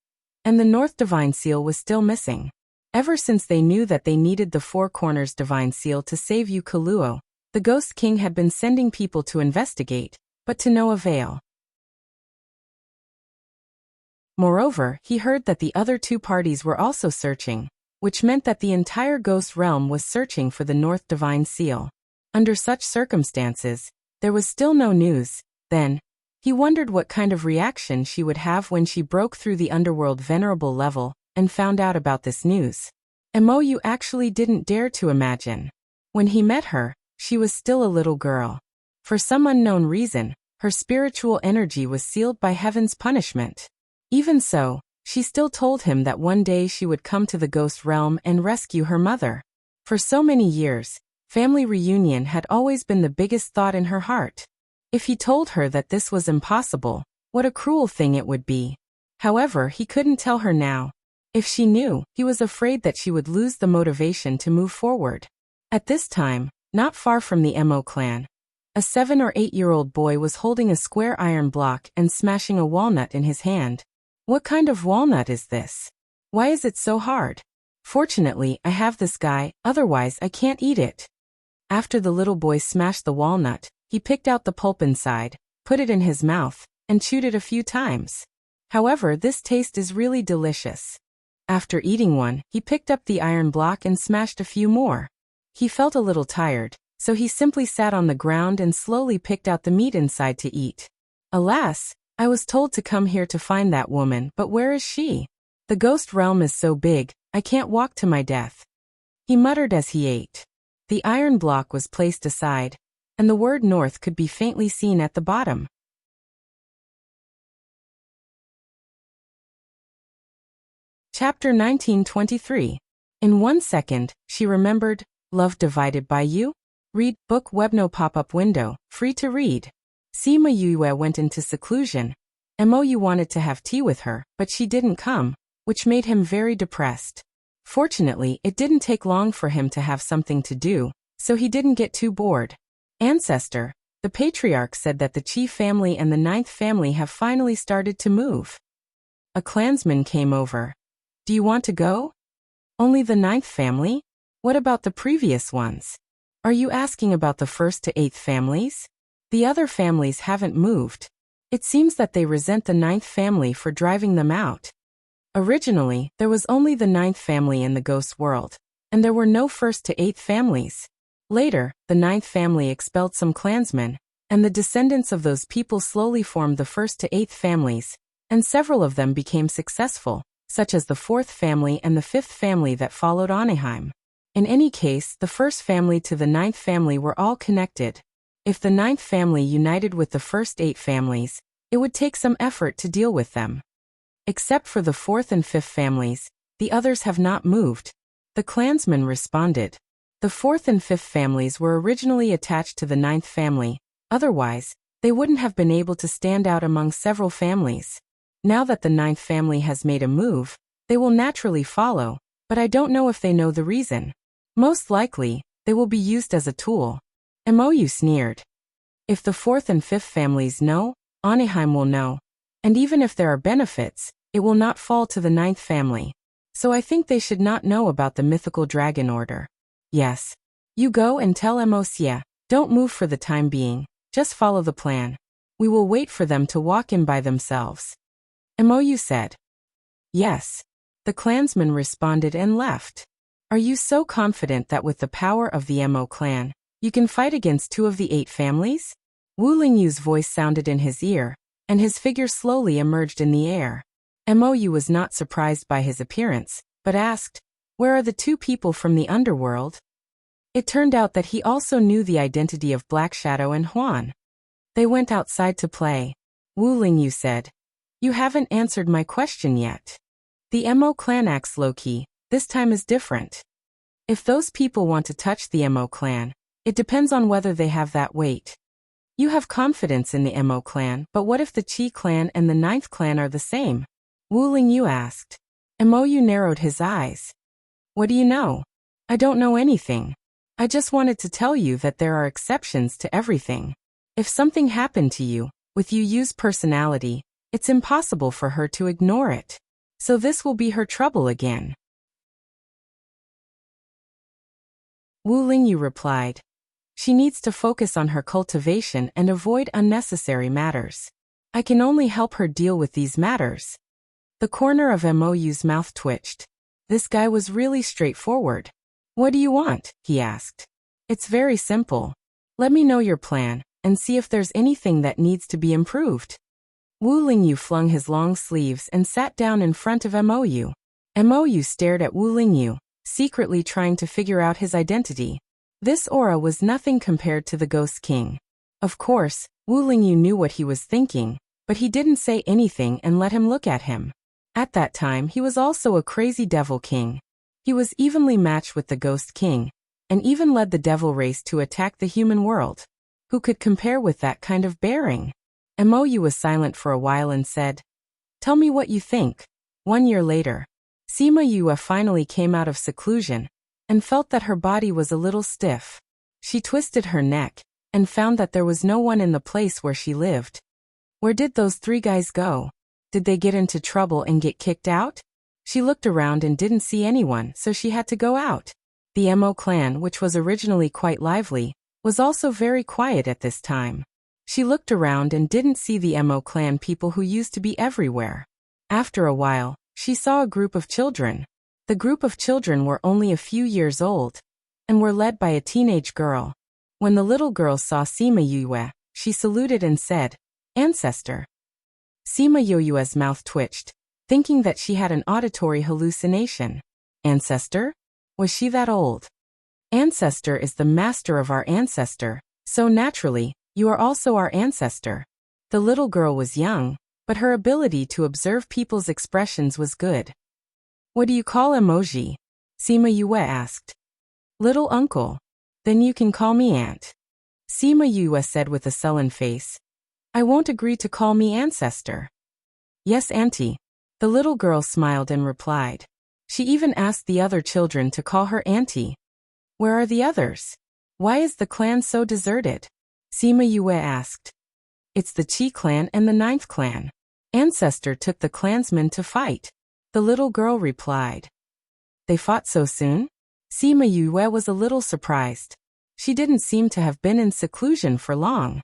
And the North Divine Seal was still missing. Ever since they knew that they needed the Four Corners Divine Seal to save Yu Kaluo, the Ghost King had been sending people to investigate, but to no avail. Moreover, he heard that the other 2 parties were also searching, which meant that the entire Ghost Realm was searching for the North Divine Seal. Under such circumstances, there was still no news. Then, he wondered what kind of reaction she would have when she broke through the underworld venerable level and found out about this news. Mo Yu actually didn't dare to imagine. When he met her, she was still a little girl. For some unknown reason, her spiritual energy was sealed by heaven's punishment. Even so, she still told him that one day she would come to the ghost realm and rescue her mother. For so many years, family reunion had always been the biggest thought in her heart. If he told her that this was impossible, what a cruel thing it would be. However, he couldn't tell her now. If she knew, he was afraid that she would lose the motivation to move forward. At this time, not far from the Mo clan, a 7 or 8-year-old boy was holding a square iron block and smashing a walnut in his hand. What kind of walnut is this? Why is it so hard? Fortunately, I have this guy, otherwise I can't eat it. After the little boy smashed the walnut, He picked out the pulp inside, put it in his mouth, and chewed it a few times. However, this taste is really delicious. After eating one, he picked up the iron block and smashed a few more. He felt a little tired, so he simply sat on the ground and slowly picked out the meat inside to eat. Alas, I was told to come here to find that woman, but where is she? The ghost realm is so big, I can't walk to my death. He muttered as he ate. The iron block was placed aside, and the word north could be faintly seen at the bottom. Chapter 1923. In 1 second, she remembered, love divided by you? Read, book web no pop-up window, free to read. Sima Yue went into seclusion. Mou wanted to have tea with her, but she didn't come, which made him very depressed. Fortunately, it didn't take long for him to have something to do, so he didn't get too bored. Ancestor, the patriarch said that the Qi family and the 9th family have finally started to move. A clansman came over. Do you want to go? Only the 9th family? What about the previous ones? Are you asking about the 1st to 8th families? The other families haven't moved. It seems that they resent the 9th family for driving them out. Originally, there was only the 9th family in the ghost world, and there were no 1st to 8th families. Later, the 9th family expelled some clansmen, and the descendants of those people slowly formed the 1st to 8th families, and several of them became successful, such as the 4th family and the 5th family that followed Anaheim. In any case, the 1st family to the 9th family were all connected. If the 9th family united with the first 8 families, it would take some effort to deal with them. Except for the 4th and 5th families, the others have not moved. The clansman responded. The 4th and 5th families were originally attached to the 9th family, otherwise, they wouldn't have been able to stand out among several families. Now that the 9th family has made a move, they will naturally follow, but I don't know if they know the reason. Most likely, they will be used as a tool. Mou sneered. If the 4th and 5th families know, Anaheim will know. And even if there are benefits, it will not fall to the 9th family. So I think they should not know about the mythical dragon order. Yes. You go and tell Mou, don't move for the time being, just follow the plan. We will wait for them to walk in by themselves. Mou said. Yes. The clansman responded and left. Are you so confident that with the power of the Mo clan, you can fight against 2 of the 8 families? Wu Lingyu's voice sounded in his ear, and his figure slowly emerged in the air. Mou was not surprised by his appearance, but asked, where are the 2 people from the underworld? It turned out that he also knew the identity of Black Shadow and Huan. They went outside to play. Wu Lingyu said, you haven't answered my question yet. The Mo clan acts low-key, this time is different. If those people want to touch the Mo clan, it depends on whether they have that weight. You have confidence in the Mo clan, but what if the Qi clan and the 9th clan are the same? Wu Lingyu asked. Mou narrowed his eyes. What do you know? I don't know anything. I just wanted to tell you that there are exceptions to everything. If something happened to you, with Yu's personality, it's impossible for her to ignore it. So this will be her trouble again. Wu Lingyu replied. She needs to focus on her cultivation and avoid unnecessary matters. I can only help her deal with these matters. The corner of Mou's mouth twitched. This guy was really straightforward. What do you want? He asked. It's very simple. Let me know your plan, and see if there's anything that needs to be improved. Wu Lingyu flung his long sleeves and sat down in front of Mou. Mou stared at Wu Lingyu, secretly trying to figure out his identity. This aura was nothing compared to the Ghost King. Of course, Wu Lingyu knew what he was thinking, but he didn't say anything and let him look at him. At that time he was also a crazy devil king. He was evenly matched with the Ghost King, and even led the devil race to attack the human world. Who could compare with that kind of bearing? Mou was silent for a while and said, tell me what you think. 1 year later, Sima Yue finally came out of seclusion, and felt that her body was a little stiff. She twisted her neck, and found that there was no one in the place where she lived. Where did those 3 guys go? Did they get into trouble and get kicked out? She looked around and didn't see anyone, so she had to go out. The Mo clan, which was originally quite lively, was also very quiet at this time. She looked around and didn't see the Mo clan people who used to be everywhere. After a while, she saw a group of children. The group of children were only a few years old and were led by a teenage girl. When the little girl saw Sima Yue, she saluted and said, "Ancestor." Sima Yue's mouth twitched, thinking that she had an auditory hallucination. Ancestor? Was she that old? Ancestor is the master of our ancestor, so naturally, you are also our ancestor. The little girl was young, but her ability to observe people's expressions was good. What do you call emoji? Sima Yue asked. Little uncle. Then you can call me aunt. Sima Yue said with a sullen face. I won't agree to call me ancestor. Yes, auntie. The little girl smiled and replied. She even asked the other children to call her auntie. Where are the others? Why is the clan so deserted? Sima Yue asked. It's the Qi clan and the 9th clan. Ancestor took the clansmen to fight. The little girl replied. They fought so soon? Sima Yue was a little surprised. She didn't seem to have been in seclusion for long.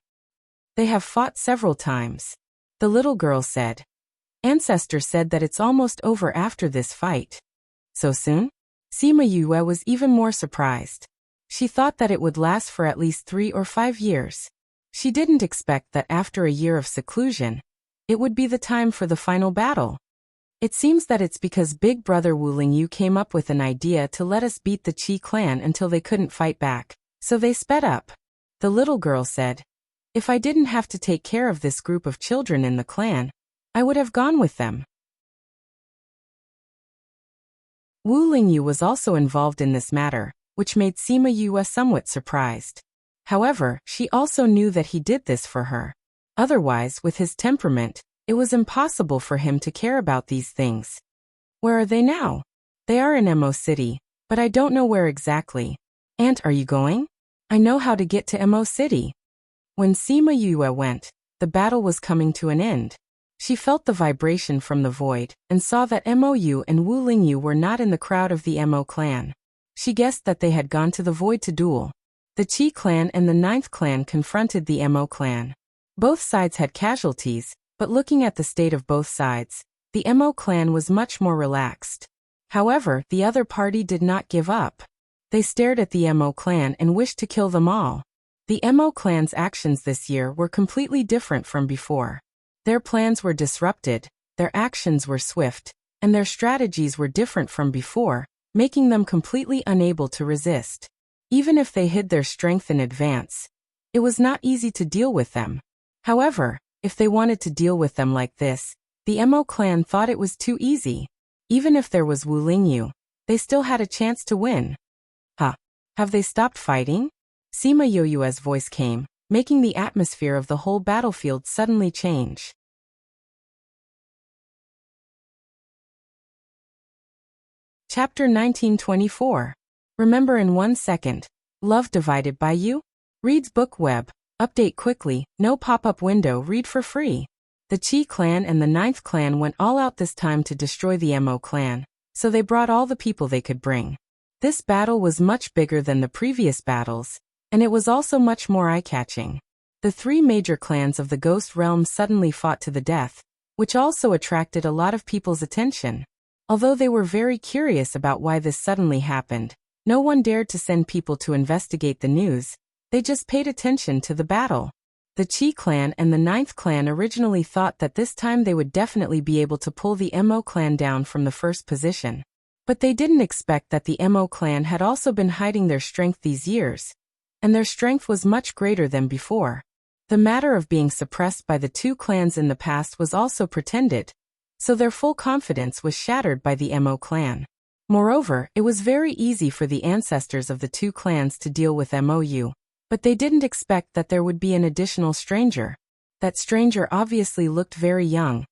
They have fought several times. The little girl said. Ancestor said that it's almost over after this fight. So soon? Sima Yue was even more surprised. She thought that it would last for at least 3 or 5 years. She didn't expect that after a year of seclusion, it would be the time for the final battle. It seems that it's because Big Brother Wu Lingyu came up with an idea to let us beat the Qi clan until they couldn't fight back, so they sped up. The little girl said, if I didn't have to take care of this group of children in the clan, I would have gone with them. Wu Lingyu was also involved in this matter, which made Sima Yue somewhat surprised. However, she also knew that he did this for her. Otherwise, with his temperament, it was impossible for him to care about these things. Where are they now? They are in Mo City, but I don't know where exactly. Aunt, are you going? I know how to get to Mo City. When Sima Yue went, the battle was coming to an end. She felt the vibration from the void, and saw that Mou and Wu Lingyu were not in the crowd of the Mo clan. She guessed that they had gone to the void to duel. The Qi clan and the 9th clan confronted the Mo clan. Both sides had casualties, but looking at the state of both sides, the Mo clan was much more relaxed. However, the other party did not give up. They stared at the Mo clan and wished to kill them all. The Mo clan's actions this year were completely different from before. Their plans were disrupted, their actions were swift, and their strategies were different from before, making them completely unable to resist. Even if they hid their strength in advance, it was not easy to deal with them. However, if they wanted to deal with them like this, the Mo clan thought it was too easy. Even if there was Wu Lingyu, they still had a chance to win. Huh. Have they stopped fighting? Sima Yue's voice came, making the atmosphere of the whole battlefield suddenly change. Chapter 1924. Remember in 1 second. Love divided by you? Reads book web. Update quickly, no pop-up window, read for free. The Qi clan and the 9th clan went all out this time to destroy the Mo clan, so they brought all the people they could bring. This battle was much bigger than the previous battles, and it was also much more eye-catching. The 3 major clans of the Ghost Realm suddenly fought to the death, which also attracted a lot of people's attention. Although they were very curious about why this suddenly happened, no one dared to send people to investigate the news. They just paid attention to the battle. The Qi clan and the 9th clan originally thought that this time they would definitely be able to pull the Mo clan down from the first position. But they didn't expect that the Mo clan had also been hiding their strength these years, and their strength was much greater than before. The matter of being suppressed by the 2 clans in the past was also pretended, so their full confidence was shattered by the Mo clan. Moreover, it was very easy for the ancestors of the 2 clans to deal with Mou, but they didn't expect that there would be an additional stranger. That stranger obviously looked very young.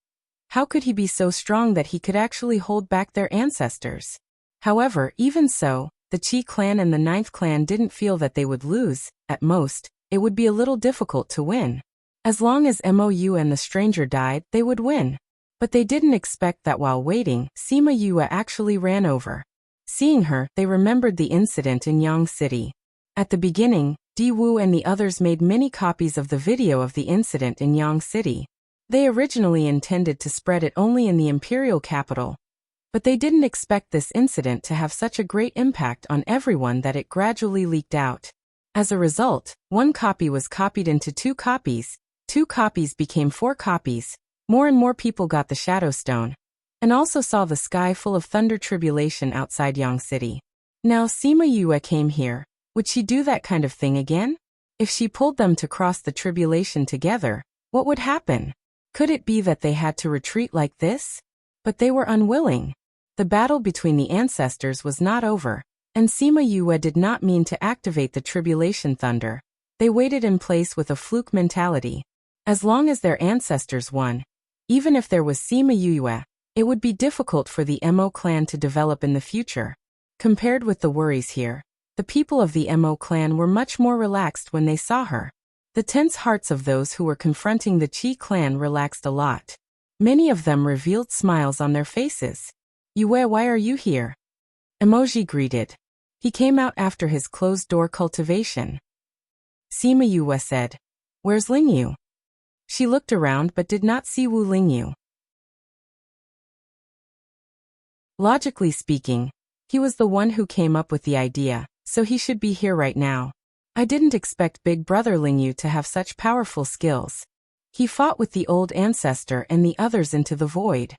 How could he be so strong that he could actually hold back their ancestors? However, even so, the Qi clan and the 9th clan didn't feel that they would lose. At most, it would be a little difficult to win. As long as Mou and the stranger died, they would win. But they didn't expect that while waiting, Sima Yue actually ran over. Seeing her, they remembered the incident in Yang City. At the beginning, Di-Wu and the others made many copies of the video of the incident in Yang City. They originally intended to spread it only in the imperial capital, but they didn't expect this incident to have such a great impact on everyone that it gradually leaked out. As a result, one copy was copied into two copies became 4 copies, more and more people got the Shadow Stone, and also saw the sky full of thunder tribulation outside Yang City. Now Sima Yue came here. Would she do that kind of thing again? If she pulled them to cross the tribulation together, what would happen? Could it be that they had to retreat like this? But they were unwilling. The battle between the ancestors was not over, and Sima Yue did not mean to activate the tribulation thunder. They waited in place with a fluke mentality. As long as their ancestors won, even if there was Sima Yue, it would be difficult for the Mo clan to develop in the future. Compared with the worries here, the people of the Mo clan were much more relaxed when they saw her. The tense hearts of those who were confronting the Qi clan relaxed a lot. Many of them revealed smiles on their faces. Yue, why are you here? Emoji greeted. He came out after his closed-door cultivation. Sima Yue said, "Where's Lingyu?" She looked around but did not see Wu Lingyu. Logically speaking, he was the one who came up with the idea, so he should be here right now. I didn't expect Big Brother Lingyu to have such powerful skills. He fought with the old ancestor and the others into the void.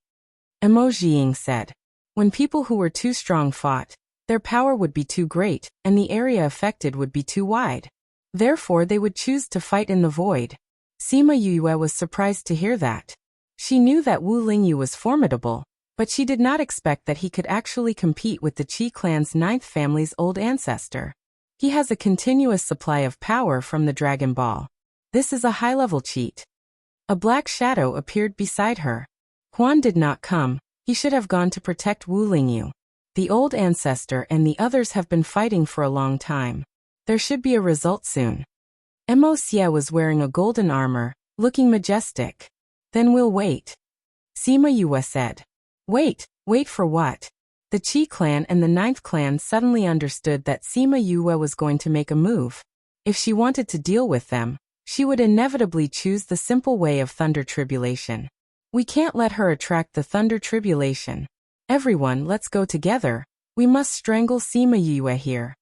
Emojiing said, when people who were too strong fought, their power would be too great, and the area affected would be too wide. Therefore they would choose to fight in the void. Sima Yue was surprised to hear that. She knew that Wu Lingyu was formidable, but she did not expect that he could actually compete with the Qi clan's 9th family's old ancestor. He has a continuous supply of power from the Dragon Ball. This is a high-level cheat. A black shadow appeared beside her. Huan did not come. He should have gone to protect Wu Lingyu. The old ancestor and the others have been fighting for a long time. There should be a result soon. Mo Xie was wearing a golden armor, looking majestic. Then we'll wait. Sima Yue said. Wait for what? The Qi clan and the 9th clan suddenly understood that Sima Yue was going to make a move. If she wanted to deal with them, she would inevitably choose the simple way of thunder tribulation. We can't let her attract the thunder tribulation. Everyone, let's go together. We must strangle Sima Yue here.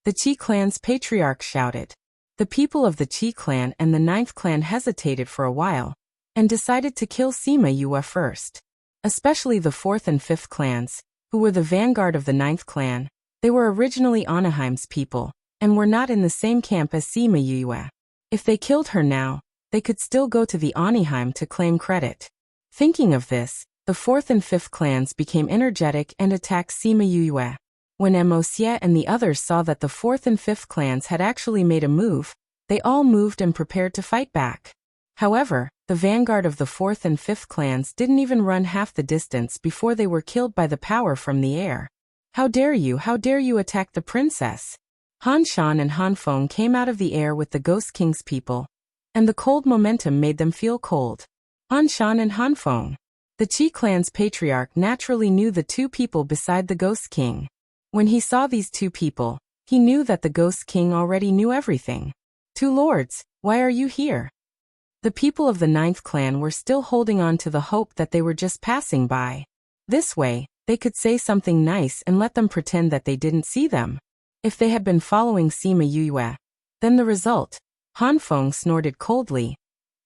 The Qi clan's patriarch shouted. The people of the Qi clan and the 9th clan hesitated for a while, and decided to kill Sima Yue first. Especially the 4th and 5th clans, who were the vanguard of the 9th clan. They were originally Anaheim's people, and were not in the same camp as Sima Yue. If they killed her now, they could still go to the Anaheim to claim credit. Thinking of this, the 4th and 5th clans became energetic and attacked Sima Yue. When Mo Xie and the others saw that the 4th and 5th clans had actually made a move, they all moved and prepared to fight back. However, the vanguard of the 4th and 5th clans didn't even run half the distance before they were killed by the power from the air. How dare you attack the princess? Han Shan and Han Feng came out of the air with the Ghost King's people, and the cold momentum made them feel cold. Han Shan and Han Feng. The Qi clan's patriarch naturally knew the two people beside the Ghost King. When he saw these two people, he knew that the Ghost King already knew everything. Two lords, why are you here? The people of the 9th clan were still holding on to the hope that they were just passing by. This way, they could say something nice and let them pretend that they didn't see them. If they had been following Sima Yue, then the result. Han Feng snorted coldly.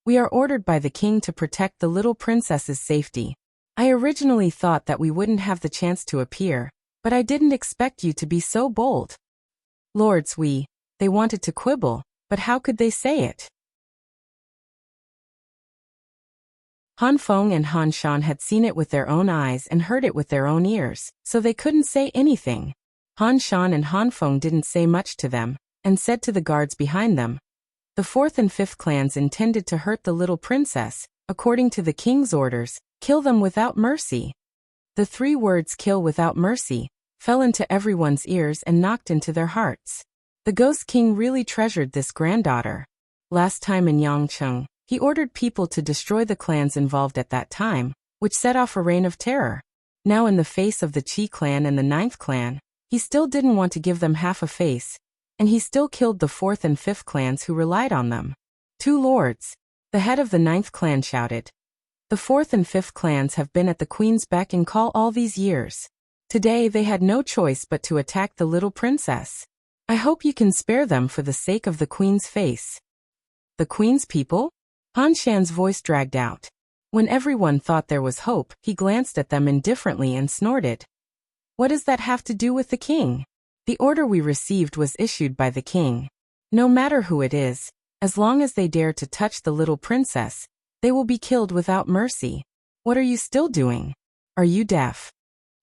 We are ordered by the king to protect the little princess's safety. I originally thought that we wouldn't have the chance to appear, but I didn't expect you to be so bold. Lords, they wanted to quibble, but how could they say it? Han Feng and Han Shan had seen it with their own eyes and heard it with their own ears, so they couldn't say anything. Han Shan and Han Feng didn't say much to them, and said to the guards behind them, the 4th and 5th clans intended to hurt the little princess, according to the king's orders, kill them without mercy. The 3 words kill without mercy fell into everyone's ears and knocked into their hearts. The Ghost King really treasured this granddaughter. Last time in Yangcheng, he ordered people to destroy the clans involved at that time, which set off a reign of terror. Now in the face of the Qi clan and the 9th clan, he still didn't want to give them half a face, and he still killed the 4th and 5th clans who relied on them. 2 lords. The head of the 9th clan shouted. The 4th and 5th clans have been at the queen's beck and call all these years. Today they had no choice but to attack the little princess. I hope you can spare them for the sake of the queen's face. The queen's people? Han Shan's voice dragged out. When everyone thought there was hope, he glanced at them indifferently and snorted. What does that have to do with the king? The order we received was issued by the king. No matter who it is, as long as they dare to touch the little princess, they will be killed without mercy. What are you still doing? Are you deaf?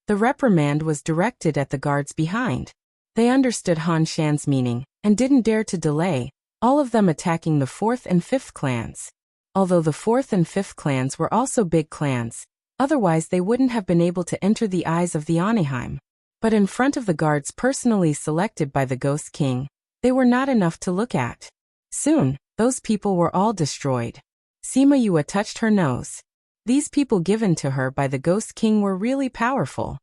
The reprimand was directed at the guards behind. They understood Han Shan's meaning, and didn't dare to delay, all of them attacking the 4th and 5th clans. Although the 4th and 5th clans were also big clans, otherwise they wouldn't have been able to enter the eyes of the Anaheim. But in front of the guards personally selected by the Ghost King, they were not enough to look at. Soon, those people were all destroyed. Sima Yue touched her nose. These people given to her by the Ghost King were really powerful.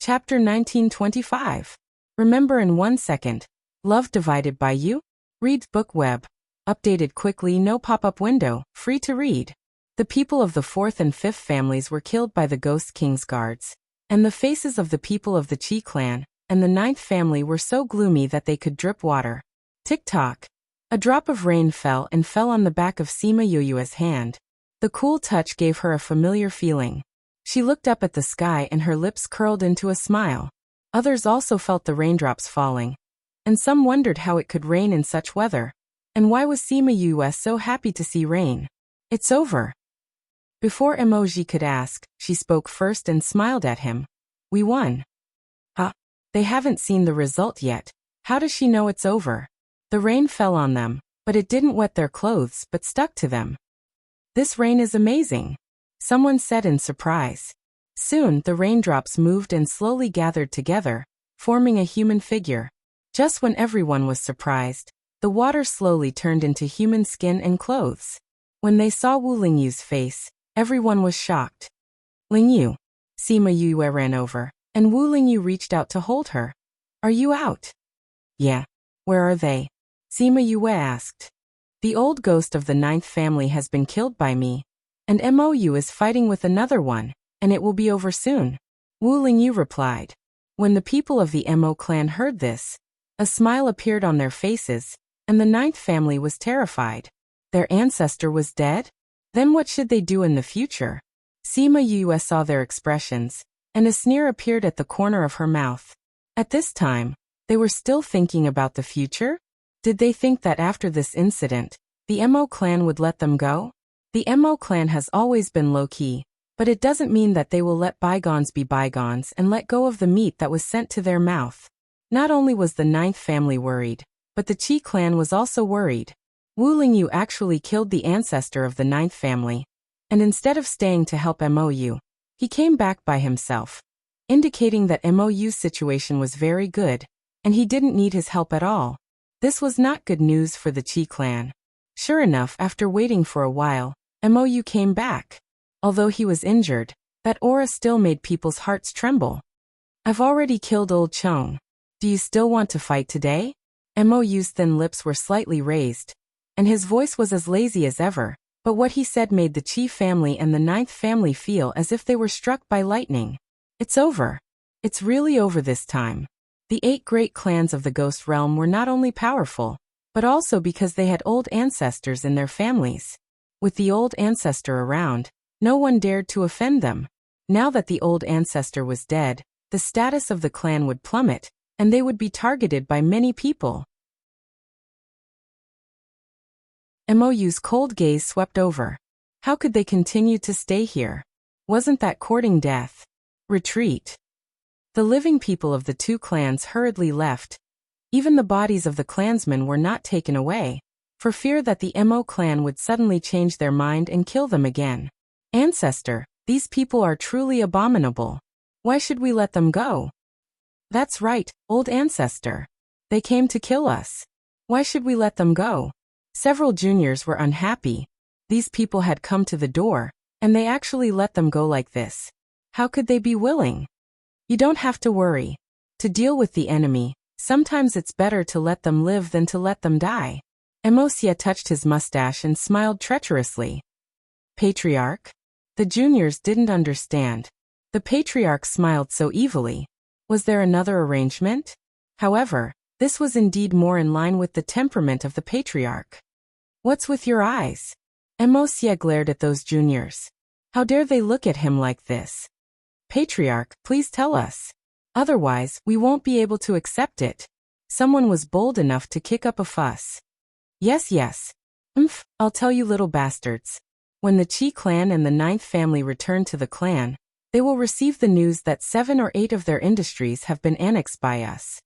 Chapter 1925. Remember in 1 second. Love divided by you? Read book web. Updated quickly, no pop-up window, free to read. The people of the 4th and 5th families were killed by the Ghost King's guards, and the faces of the people of the Qi clan and the 9th family were so gloomy that they could drip water. Tick-tock. A drop of rain fell on the back of Sima Yue's hand. The cool touch gave her a familiar feeling. She looked up at the sky and her lips curled into a smile. Others also felt the raindrops falling, and some wondered how it could rain in such weather. And why was Sima Yue so happy to see rain? It's over. Before Emoji could ask, she spoke first and smiled at him. We won. They haven't seen the result yet. How does she know it's over? The rain fell on them, but it didn't wet their clothes but stuck to them. This rain is amazing, someone said in surprise. Soon the raindrops moved and slowly gathered together, forming a human figure. Just when everyone was surprised, the water slowly turned into human skin and clothes. When they saw Wu Lingyu's face, everyone was shocked. Lingyu. Sima Yue ran over, and Wu Lingyu reached out to hold her. Are you out? Yeah. Where are they? Sima Yue asked. The old ghost of the 9th family has been killed by me, and Mou is fighting with another one, and it will be over soon. Wu Lingyu replied. When the people of the Mo clan heard this, a smile appeared on their faces, and the 9th family was terrified. Their ancestor was dead? Then what should they do in the future? Sima Yue saw their expressions, and a sneer appeared at the corner of her mouth. At this time, they were still thinking about the future? Did they think that after this incident, the Mo clan would let them go? The Mo clan has always been low-key, but it doesn't mean that they will let bygones be bygones and let go of the meat that was sent to their mouth. Not only was the 9th family worried, but the Qi clan was also worried. Wu Lingyu actually killed the ancestor of the 9th family, and instead of staying to help Mou, he came back by himself, indicating that Mou's situation was very good, and he didn't need his help at all. This was not good news for the Qi clan. Sure enough, after waiting for a while, Mou came back. Although he was injured, that aura still made people's hearts tremble. I've already killed old Chong. Do you still want to fight today? Mou's thin lips were slightly raised, and his voice was as lazy as ever, but what he said made the Qi family and the 9th family feel as if they were struck by lightning. It's over. It's really over this time. The 8 great clans of the Ghost Realm were not only powerful, but also because they had old ancestors in their families. With the old ancestor around, no one dared to offend them. Now that the old ancestor was dead, the status of the clan would plummet, and they would be targeted by many people. Mou's cold gaze swept over. How could they continue to stay here? Wasn't that courting death? Retreat. The living people of the 2 clans hurriedly left. Even the bodies of the clansmen were not taken away, for fear that the Mo clan would suddenly change their mind and kill them again. Ancestor, these people are truly abominable. Why should we let them go? That's right, old ancestor. They came to kill us. Why should we let them go? Several juniors were unhappy. These people had come to the door, and they actually let them go like this. How could they be willing? You don't have to worry. To deal with the enemy, sometimes it's better to let them live than to let them die. Emosia touched his mustache and smiled treacherously. Patriarch? The juniors didn't understand. The patriarch smiled so evilly. Was there another arrangement? However, this was indeed more in line with the temperament of the patriarch. What's with your eyes? Emosia glared at those juniors. How dare they look at him like this? Patriarch, please tell us. Otherwise, we won't be able to accept it. Someone was bold enough to kick up a fuss. Yes. I'll tell you little bastards. When the Qi clan and the 9th family return to the clan, they will receive the news that 7 or 8 of their industries have been annexed by us.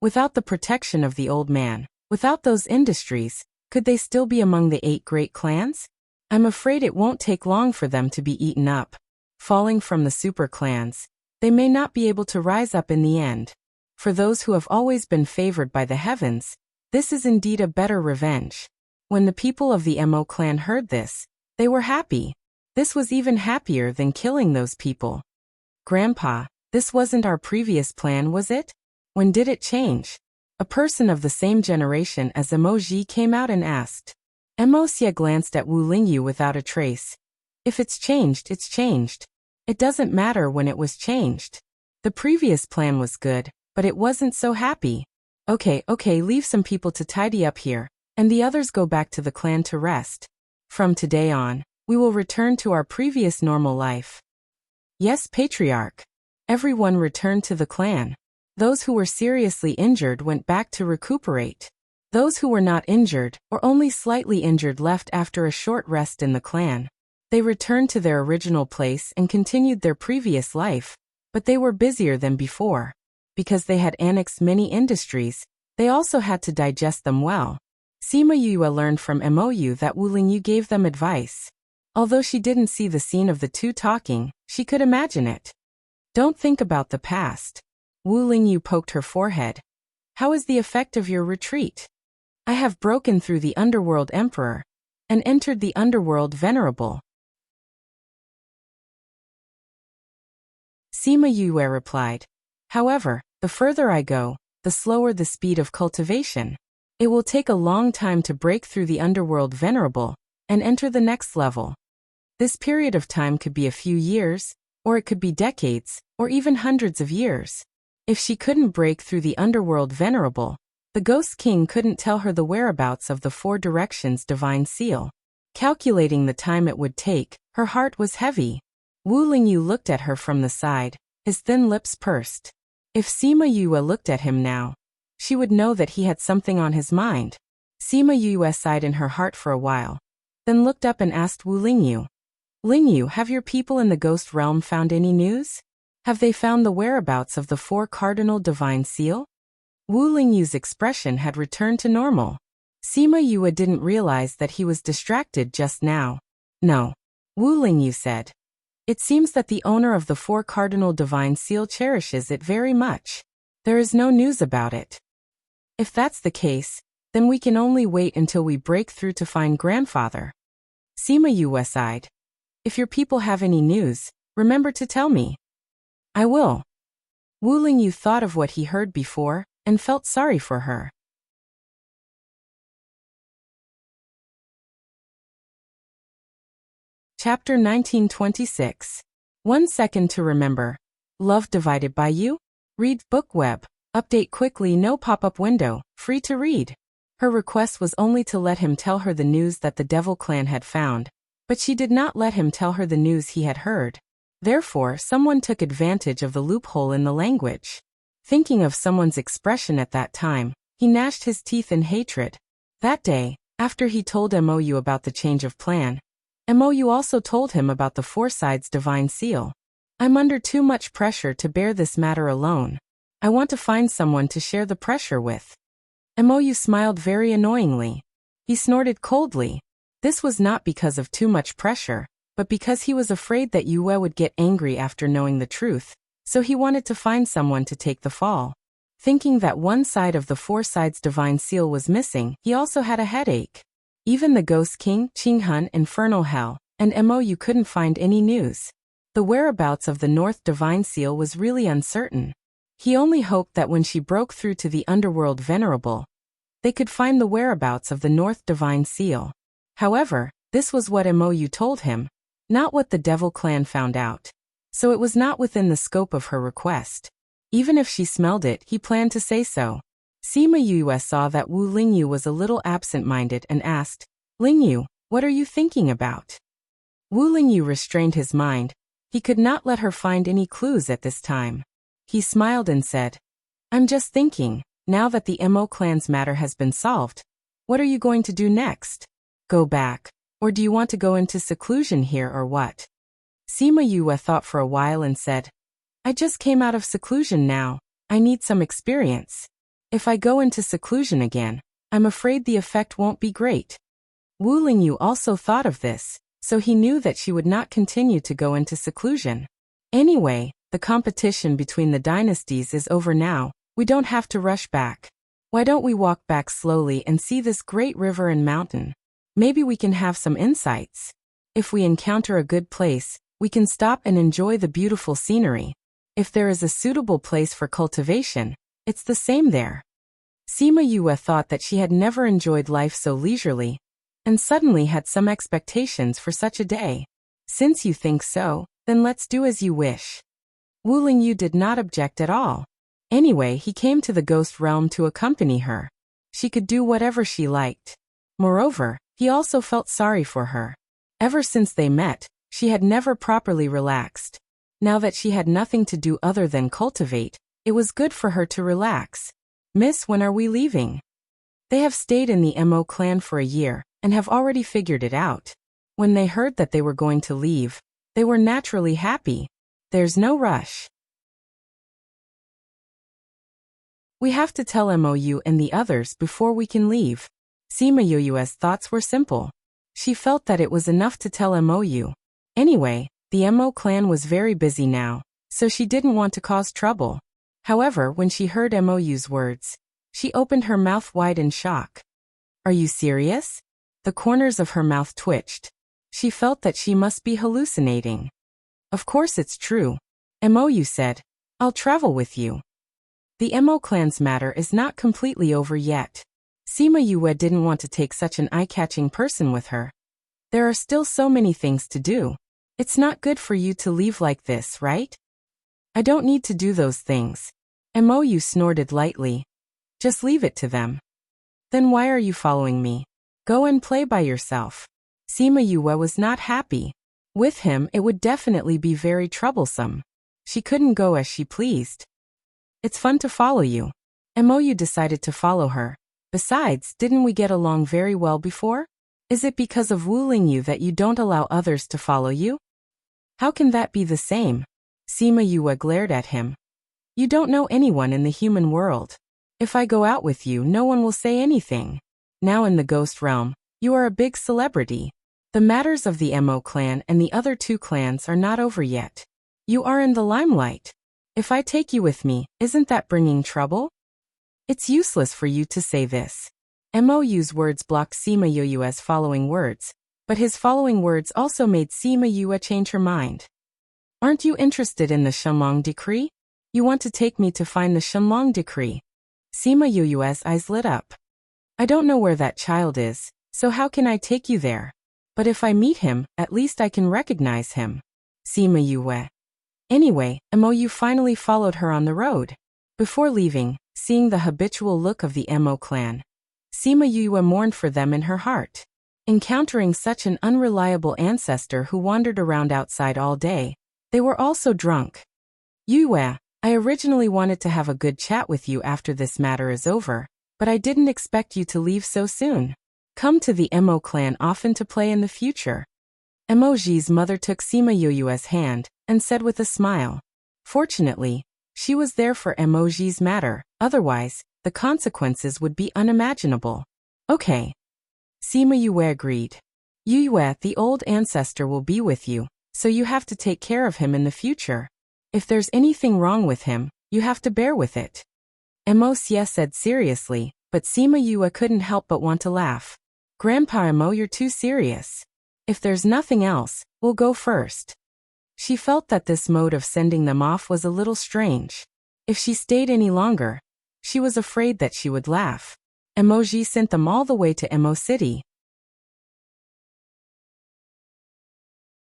Without the protection of the old man, without those industries, could they still be among the 8 great clans? I'm afraid it won't take long for them to be eaten up. Falling from the super clans, they may not be able to rise up in the end. For those who have always been favored by the heavens, this is indeed a better revenge. When the people of the Mo clan heard this, they were happy. This was even happier than killing those people. Grandpa, this wasn't our previous plan, was it? When did it change? A person of the same generation as Emoji came out and asked. Emosia glanced at Wu Lingyu without a trace. If it's changed, it's changed. It doesn't matter when it was changed. The previous plan was good, but it wasn't so happy. Okay, leave some people to tidy up here, and the others go back to the clan to rest. From today on, we will return to our previous normal life. Yes, Patriarch. Everyone returned to the clan. Those who were seriously injured went back to recuperate. Those who were not injured, or only slightly injured, left after a short rest in the clan. They returned to their original place and continued their previous life, but they were busier than before. Because they had annexed many industries, they also had to digest them well. Sima Yue learned from Mou that Wu Lingyu gave them advice. Although she didn't see the scene of the two talking, she could imagine it. Don't think about the past. Wu Lingyu poked her forehead. How is the effect of your retreat? I have broken through the Underworld Emperor and entered the Underworld Venerable. Sima Yue replied. However, the further I go, the slower the speed of cultivation. It will take a long time to break through the Underworld Venerable and enter the next level. This period of time could be a few years, or it could be decades, or even hundreds of years. If she couldn't break through the Underworld Venerable, the Ghost King couldn't tell her the whereabouts of the 4 Directions Divine Seal. Calculating the time it would take, her heart was heavy. Wu Lingyu looked at her from the side, his thin lips pursed. If Sima Yue looked at him now, she would know that he had something on his mind. Sima Yue sighed in her heart for a while, then looked up and asked Wu Lingyu. Lingyu, have your people in the ghost realm found any news? Have they found the whereabouts of the 4 Cardinal Divine Seal? Wu Lingyu's expression had returned to normal. Sima Yue didn't realize that he was distracted just now. No. Wu Lingyu said. It seems that the owner of the 4 Cardinal Divine Seal cherishes it very much. There is no news about it. If that's the case, then we can only wait until we break through to find grandfather. Sima Yue sighed. If your people have any news, remember to tell me. I will. Wu Lingyu thought of what he heard before and felt sorry for her. Chapter 1926. 1 second to remember. Love divided by you? Read book web. Update quickly, no pop-up window, free to read. Her request was only to let him tell her the news that the Devil Clan had found, but she did not let him tell her the news he had heard. Therefore, someone took advantage of the loophole in the language. Thinking of someone's expression at that time, he gnashed his teeth in hatred. That day, after he told Mou about the change of plan, Mou also told him about the 4 Sides Divine Seal. I'm under too much pressure to bear this matter alone. I want to find someone to share the pressure with. Mou smiled very annoyingly. He snorted coldly. This was not because of too much pressure, but because he was afraid that Yue would get angry after knowing the truth, so he wanted to find someone to take the fall. Thinking that 1 side of the 4 Sides Divine Seal was missing, he also had a headache. Even the Ghost King, Qinghun, Infernal Hell, and Mou couldn't find any news. The whereabouts of the North Divine Seal was really uncertain. He only hoped that when she broke through to the underworld Venerable, they could find the whereabouts of the North Divine Seal. However, this was what Mou told him, not what the Devil Clan found out. So it was not within the scope of her request. Even if she smelled it, he planned to say so. Sima Yue saw that Wu Lingyu was a little absent-minded and asked, "Lingyu, what are you thinking about?" Wu Lingyu restrained his mind. He could not let her find any clues at this time. He smiled and said, "I'm just thinking, now that the Mo clan's matter has been solved, what are you going to do next? Go back? Or do you want to go into seclusion here or what?" Sima Yue thought for a while and said, "I just came out of seclusion now. I need some experience. If I go into seclusion again, I'm afraid the effect won't be great." Wu Lingyu also thought of this, so he knew that she would not continue to go into seclusion. Anyway, the competition between the dynasties is over now. We don't have to rush back. Why don't we walk back slowly and see this great river and mountain? Maybe we can have some insights. If we encounter a good place, we can stop and enjoy the beautiful scenery. If there is a suitable place for cultivation, it's the same there. Sima Yue thought that she had never enjoyed life so leisurely, and suddenly had some expectations for such a day. Since you think so, then let's do as you wish. Wu Lingyu did not object at all. Anyway, he came to the ghost realm to accompany her. She could do whatever she liked. Moreover, he also felt sorry for her. Ever since they met, she had never properly relaxed. Now that she had nothing to do other than cultivate, it was good for her to relax. "Miss, when are we leaving?" They have stayed in the Mo clan for a year, and have already figured it out. When they heard that they were going to leave, they were naturally happy. There's no rush. We have to tell Mou and the others before we can leave. Sima Yue's thoughts were simple. She felt that it was enough to tell Mou. Anyway, the Mo clan was very busy now, so she didn't want to cause trouble. However, when she heard Mou's words, she opened her mouth wide in shock. "Are you serious?" The corners of her mouth twitched. She felt that she must be hallucinating. "Of course it's true," Mou said. "I'll travel with you." The Mo clan's matter is not completely over yet. Sima Yue didn't want to take such an eye-catching person with her. There are still so many things to do. It's not good for you to leave like this, right? "I don't need to do those things." Mou snorted lightly. "Just leave it to them." "Then why are you following me? Go and play by yourself." Sima Yue was not happy. With him, it would definitely be very troublesome. She couldn't go as she pleased. "It's fun to follow you." Mou decided to follow her. "Besides, didn't we get along very well before? Is it because of Wu Lingyu that you don't allow others to follow you?" "How can that be the same?" Sima Yue glared at him. "You don't know anyone in the human world. If I go out with you, no one will say anything. Now in the ghost realm, you are a big celebrity. The matters of the Mo clan and the other two clans are not over yet. You are in the limelight. If I take you with me, isn't that bringing trouble?" "It's useless for you to say this." Mou's words blocked Sima Yue's following words, but his following words also made Sima Yue change her mind. "Aren't you interested in the Shenlong decree? You want to take me to find the Shenlong decree?" Sima Yue's eyes lit up. "I don't know where that child is, so how can I take you there? But if I meet him, at least I can recognize him." Sima Yue. Anyway, Mou finally followed her on the road. Before leaving, seeing the habitual look of the Mo clan, Sima Yue mourned for them in her heart. Encountering such an unreliable ancestor who wandered around outside all day, they were also drunk. "Yue, I originally wanted to have a good chat with you after this matter is over, but I didn't expect you to leave so soon. Come to the Mo clan often to play in the future." Emoji's mother took Sima Yue's hand and said with a smile. Fortunately, she was there for Emoji's matter, otherwise, the consequences would be unimaginable. "Okay." Sima Yue agreed. "Yue, the old ancestor will be with you, so you have to take care of him in the future. If there's anything wrong with him, you have to bear with it." Emosia said seriously, but Sima Yue couldn't help but want to laugh. "Grandpa Emo, you're too serious. If there's nothing else, we'll go first." She felt that this mode of sending them off was a little strange. If she stayed any longer, she was afraid that she would laugh. Emoji sent them all the way to Emo City.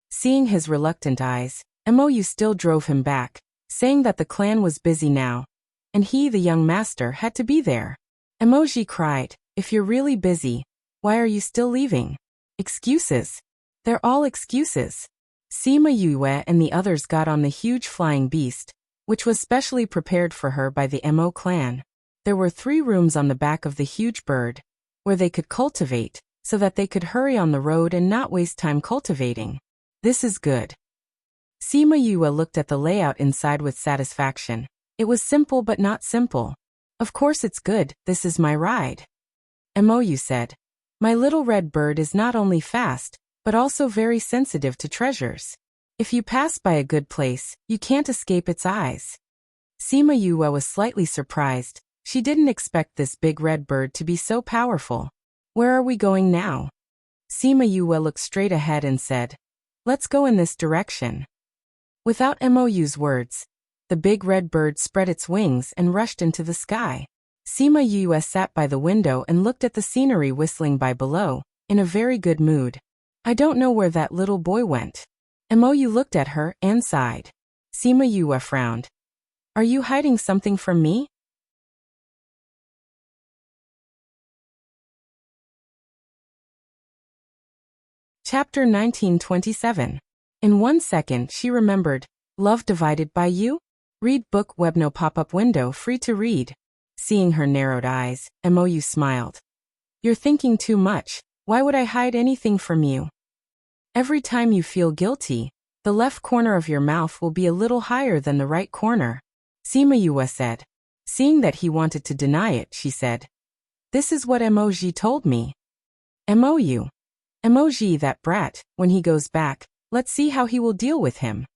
Seeing his reluctant eyes, Emoyu still drove him back, saying that the clan was busy now, and he, the young master, had to be there. Emoji cried, "If you're really busy, why are you still leaving?" Excuses. They're all excuses. Sima Yue and the others got on the huge flying beast, which was specially prepared for her by the Mo clan. There were 3 rooms on the back of the huge bird, where they could cultivate, so that they could hurry on the road and not waste time cultivating. This is good. Sima Yue looked at the layout inside with satisfaction. It was simple but not simple. Of course it's good, this is my ride. Emoyu said, "My little red bird is not only fast, but also very sensitive to treasures. If you pass by a good place, you can't escape its eyes." Sima Yue was slightly surprised. She didn't expect this big red bird to be so powerful. "Where are we going now?" Sima Yue looked straight ahead and said, "Let's go in this direction." Without Moyu's words, the big red bird spread its wings and rushed into the sky. Sima Yue sat by the window and looked at the scenery whistling by below, in a very good mood. "I don't know where that little boy went." Moyu looked at her and sighed. Sima Yue frowned. "Are you hiding something from me?" Chapter 1927. In 1 second she remembered, "Love divided by you?" Read book web no pop-up window free to read. Seeing her narrowed eyes, Moyu smiled. "You're thinking too much. Why would I hide anything from you? Every time you feel guilty, the left corner of your mouth will be a little higher than the right corner." Sima Yue said. Seeing that he wanted to deny it, she said, "This is what Emoji told me." Emoyu. Emoji, that brat, when he goes back, let's see how he will deal with him.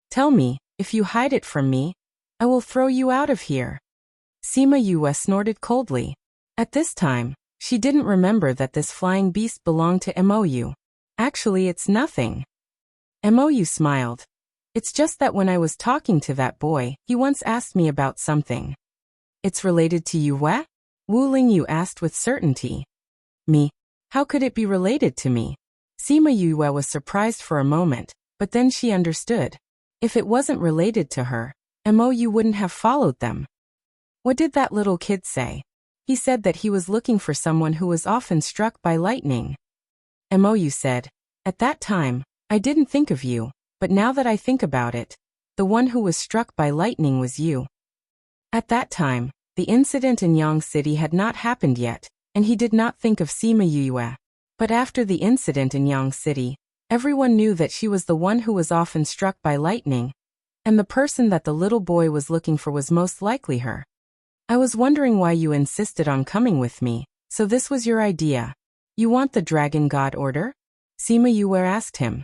Tell me, if you hide it from me, I will throw you out of here. Sima Yue snorted coldly. At this time, she didn't remember that this flying beast belonged to Emoyu. Actually, it's nothing. Emoyu smiled. It's just that when I was talking to that boy, he once asked me about something. It's related to Yue? Wu Lingyu asked with certainty. Me? How could it be related to me? Sima Yue was surprised for a moment, but then she understood. If it wasn't related to her, Emoyu wouldn't have followed them. What did that little kid say? He said that he was looking for someone who was often struck by lightning. Emoyu said, "At that time, I didn't think of you, but now that I think about it, the one who was struck by lightning was you." At that time, the incident in Yang City had not happened yet, and he did not think of Sima Yue. But after the incident in Yang City, everyone knew that she was the one who was often struck by lightning, and the person that the little boy was looking for was most likely her. "I was wondering why you insisted on coming with me, so this was your idea. You want the Dragon God Order?" Sima Yue asked him.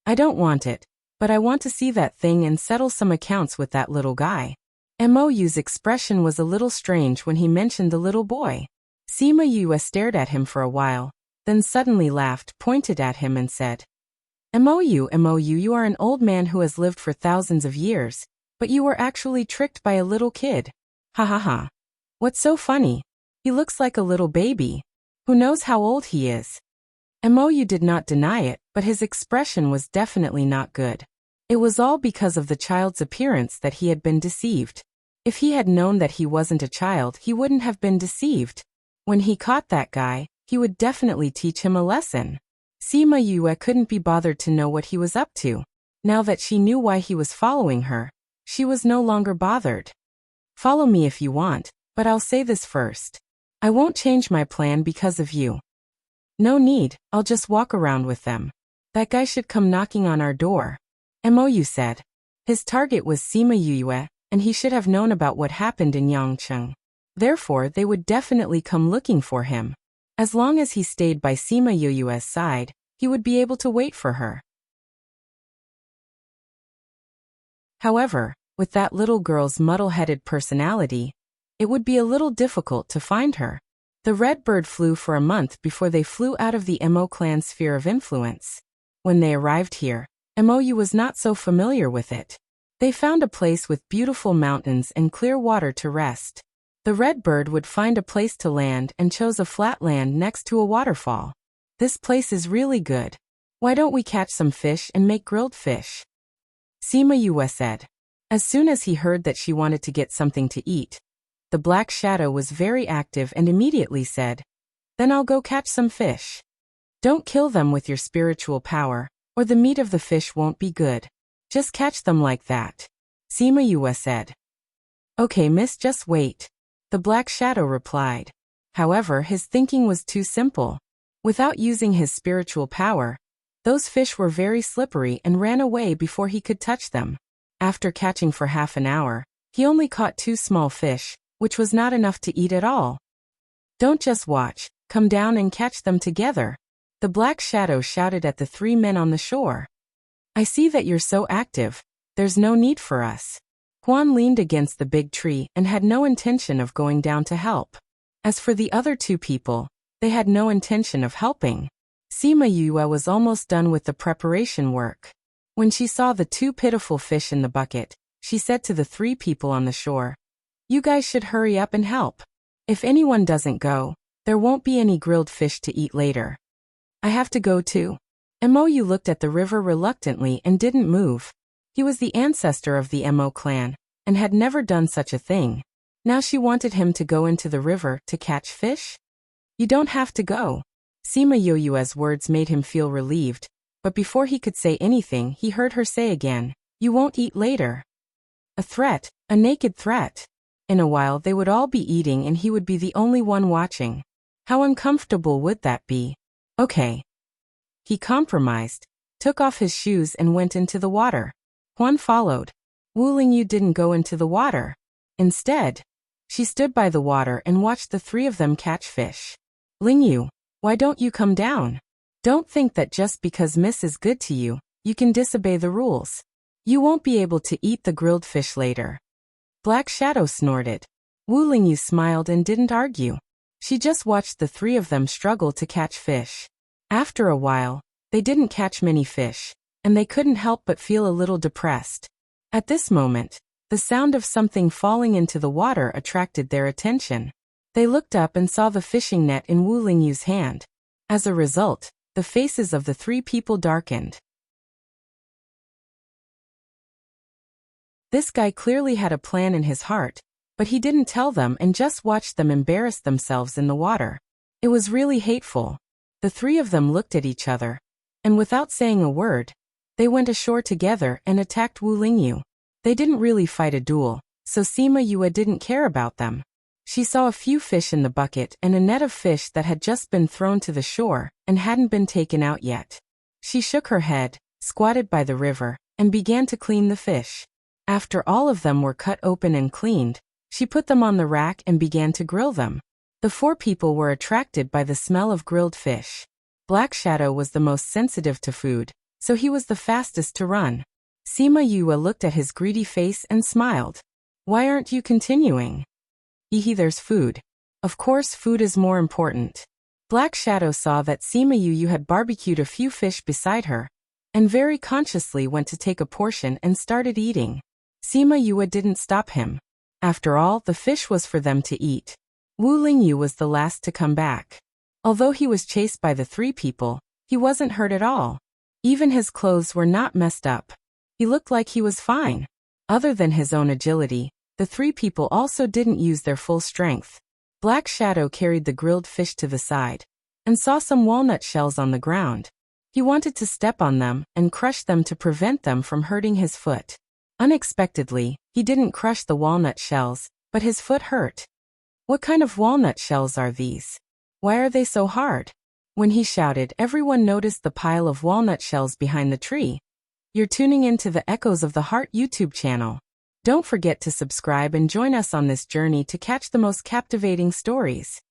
"I don't want it, but I want to see that thing and settle some accounts with that little guy." Moyu's expression was a little strange when he mentioned the little boy. Sima Yue stared at him for a while, then suddenly laughed, pointed at him and said, Moyu, you are an old man who has lived for thousands of years, but you were actually tricked by a little kid. Ha ha ha. What's so funny? He looks like a little baby. Who knows how old he is?" Moyu did not deny it, but his expression was definitely not good. It was all because of the child's appearance that he had been deceived. If he had known that he wasn't a child, he wouldn't have been deceived. When he caught that guy, he would definitely teach him a lesson. Sima Yue couldn't be bothered to know what he was up to. Now that she knew why he was following her, she was no longer bothered. "Follow me if you want, but I'll say this first. I won't change my plan because of you." "No need, I'll just walk around with them. That guy should come knocking on our door," Moyu said. His target was Sima Yue, and he should have known about what happened in Yangcheng. Therefore, they would definitely come looking for him. As long as he stayed by Sima Yue's side, he would be able to wait for her. However, with that little girl's muddle-headed personality, it would be a little difficult to find her. The red bird flew for a month before they flew out of the Mo clan sphere of influence. When they arrived here, Mou was not so familiar with it. They found a place with beautiful mountains and clear water to rest. The red bird would find a place to land and chose a flat land next to a waterfall. This place is really good. Why don't we catch some fish and make grilled fish? Sima Yue said. As soon as he heard that she wanted to get something to eat, the black shadow was very active and immediately said, "Then I'll go catch some fish. Don't kill them with your spiritual power, or the meat of the fish won't be good. Just catch them like that," Sima Yue said. "Okay, miss, just wait," the black shadow replied. However, his thinking was too simple. Without using his spiritual power, those fish were very slippery and ran away before he could touch them. After catching for half an hour, he only caught 2 small fish, which was not enough to eat at all. "Don't just watch, come down and catch them together," the black shadow shouted at the 3 men on the shore. "I see that you're so active, there's no need for us." Huan leaned against the big tree and had no intention of going down to help. As for the other 2 people, they had no intention of helping. Sima Yue was almost done with the preparation work. When she saw the 2 pitiful fish in the bucket, she said to the 3 people on the shore, "You guys should hurry up and help. If anyone doesn't go, there won't be any grilled fish to eat later." "I have to go too." Mou looked at the river reluctantly and didn't move. He was the ancestor of the Mo clan, and had never done such a thing. Now she wanted him to go into the river to catch fish? "You don't have to go." Sima Yue's words made him feel relieved, but before he could say anything he heard her say again, "You won't eat later." A threat, a naked threat. In a while they would all be eating and he would be the only one watching. How uncomfortable would that be? Okay. He compromised, took off his shoes and went into the water. Huan followed. Wu Lingyu didn't go into the water. Instead, she stood by the water and watched the 3 of them catch fish. "Lingyu, why don't you come down? Don't think that just because Miss is good to you, you can disobey the rules. You won't be able to eat the grilled fish later." Black Shadow snorted. Wu Lingyu smiled and didn't argue. She just watched the 3 of them struggle to catch fish. After a while, they didn't catch many fish, and they couldn't help but feel a little depressed. At this moment, the sound of something falling into the water attracted their attention. They looked up and saw the fishing net in Wu Lingyu's hand. As a result, the faces of the 3 people darkened. This guy clearly had a plan in his heart, but he didn't tell them and just watched them embarrass themselves in the water. It was really hateful. The 3 of them looked at each other, and without saying a word, they went ashore together and attacked Wu Lingyu. They didn't really fight a duel, so Sima Yue didn't care about them. She saw a few fish in the bucket and a net of fish that had just been thrown to the shore and hadn't been taken out yet. She shook her head, squatted by the river, and began to clean the fish. After all of them were cut open and cleaned, she put them on the rack and began to grill them. The 4 people were attracted by the smell of grilled fish. Black Shadow was the most sensitive to food, so he was the fastest to run. Sima Yue looked at his greedy face and smiled. "Why aren't you continuing?" There's food. Of course food is more important." Black Shadow saw that Sima Yue had barbecued a few fish beside her, and very consciously went to take a portion and started eating. Sima Yue didn't stop him. After all, the fish was for them to eat. Wu Lingyu was the last to come back. Although he was chased by the 3 people, he wasn't hurt at all. Even his clothes were not messed up. He looked like he was fine. Other than his own agility, the 3 people also didn't use their full strength. Black Shadow carried the grilled fish to the side, and saw some walnut shells on the ground. He wanted to step on them and crush them to prevent them from hurting his foot. Unexpectedly, he didn't crush the walnut shells, but his foot hurt. "What kind of walnut shells are these? Why are they so hard?" When he shouted, everyone noticed the pile of walnut shells behind the tree. You're tuning into the Echoes of the Heart YouTube channel. Don't forget to subscribe and join us on this journey to catch the most captivating stories.